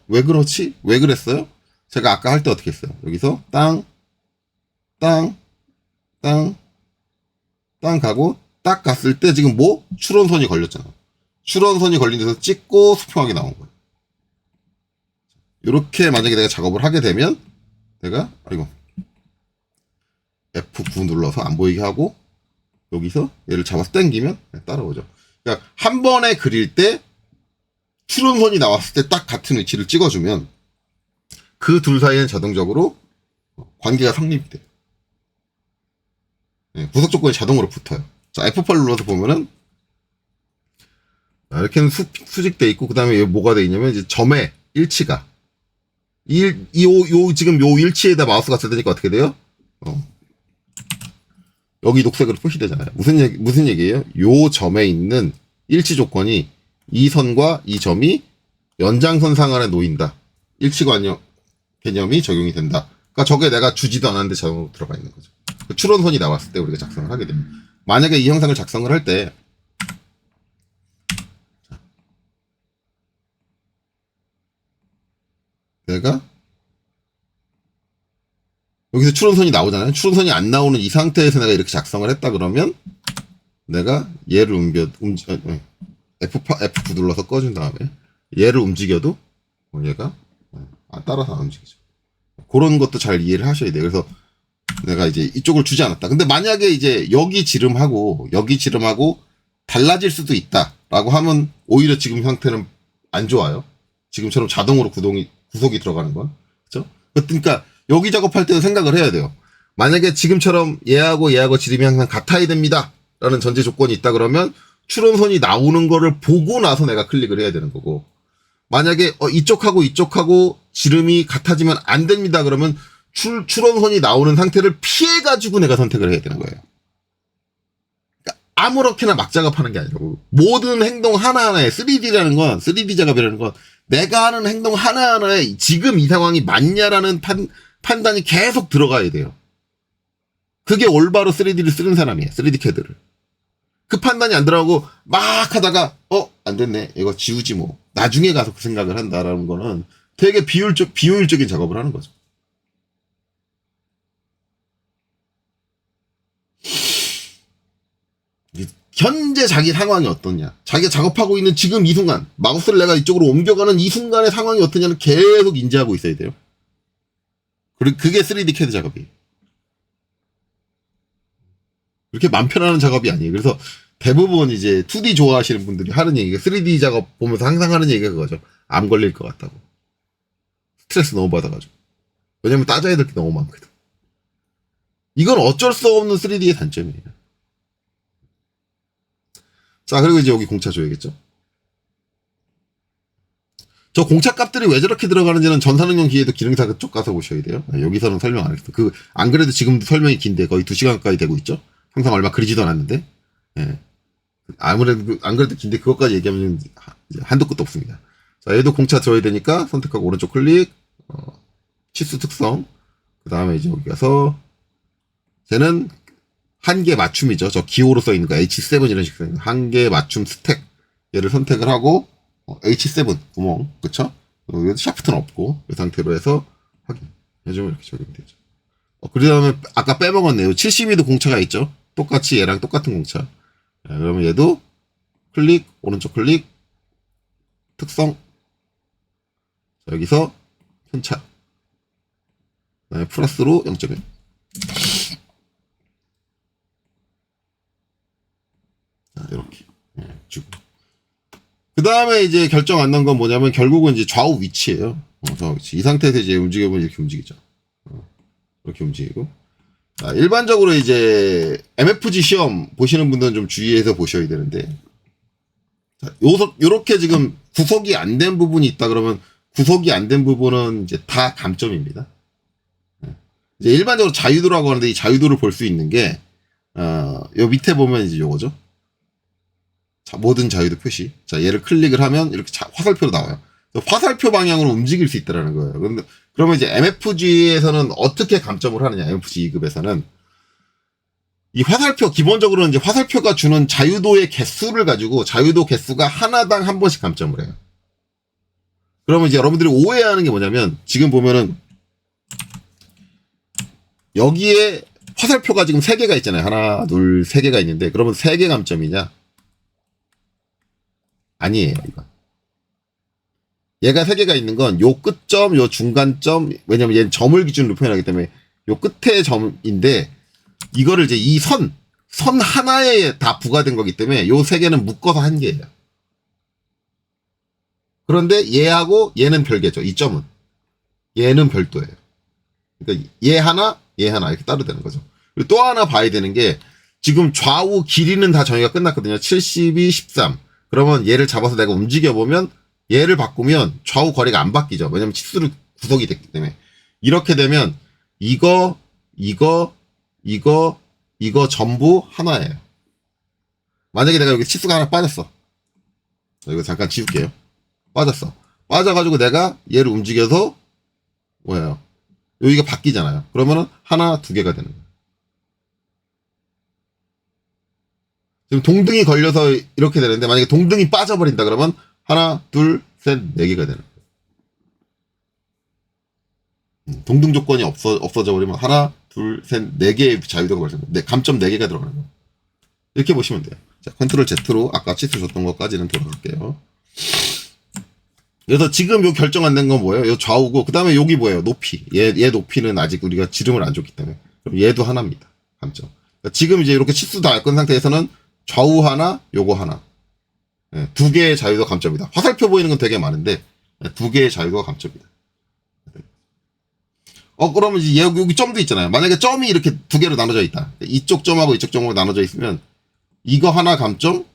왜 그렇지? 왜 그랬어요? 제가 아까 할 때 어떻게 했어요? 여기서 땅, 땅, 땅, 땅 가고 딱 갔을 때 지금 뭐? 출원선이 걸렸잖아. 출원선이 걸린 데서 찍고 수평하게 나온 거예요. 이렇게 만약에 내가 작업을 하게 되면 내가 F9 눌러서 안 보이게 하고 여기서 얘를 잡아서 당기면 따라오죠. 그러니까 한 번에 그릴 때 출원선이 나왔을 때 딱 같은 위치를 찍어주면 그 둘 사이에는 자동적으로 관계가 성립이 돼요. 부속 조건이 자동으로 붙어요. 자, F8 눌러서 보면은 이렇게는 수직돼 있고 그 다음에 뭐가 돼 있냐면 이제 점의 일치가 지금 요 일치에다 마우스가 쓰니까 어떻게 돼요? 여기 녹색으로 표시되잖아요. 무슨 얘기예요? 요 점에 있는 일치 조건이 이 선과 이 점이 연장선 상안에 놓인다. 일치관념 개념이 적용이 된다. 그러니까 저게 내가 주지도 않았는데 자동으로 들어가 있는 거죠. 그 출원선이 나왔을 때 우리가 작성을 하게 됩니다. 만약에 이 형상을 작성을 할 때 내가 여기서 출원선이 나오잖아요. 출원선이 안 나오는 이 상태에서 내가 이렇게 작성을 했다 그러면 내가 얘를 F9 눌러서 꺼준 다음에 얘를 움직여도 얘가 따라서 안 움직이죠. 그런 것도 잘 이해를 하셔야 돼요. 그래서 내가 이제 이쪽을 주지 않았다. 근데 만약에 이제 여기 지름하고 여기 지름하고 달라질 수도 있다라고 하면 오히려 지금 형태는 안 좋아요. 지금처럼 자동으로 구속이 들어가는 건. 그렇죠? 그러니까 여기 작업할 때도 생각을 해야 돼요. 만약에 지금처럼 얘하고 지름이 항상 같아야 됩니다. 라는 전제 조건이 있다 그러면 출원선이 나오는 거를 보고 나서 내가 클릭을 해야 되는 거고, 만약에 이쪽하고 지름이 같아지면 안 됩니다. 그러면 출원선이 나오는 상태를 피해가지고 내가 선택을 해야 되는 거예요. 그러니까 아무렇게나 막 작업하는 게 아니고 모든 행동 하나하나에 3D 작업이라는 건 내가 하는 행동 하나하나에 지금 이 상황이 맞냐라는 판단이 계속 들어가야 돼요. 그게 올바로 3D를 쓰는 사람이에요. 3D CAD를. 그 판단이 안 들어가고 막 하다가 안 됐네. 이거 지우지 뭐. 나중에 가서 그 생각을 한다라는 거는 되게 비효율적인 작업을 하는 거죠. 현재 자기 상황이 어떠냐. 자기가 작업하고 있는 지금 이 순간, 마우스를 내가 이쪽으로 옮겨가는 이 순간의 상황이 어떠냐는 계속 인지하고 있어야 돼요. 그리고 그게 3D CAD 작업이에요. 그렇게 맘 편하는 작업이 아니에요. 그래서 대부분 이제 2D 좋아하시는 분들이 하는 얘기가 3D 작업 보면서 항상 하는 얘기가 그거죠. 암 걸릴 것 같다고. 스트레스 너무 받아가지고. 왜냐면 따져야 될 게 너무 많거든. 이건 어쩔 수 없는 3D의 단점이에요. 자, 그리고 이제 여기 공차 줘야겠죠. 저 공차 값들이 왜 저렇게 들어가는지는 전산응용 기계도 기능사 그쪽 가서 보셔야 돼요. 여기서는 설명 안 했어. 안 그래도 지금도 설명이 긴데 거의 2시간까지 되고 있죠. 항상 얼마 그리지도 않았는데. 예. 아무래도 안 그래도 긴데 그것까지 얘기하면 한도 끝도 없습니다. 자, 얘도 공차 줘야 되니까 선택하고 오른쪽 클릭, 치수 특성. 그 다음에 이제 여기 가서 쟤는 한계 맞춤이죠. 저 기호로 써 있는 거 H7 이런 식으로 한계 맞춤 스택 얘를 선택을 하고 H7 구멍 그쵸? 샤프트는 없고 이 상태로 해서 확인해주면 이렇게 적용되죠. 그 다음에 아까 빼먹었네요. 72도 공차가 있죠. 똑같이 얘랑 똑같은 공차. 자, 그러면 얘도 클릭 오른쪽 클릭 특성 자, 여기서 편차 그다음에 플러스로 0.1 자, 이렇게 주고 그 다음에 이제 결정 안 난 건 뭐냐면 결국은 이제 좌우 위치예요. 좌우 위치. 이 상태에서 이제 움직여보면 이렇게 움직이죠. 이렇게 움직이고. 자, 일반적으로 이제 MFG 시험 보시는 분들은 좀 주의해서 보셔야 되는데, 자, 요렇게 지금 구속이 안 된 부분이 있다 그러면 구속이 안 된 부분은 이제 다 감점입니다. 이제 일반적으로 자유도라고 하는데 이 자유도를 볼 수 있는 게, 요 밑에 보면 이제 요거죠. 자, 모든 자유도 표시. 자, 얘를 클릭을 하면 이렇게 화살표로 나와요. 화살표 방향으로 움직일 수 있다는 거예요. 그러면 이제 MFG에서는 어떻게 감점을 하느냐, MFG 2급에서는. 이 화살표, 기본적으로는 이제 화살표가 주는 자유도의 개수를 가지고 자유도 개수가 하나당 한 번씩 감점을 해요. 그러면 이제 여러분들이 오해하는 게 뭐냐면, 지금 보면은, 여기에 화살표가 지금 3개가 있잖아요. 하나, 둘, 3개가 있는데, 그러면 3개 감점이냐? 아니에요, 이거. 얘가 3개가 있는 건 요 끝점, 요 중간점, 왜냐면 얘는 점을 기준으로 표현하기 때문에 요 끝에 점인데, 이거를 이제 이 선 하나에 다 부과된 거기 때문에 요 3개는 묶어서 한 개예요. 그런데 얘하고 얘는 별개죠. 이 점은. 얘는 별도예요. 그러니까 얘 하나 이렇게 따로 되는 거죠. 그리고 또 하나 봐야 되는 게, 지금 좌우 길이는 다 정의가 끝났거든요. 72, 13. 그러면 얘를 잡아서 내가 움직여보면, 얘를 바꾸면 좌우 거리가 안 바뀌죠. 왜냐면 치수로 구성이 됐기 때문에. 이렇게 되면 이거 전부 하나예요. 만약에 내가 여기 치수가 하나 빠졌어. 이거 잠깐 지울게요. 빠졌어. 빠져가지고 내가 얘를 움직여서 뭐예요? 여기가 바뀌잖아요. 그러면은 하나, 2개가 되는 거예요. 지금 동등이 걸려서 이렇게 되는데, 만약에 동등이 빠져버린다 그러면 하나, 둘, 셋, 4개가 되는 거예요. 동등 조건이 없어져 버리면 하나, 둘, 셋, 4개의 자유도가 발생돼요. 감점 4개가 들어가는 거예요. 이렇게 보시면 돼요. 자, 컨트롤 Z로 아까 치수 줬던 것까지는 돌아갈게요. 그래서 지금 요 결정 안 된 건 뭐예요? 요 좌우고, 그 다음에 여기 뭐예요? 높이. 얘 높이는 아직 우리가 지름을 안 줬기 때문에. 그럼 얘도 하나입니다. 감점. 그러니까 지금 이제 이렇게 치수 다 알 건 상태에서는 좌우 하나, 요거 하나. 네, 2개의 자유도 감점이다. 화살표 보이는 건 되게 많은데, 2개의 자유도가 감점이다. 그러면 이제 여기 점도 있잖아요. 만약에 점이 이렇게 2개로 나눠져 있다. 이쪽 점하고 이쪽 점으로 나눠져 있으면, 이거 하나 감점,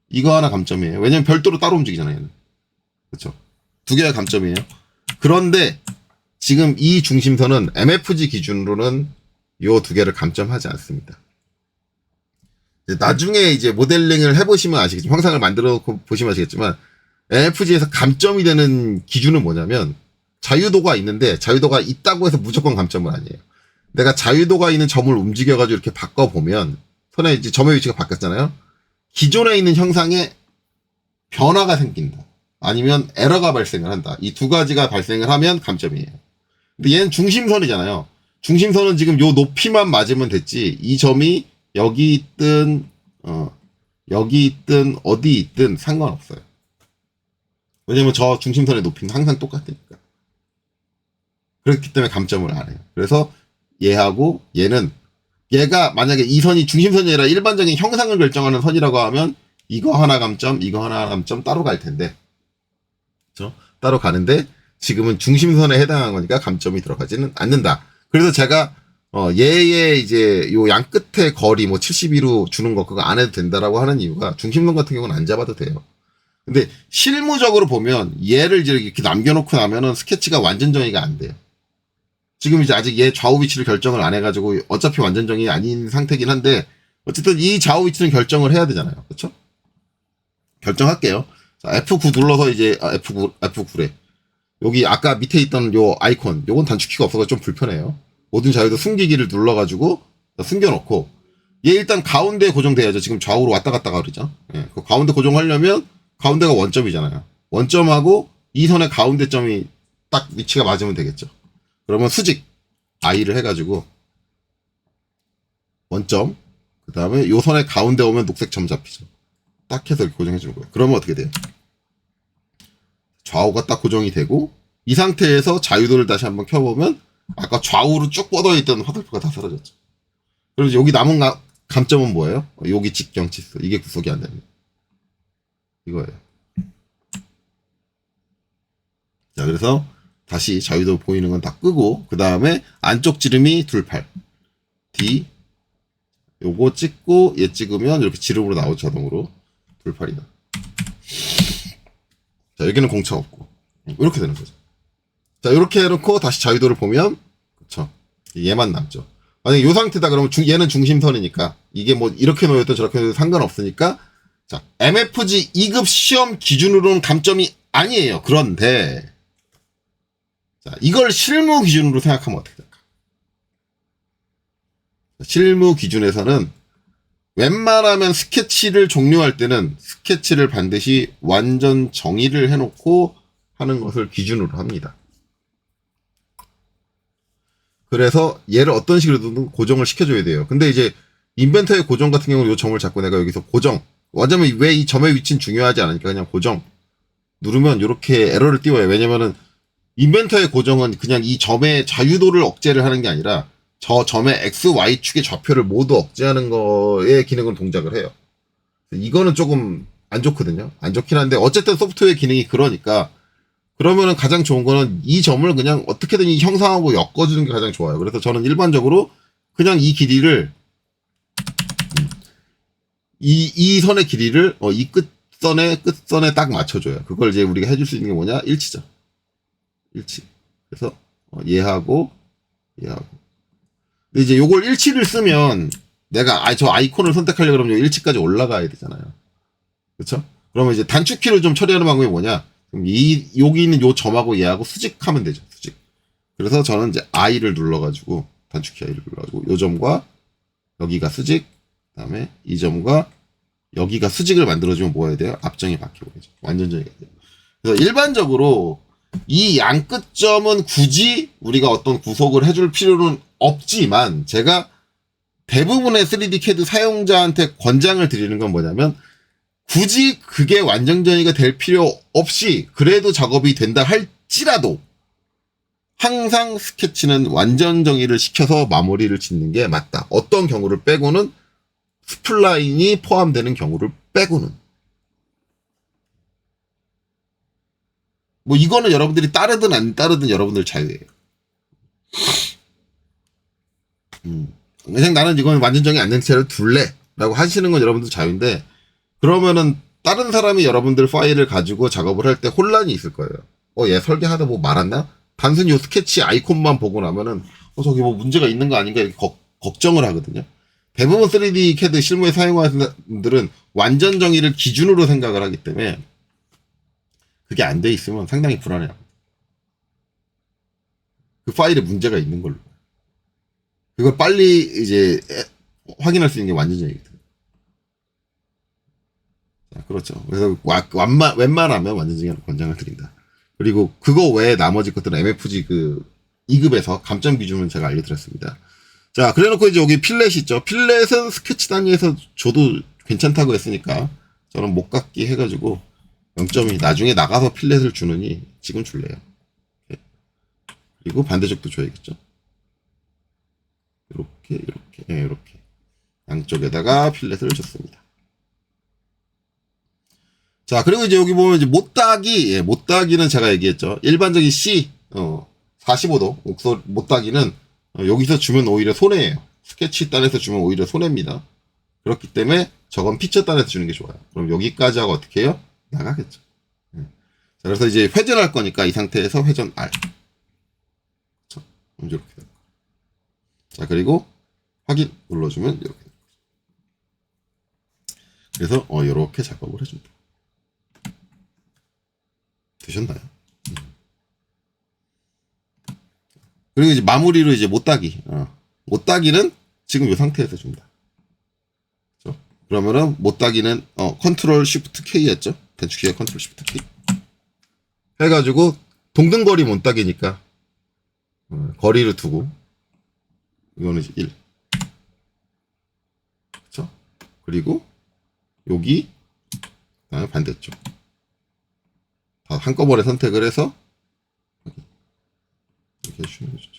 이거 하나 감점이에요. 왜냐면 별도로 따로 움직이잖아요, 얘는. 그쵸. 2개가 감점이에요. 그런데 지금 이 중심선은 MFG 기준으로는 요 2개를 감점하지 않습니다. 나중에 이제 모델링을 해보시면 아시겠지만, 형상을 만들어 보시면 아시겠지만, MFG에서 감점이 되는 기준은 뭐냐면, 자유도가 있는데, 자유도가 있다고 해서 무조건 감점은 아니에요. 내가 자유도가 있는 점을 움직여가지고 이렇게 바꿔보면, 선에 이제 점의 위치가 바뀌었잖아요. 기존에 있는 형상에 변화가 생긴다. 아니면 에러가 발생을 한다. 이 2가지가 발생을 하면 감점이에요. 근데 얘는 중심선이잖아요. 중심선은 지금 요 높이만 맞으면 됐지, 이 점이 여기 있든 어디 있든 상관없어요. 왜냐면 저 중심선의 높이는 항상 똑같으니까. 그렇기 때문에 감점을 안 해요. 그래서 얘하고 얘가 만약에 이 선이 중심선이 아니라 일반적인 형상을 결정하는 선이라고 하면, 이거 하나 감점, 이거 하나 감점 따로 갈 텐데, 그렇죠? 따로 가는데, 지금은 중심선에 해당한 거니까 감점이 들어가지는 않는다. 그래서 제가 얘의 이제 요 양 끝에 거리 72로 주는 거 그거 안 해도 된다라고 하는 이유가, 중심선 같은 경우는 안 잡아도 돼요. 근데 실무적으로 보면 얘를 이렇게 남겨놓고 나면은 스케치가 완전 정의가 안 돼요. 지금 이제 아직 얘 좌우 위치를 결정을 안 해가지고 어차피 완전 정의 아닌 상태긴 한데, 어쨌든 이 좌우 위치는 결정을 해야 되잖아요. 그렇죠? 결정할게요. 자, F9 눌러서 이제 F9래. 여기 아까 밑에 있던 요 아이콘, 요건 단축키가 없어서 좀 불편해요. 모든 자유도 숨기기를 눌러가지고 숨겨놓고, 얘 일단 가운데에 고정돼야죠. 지금 좌우로 왔다 갔다 그러죠. 예, 그 가운데 고정하려면 가운데가 원점이잖아요. 원점하고 이 선의 가운데 점이 딱 위치가 맞으면 되겠죠. 그러면 수직 I를 해가지고 원점, 그 다음에 요 선의 가운데 오면 녹색 점 잡히죠. 딱 해서 이렇게 고정해주는 거예요. 그러면 어떻게 돼요? 좌우가 딱 고정이 되고, 이 상태에서 자유도를 다시 한번 켜보면 아까 좌우로 쭉 뻗어있던 화살표가 다 사라졌죠. 그래서 여기 남은 감점은 뭐예요? 여기 직경 치수. 이게 구속이 안 됩니다. 이거예요. 자, 그래서 다시 자유도 보이는 건 다 끄고, 그 다음에 안쪽 지름이 28. D. 요거 찍고, 얘 찍으면 이렇게 지름으로 나오죠, 자동으로. 28이다. 자, 여기는 공차 없고. 이렇게 되는 거죠. 자, 이렇게 해놓고 다시 자유도를 보면, 그쵸. 얘만 남죠. 만약에 요 상태다 그러면 얘는 중심선이니까, 이게 뭐 이렇게 놓여도 저렇게 놓여도 상관없으니까, 자, MFG 2급 시험 기준으로는 감점이 아니에요. 그런데, 자, 이걸 실무 기준으로 생각하면 어떻게 될까? 실무 기준에서는 웬만하면 스케치를 종료할 때는 스케치를 반드시 완전 정의를 해놓고 하는 것을 기준으로 합니다. 그래서 얘를 어떤 식으로든 고정을 시켜줘야 돼요. 근데 이제 인벤터의 고정 같은 경우는 이 점을 잡고 내가 여기서 고정. 완전히 왜 이 점의 위치는 중요하지 않으니까 그냥 고정. 누르면 이렇게 에러를 띄워요. 왜냐면은 인벤터의 고정은 그냥 이 점의 자유도를 억제를 하는 게 아니라 저 점의 X, Y축의 좌표를 모두 억제하는 거에 기능을 동작을 해요. 이거는 조금 안 좋거든요. 안 좋긴 한데 어쨌든 소프트웨어 기능이 그러니까 그러면은 가장 좋은 거는 이 점을 그냥 어떻게든 형상하고 엮어주는 게 가장 좋아요. 그래서 저는 일반적으로 그냥 이 길이를 이 선의 길이를 이 끝선에 딱 맞춰줘요. 그걸 이제 우리가 해줄 수 있는 게 뭐냐? 일치죠. 일치. 그래서 얘하고 얘하고. 근데 이제 요걸 일치를 쓰면 내가 저 아이콘을 선택하려고 그러면 일치까지 올라가야 되잖아요. 그렇죠? 그러면 이제 단축키로 좀 처리하는 방법이 뭐냐? 그럼 여기 있는 요 점하고 얘하고 수직하면 되죠. 수직. 그래서 저는 이제 I를 눌러가지고 단축키 I를 눌러가지고 요 점과 여기가 수직, 그다음에 이 점과 여기가 수직을 만들어주면 뭐 해야 돼요? 앞정이 바뀌어버리죠. 완전 정의가 돼요. 그래서 일반적으로 이 양끝점은 굳이 우리가 어떤 구속을 해줄 필요는 없지만 제가 대부분의 3D CAD 사용자한테 권장을 드리는 건 뭐냐면 굳이 그게 완전 정의가 될 필요 없이 그래도 작업이 된다 할지라도 항상 스케치는 완전 정의를 시켜서 마무리를 짓는 게 맞다. 어떤 경우를 빼고는 스플라인이 포함되는 경우를 빼고는 뭐 이거는 여러분들이 따르든 안 따르든 여러분들 자유예요. 그냥 나는 이건 완전 정의 안 된 채로 둘래 라고 하시는 건 여러분들 자유인데 그러면은 다른 사람이 여러분들 파일을 가지고 작업을 할 때 혼란이 있을 거예요. 얘 설계하다 뭐 말았나? 단순히 요 스케치 아이콘만 보고 나면은 저기 뭐 문제가 있는 거 아닌가 이렇게 걱정을 하거든요. 대부분 3D CAD 실무에 사용하는 분들은 완전 정의를 기준으로 생각을 하기 때문에 그게 안 돼 있으면 상당히 불안해요. 그 파일에 문제가 있는 걸로. 그걸 빨리 이제 확인할 수 있는 게 완전 정의거든요. 그렇죠. 그래서 웬만하면 완전 정의를 권장을 드린다. 그리고 그거 외에 나머지 것들은 MFG 2급에서 감점 기준은 제가 알려드렸습니다. 자, 그래 놓고 이제 여기 필렛 있죠. 필렛은 스케치 단위에서 줘도 괜찮다고 했으니까 저는 못 갖기 해가지고 0.2 나중에 나가서 필렛을 주느니 지금 줄래요. 그리고 반대쪽도 줘야겠죠. 이렇게 양쪽에다가 필렛을 줬습니다. 자, 그리고 이제 여기 보면 이제 못따기는 제가 얘기했죠. 일반적인 C 45도 못따기는 여기서 주면 오히려 손해예요. 스케치 단에서 주면 오히려 손해입니다. 그렇기 때문에 저건 피처 단에서 주는 게 좋아요. 그럼 여기까지 하고 어떻게 해요? 나가겠죠. 자, 그래서 이제 회전할 거니까 이 상태에서 회전 R. 그렇죠? 이렇게 됩니다. 자, 그리고 확인 눌러주면 이렇게 됩니다. 그래서 이렇게 작업을 해줍니다. 되셨나요? 그리고 이제 마무리로 이제 못따기. 못따기는 지금 이 상태에서 줍니다. 그렇죠? 그러면은 못따기는 컨트롤 쉬프트 K였죠? 단축키가 컨트롤 쉬프트 K. 해가지고 동등거리 못따기니까 거리를 두고 이거는 이제 1. 그렇죠? 그리고 여기 그다음에 반대쪽. 다 한꺼번에 선택을 해서 이렇게 해주시면 되죠.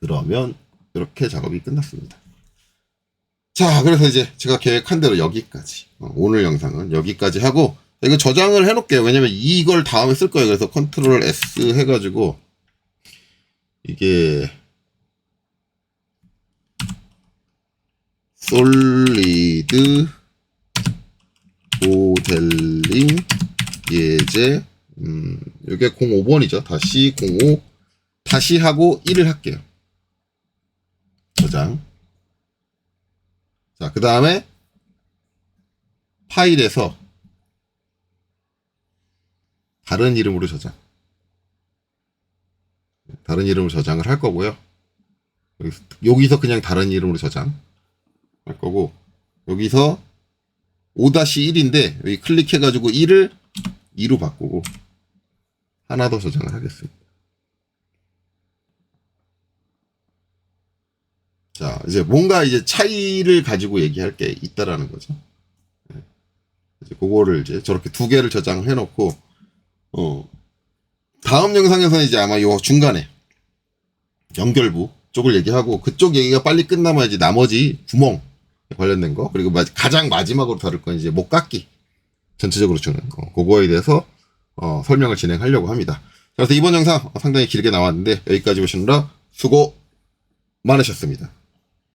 그러면 이렇게 작업이 끝났습니다. 자, 그래서 이제 제가 계획한 대로 여기까지 오늘 영상은 여기까지 하고 이거 저장을 해놓을게요. 왜냐면 이걸 다음에 쓸 거예요. 그래서 컨트롤 S 해가지고 이게 솔리드 모델링 예제 이게 05번이죠. 다시 05 다시 하고 1을 할게요. 저장. 자, 그 다음에 파일에서 다른 이름으로 저장. 다른 이름으로 저장을 할 거고요. 여기서 그냥 다른 이름으로 저장할 거고, 여기서 5-1인데 여기 클릭해가지고 1을 2로 바꾸고 하나 더 저장을 하겠습니다. 자, 이제 뭔가 이제 차이를 가지고 얘기할 게 있다라는 거죠. 이제 그거를 이제 저렇게 두 개를 저장해 놓고, 다음 영상에서는 이제 아마 요 중간에 연결부 쪽을 얘기하고, 그쪽 얘기가 빨리 끝나면 이제 나머지 구멍 관련된 거, 그리고 가장 마지막으로 다룰 건 이제 목깎기 전체적으로 주는 그거에 대해서 설명을 진행하려고 합니다. 그래서 이번 영상 상당히 길게 나왔는데 여기까지 보시느라 수고 많으셨습니다.